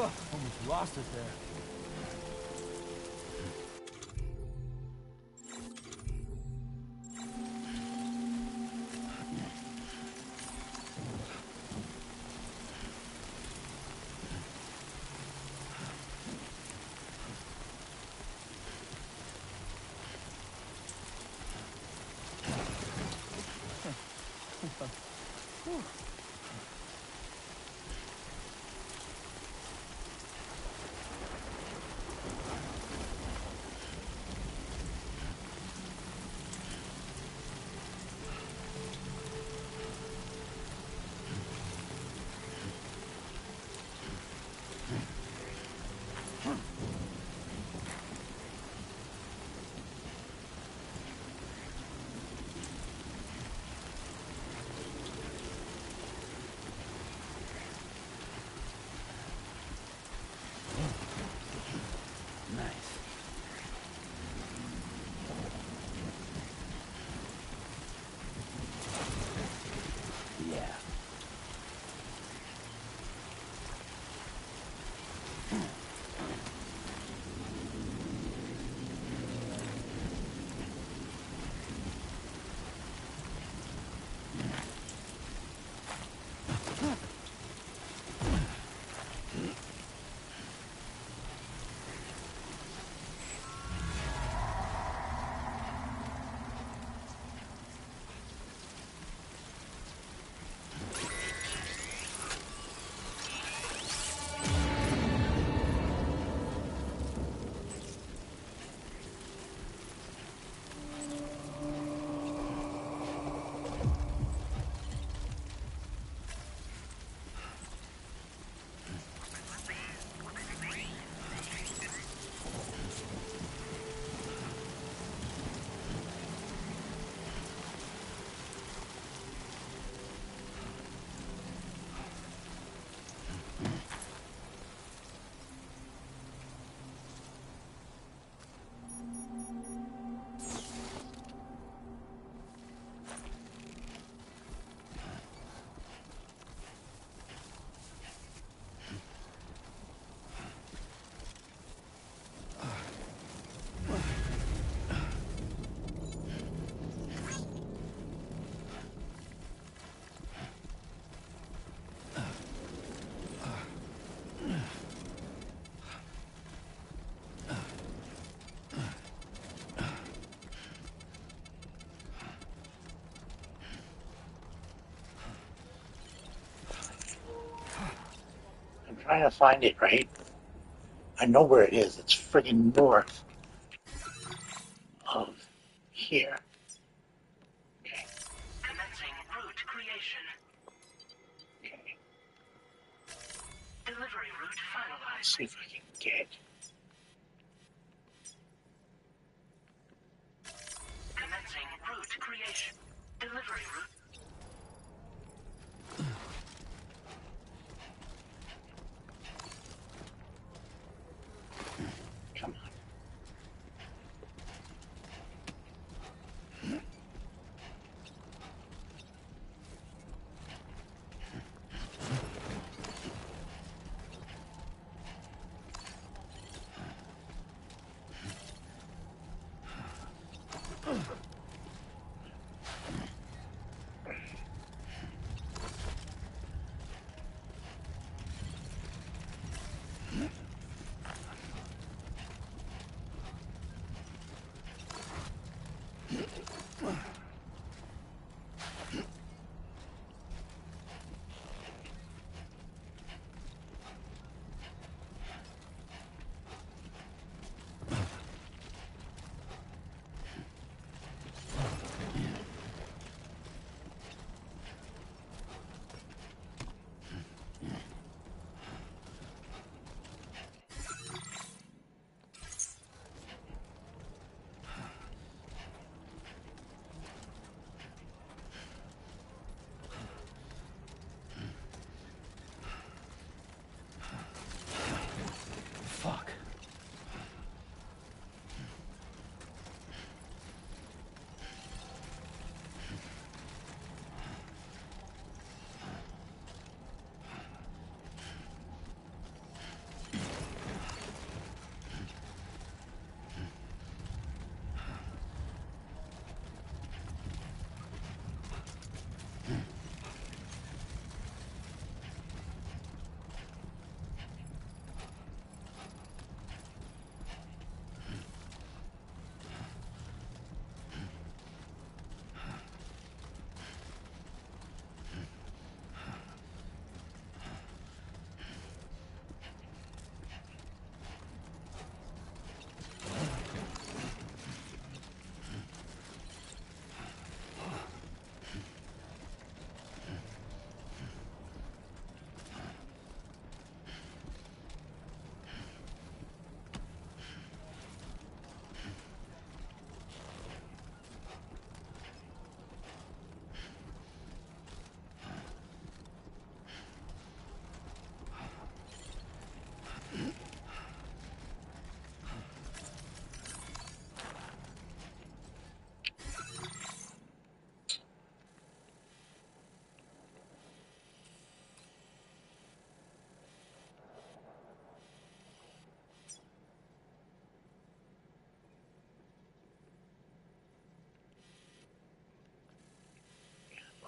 Almost lost it there. I'm trying to find it, right? I know where it is. It's friggin' north of here. Commencing route creation. Delivery route finalized. Let's see if I can get. Commencing route creation. Delivery route. Come on.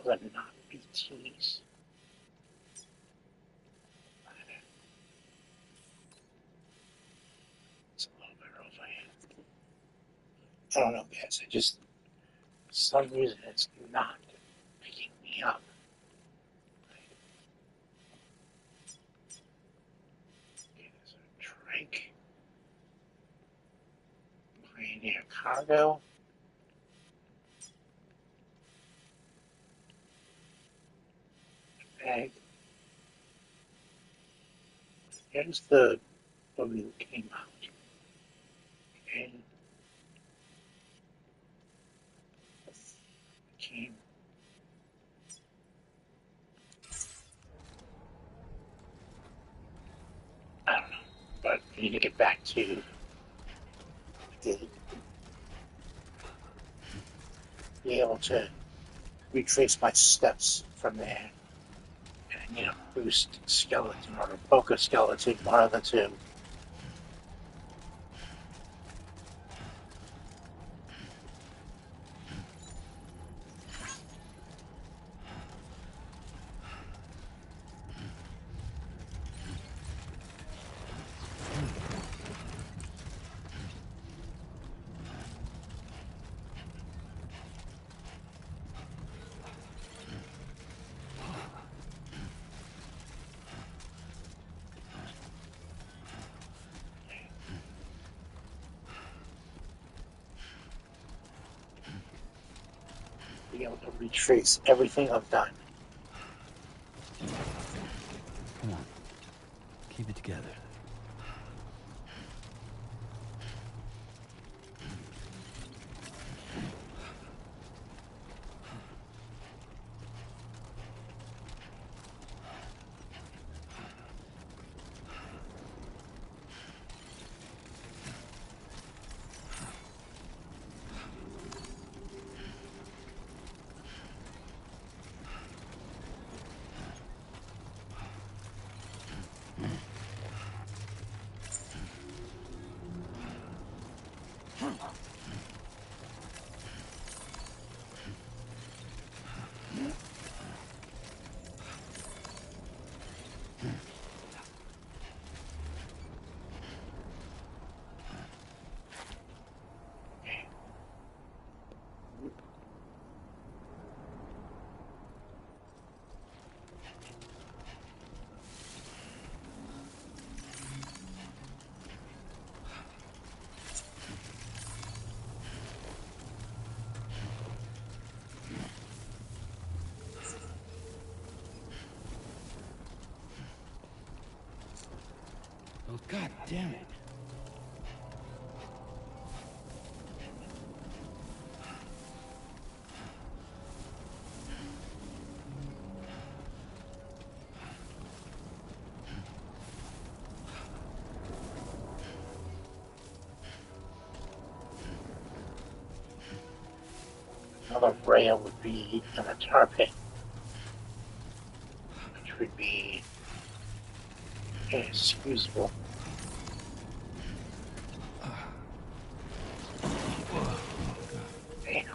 but not BTs. It's a little bit rough. I don't know, guys. For some reason, it's not picking me up. Okay, there's a drink. Pioneer cargo. Bag. Here's the movie that came out. Okay. Came. I don't know, but I need to get back to be able to retrace my steps from there. And, boost skeleton or poke a skeleton, one of the two. Be able to retrace everything I've done. Come on. Keep it together. Oh, God damn it. Another rail would be in a tar pit, which would be inexcusable. Damn.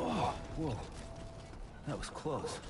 Oh, whoa. That was close.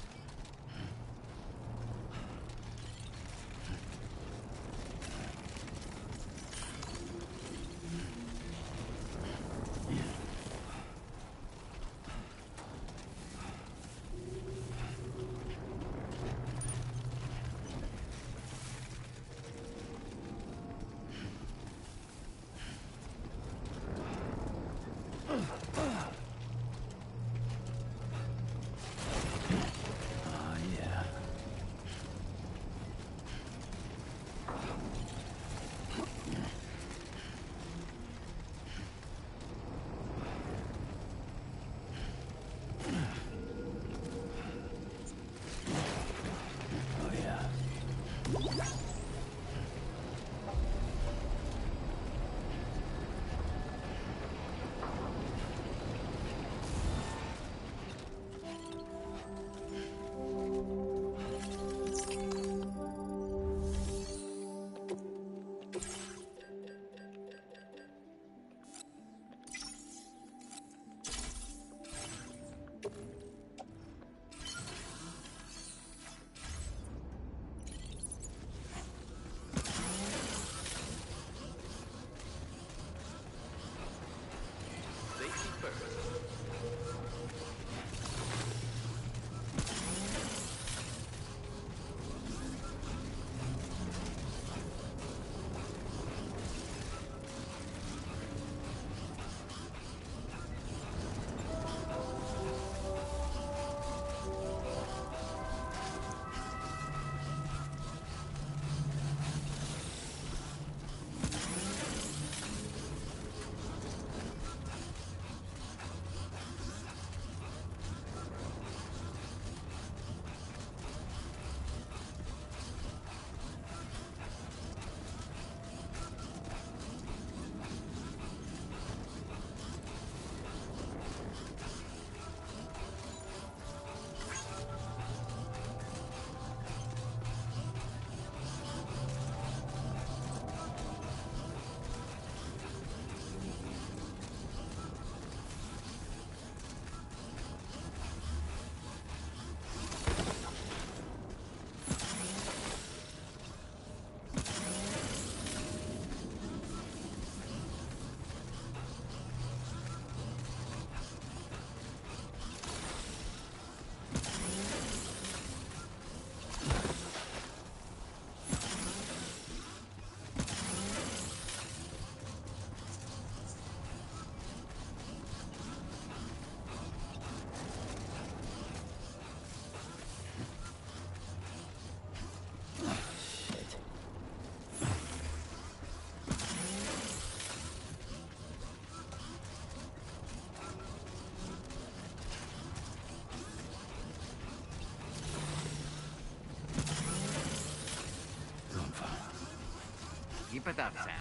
Keep it up, Sam.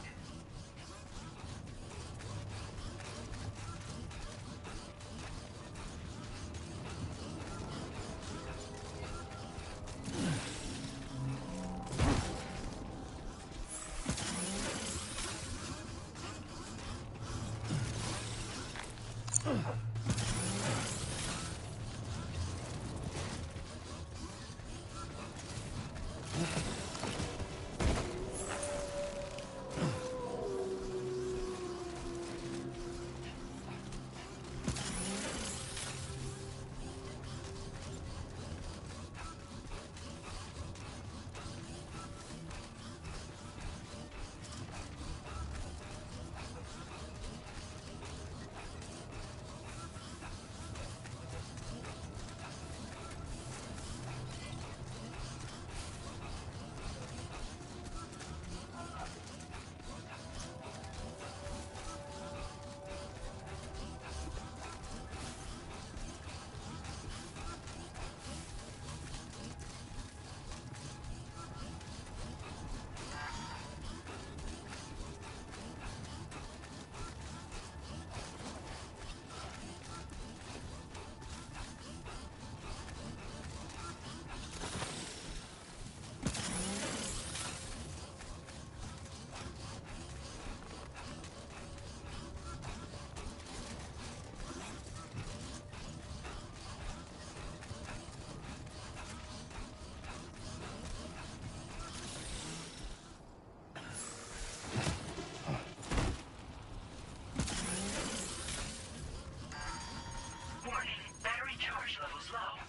Warning, battery charge levels low.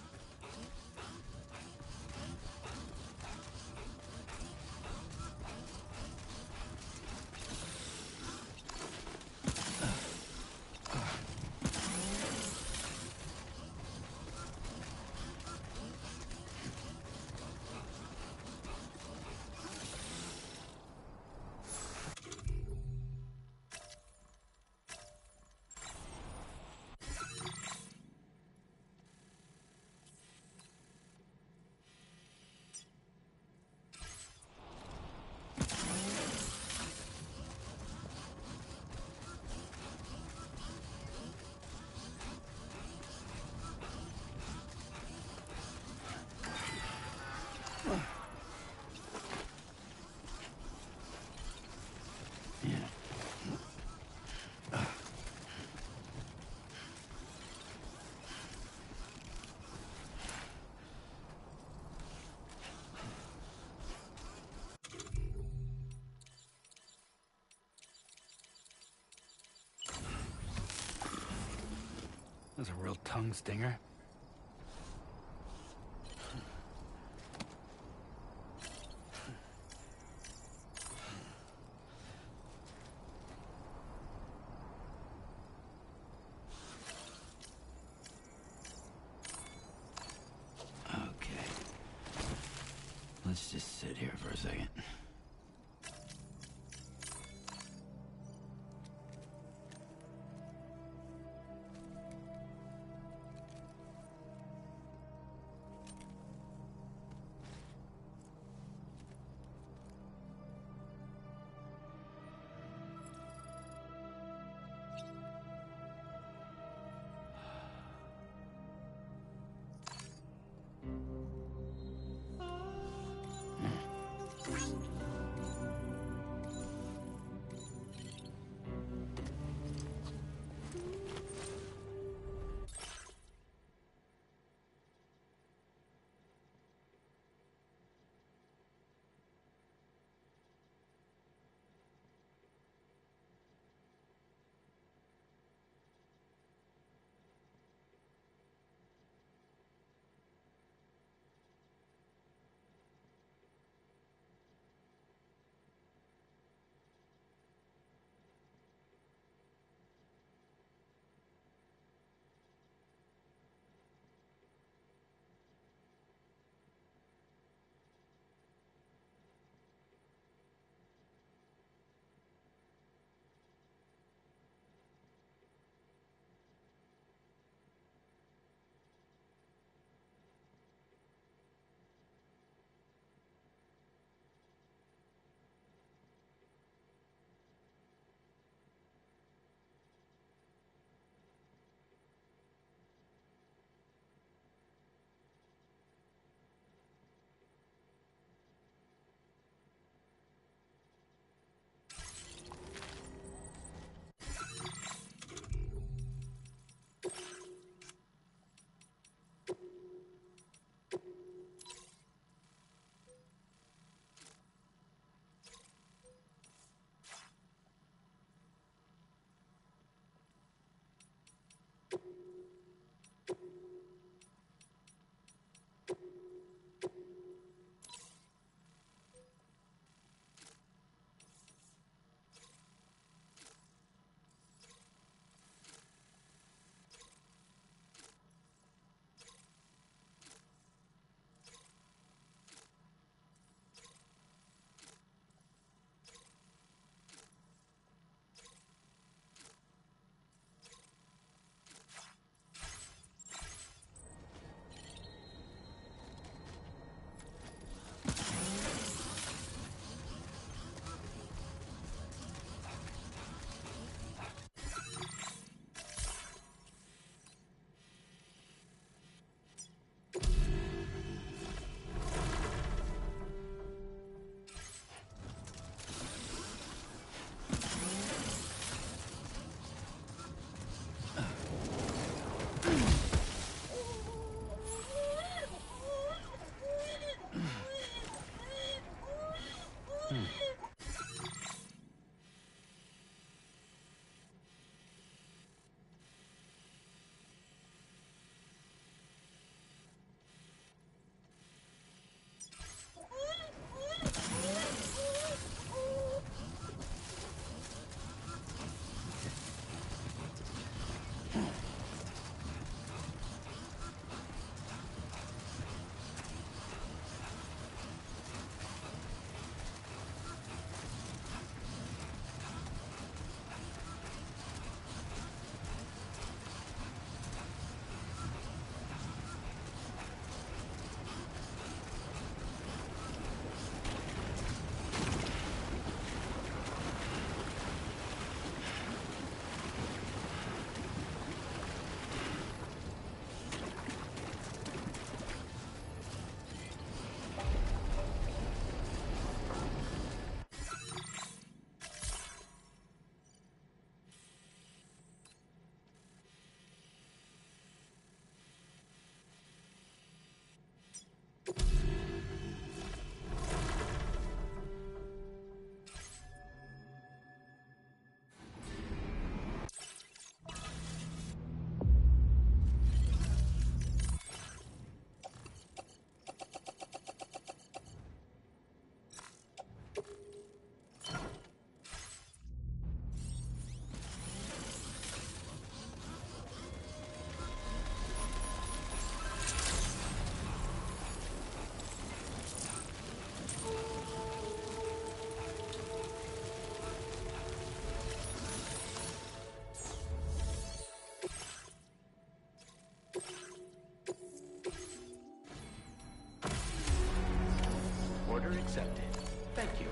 That's a real tongue stinger. Okay. Let's just sit here for a second. Order accepted. Thank you.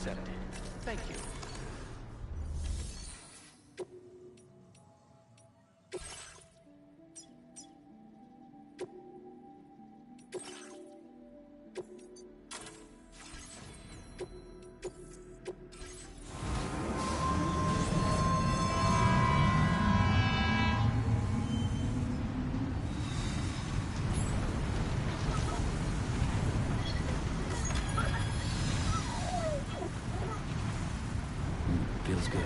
accepted. Thank you. Feels good.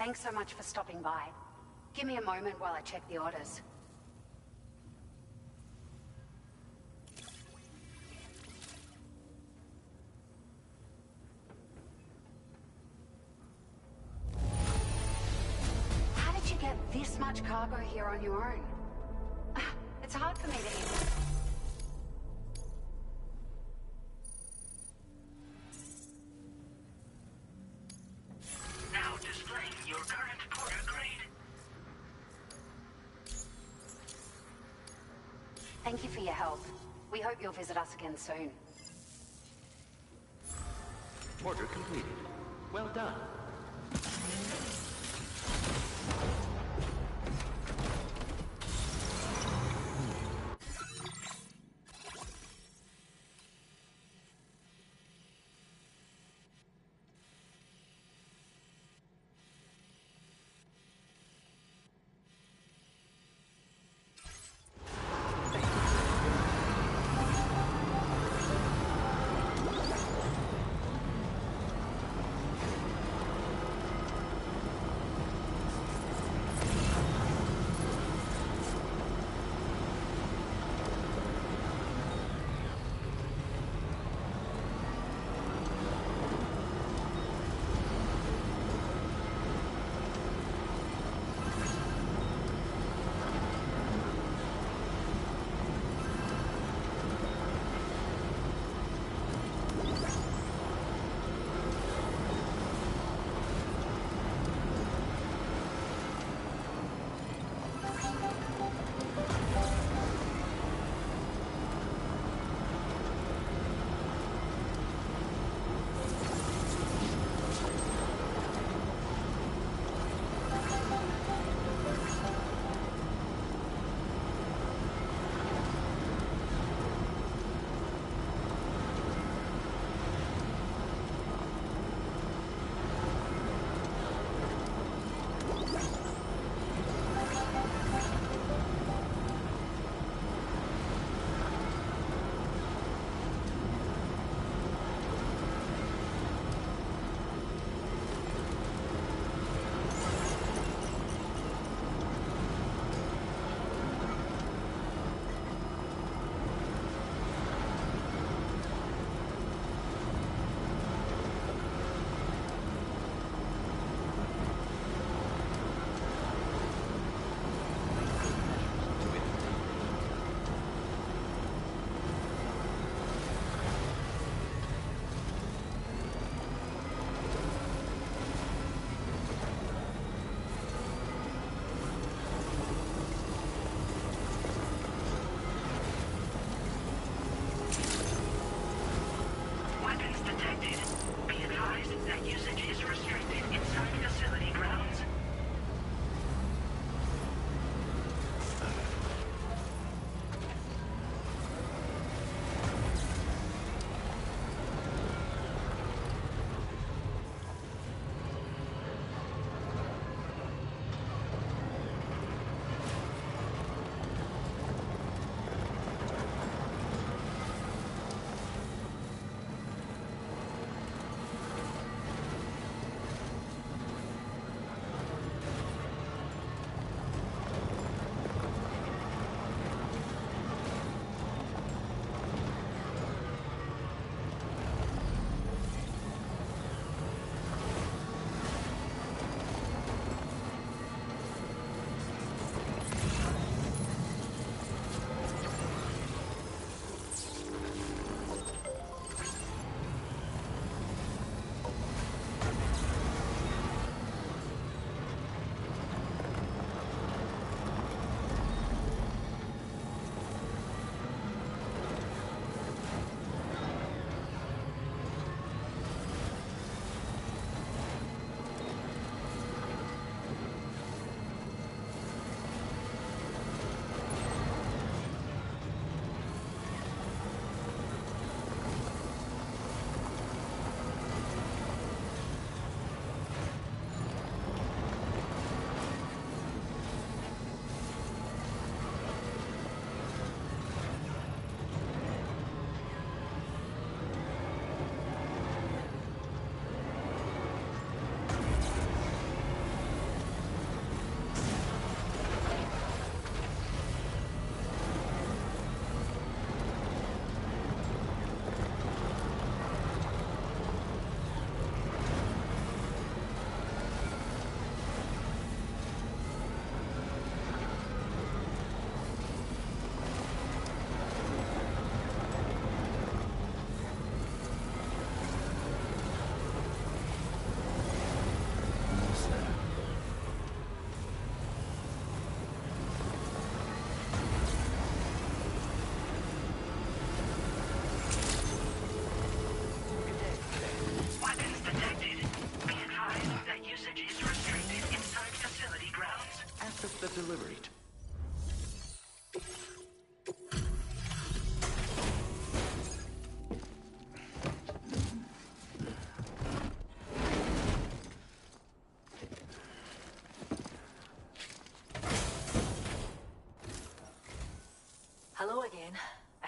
Thanks so much for stopping by. Give me a moment while I check the orders. How did you get this much cargo here on your own? It's hard for me to even... Thank you for your help. We hope you'll visit us again soon. Order completed. Well done.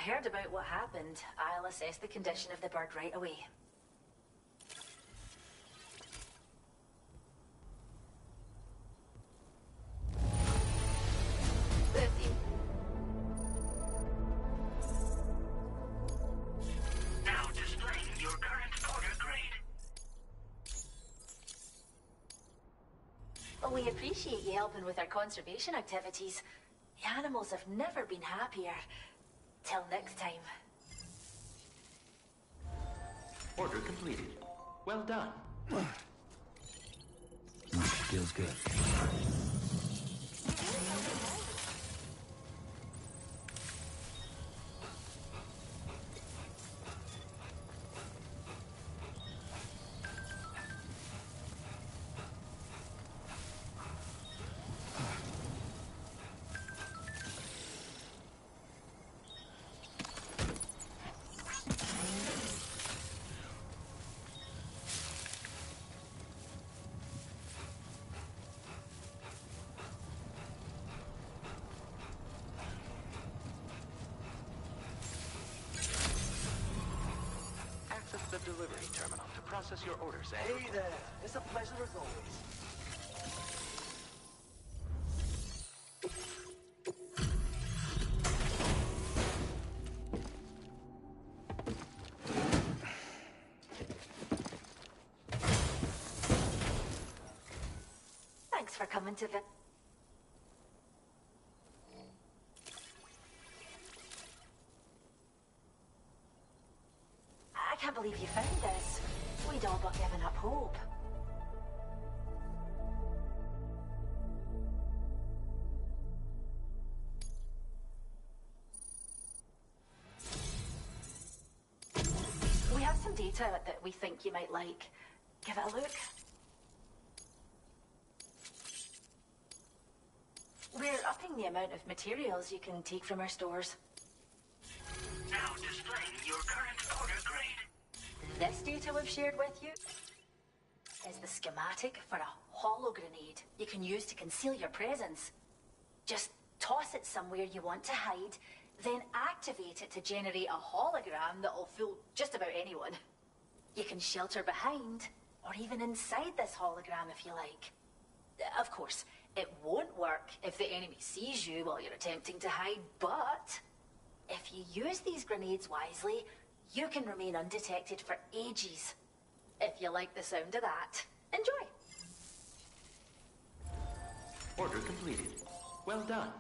heard about what happened. I'll assess the condition of the bird right away. Now displaying your current order grade. Well, we appreciate you helping with our conservation activities. The animals have never been happier. Till next time. Order completed. Well done. Feels good. Access the delivery terminal to process your orders. Hey there. It's a pleasure as always. Thanks for coming to the... I can't believe you found this. We'd all but given up hope. We have some data that we think you might like. Give it a look. We're upping the amount of materials you can take from our stores. Now displaying your current order grade. This data we've shared with you is the schematic for a holo grenade you can use to conceal your presence. Just toss it somewhere you want to hide, then activate it to generate a hologram that'll fool just about anyone. You can shelter behind, or even inside this hologram if you like. Of course, it won't work if the enemy sees you while you're attempting to hide, but if you use these grenades wisely, you can remain undetected for ages. If you like the sound of that, enjoy. Order completed. Well done.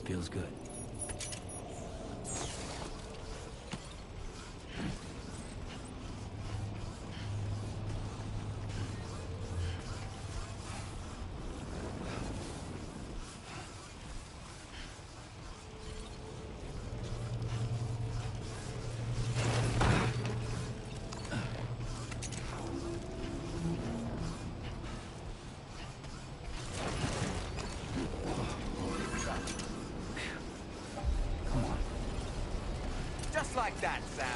Feels good. like that, Sam.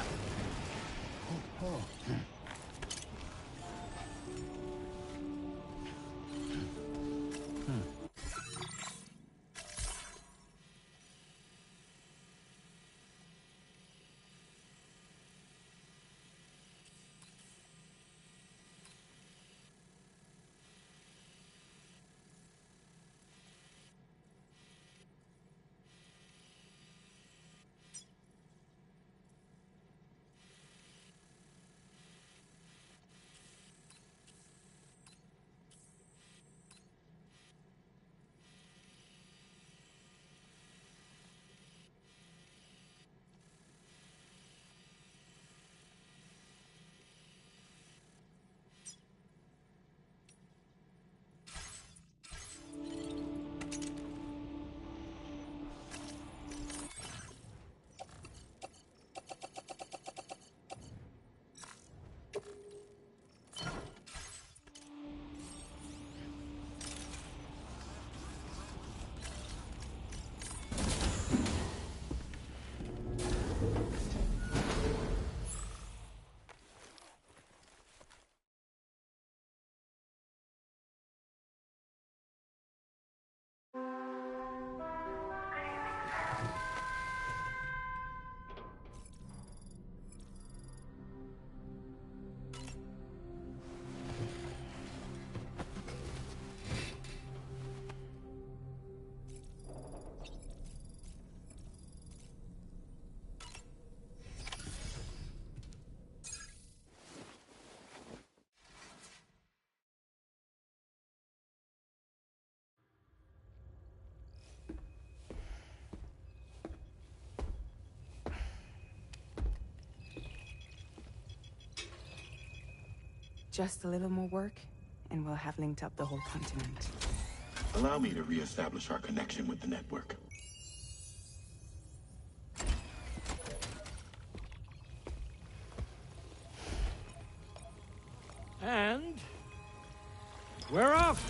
Just a little more work, and we'll have linked up the whole continent. Allow me to reestablish our connection with the network. And we're off.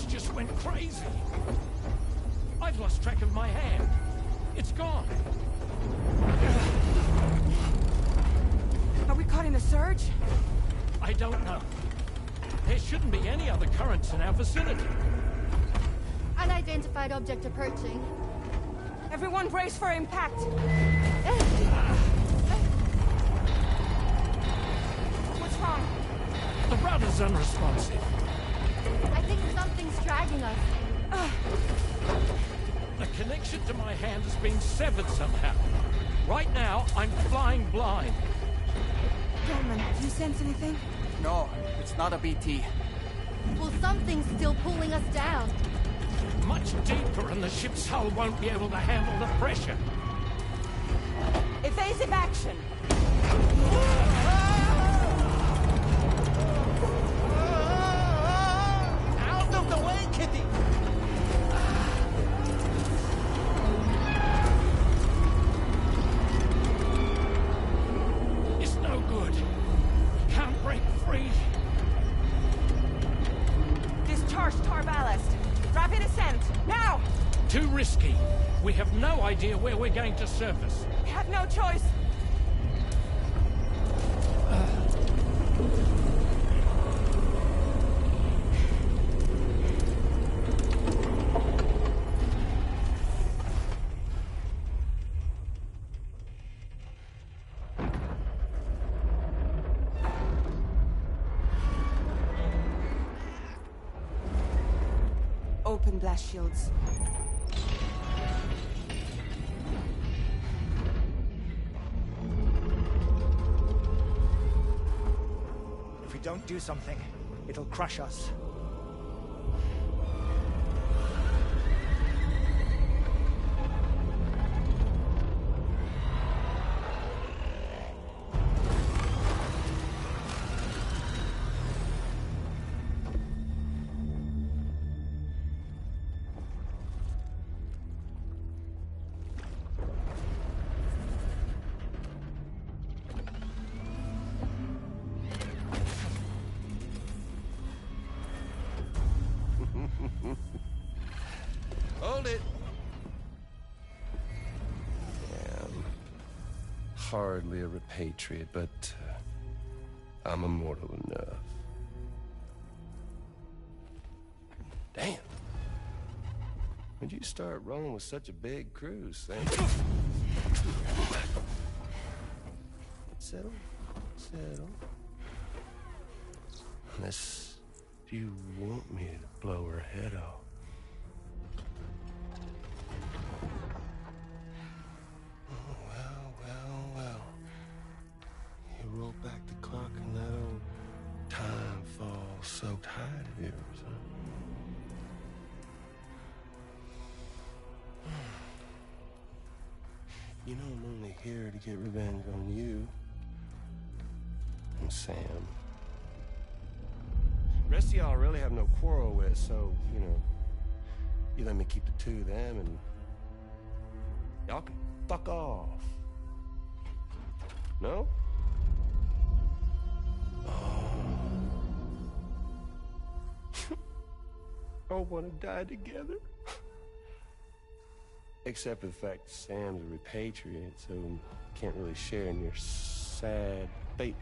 Just went crazy. I've lost track of my hand. It's gone. Are we caught in a surge? I don't know. There shouldn't be any other currents in our vicinity. Unidentified object approaching. Everyone brace for impact. What's wrong? The rudder's unresponsive. I think something's dragging us. The connection to my hand has been severed somehow. Right now, I'm flying blind. Gentlemen, do you sense anything? No, it's not a BT. Well, something's still pulling us down. Much deeper, and the ship's hull won't be able to handle the pressure. Evasive action! Out of the way, Kitty! It's no good. Can't break free. Discharge tar ballast. Rapid ascent, now! Too risky. We have no idea where we're going to surface. We have no choice. Open blast shields. If we don't do something, it'll crush us. hardly a repatriate, but I'm immortal enough. Damn. When'd you start rolling with such a big crew, Sam? Settle. Settle. Unless you want me to blow her head off. Well. You roll back the clock and that old time fall soaked hide of yours, huh? You know I'm only here to get revenge on you. And Sam. Rest of y'all really have no quarrel with, so, you know, you let me keep the two of them and y'all can fuck off. No? All want to die together. Except for the fact that Sam's a repatriate, so can't really share in your sad fate.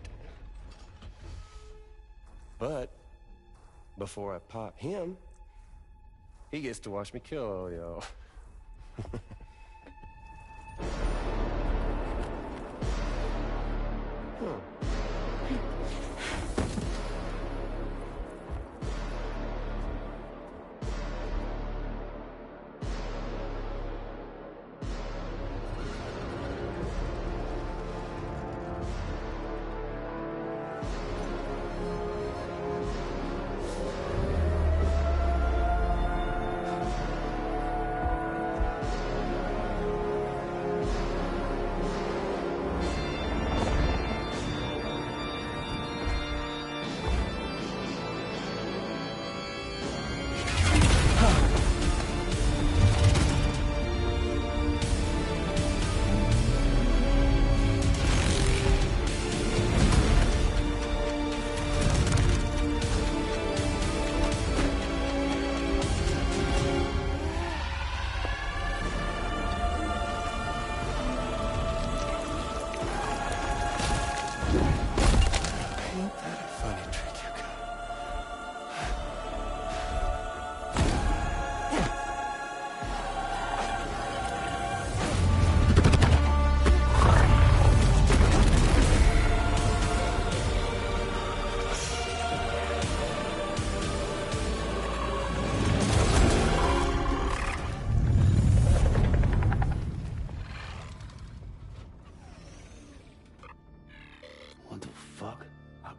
But before I pop him, he gets to watch me kill all y'all.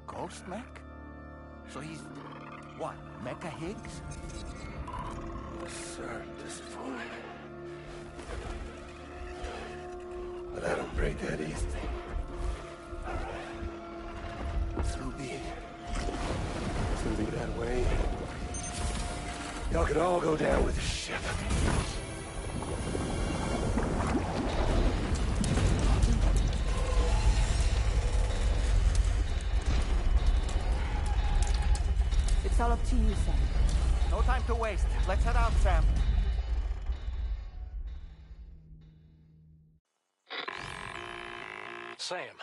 Ghost mech? So he's, what, Mecha Higgs? Sorry to disappoint. But I don't break that easy. So be it. It's gonna be that way. Y'all could all go down with the ship. It's all up to you, Sam. No time to waste. Let's head out, Sam. Sam,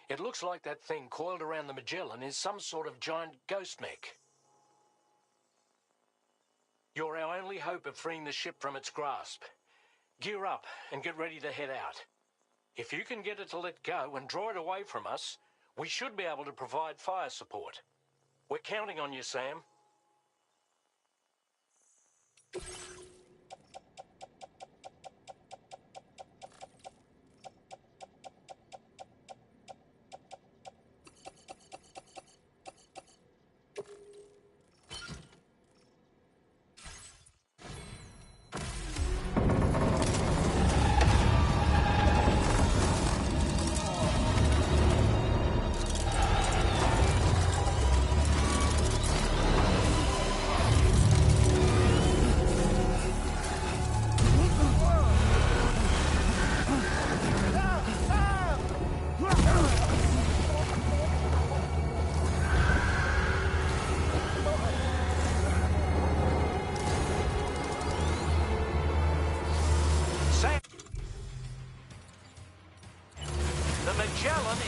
it looks like that thing coiled around the Magellan is some sort of giant ghost mech. You're our only hope of freeing the ship from its grasp. Gear up and get ready to head out. If you can get it to let go and draw it away from us, we should be able to provide fire support. We're counting on you, Sam.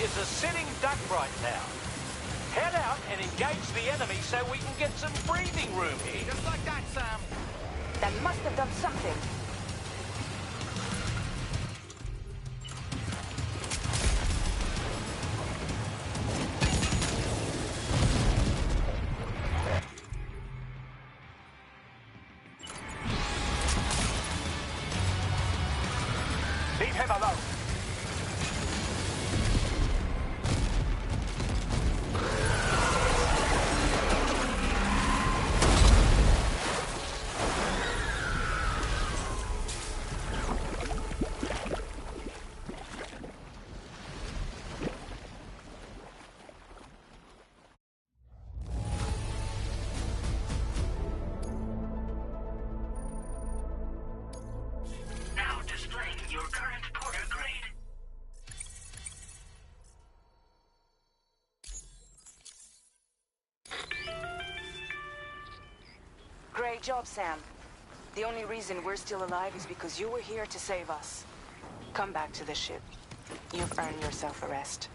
is a sitting duck right now. Head out and engage the enemy so we can get some breathing room here. Just like that, Sam. That must have done something. Leave him alone. Now displaying your current porter grade. Great job, Sam. The only reason we're still alive is because you were here to save us. Come back to the ship. You've earned yourself a rest.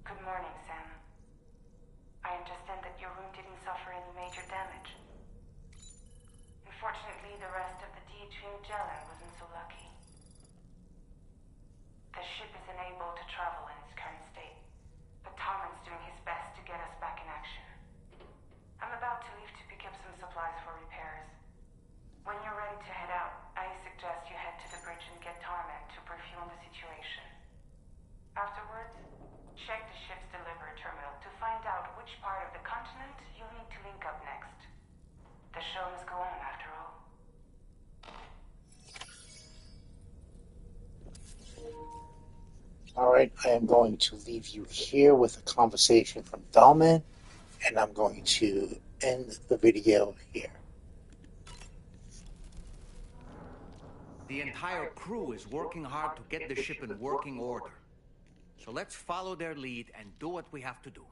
Good morning, Sam. I understand that your room didn't suffer any major damage. Unfortunately, the rest of the DHV Magellan wasn't so lucky. The ship is unable to travel in its current state, but Tarman's doing his best to get us back in action. I'm about to leave to pick up some supplies for repairs. When you're ready to head out, I suggest you head to the bridge and get Tarman to brief you on the situation. Afterwards, check the ship's delivery terminal to find out which part of the continent you'll need to link up next. The show must go on, after all. All right, I am going to leave you here with a conversation from Dalman, and I'm going to end the video here. The entire crew is working hard to get the ship in working order. So let's follow their lead and do what we have to do.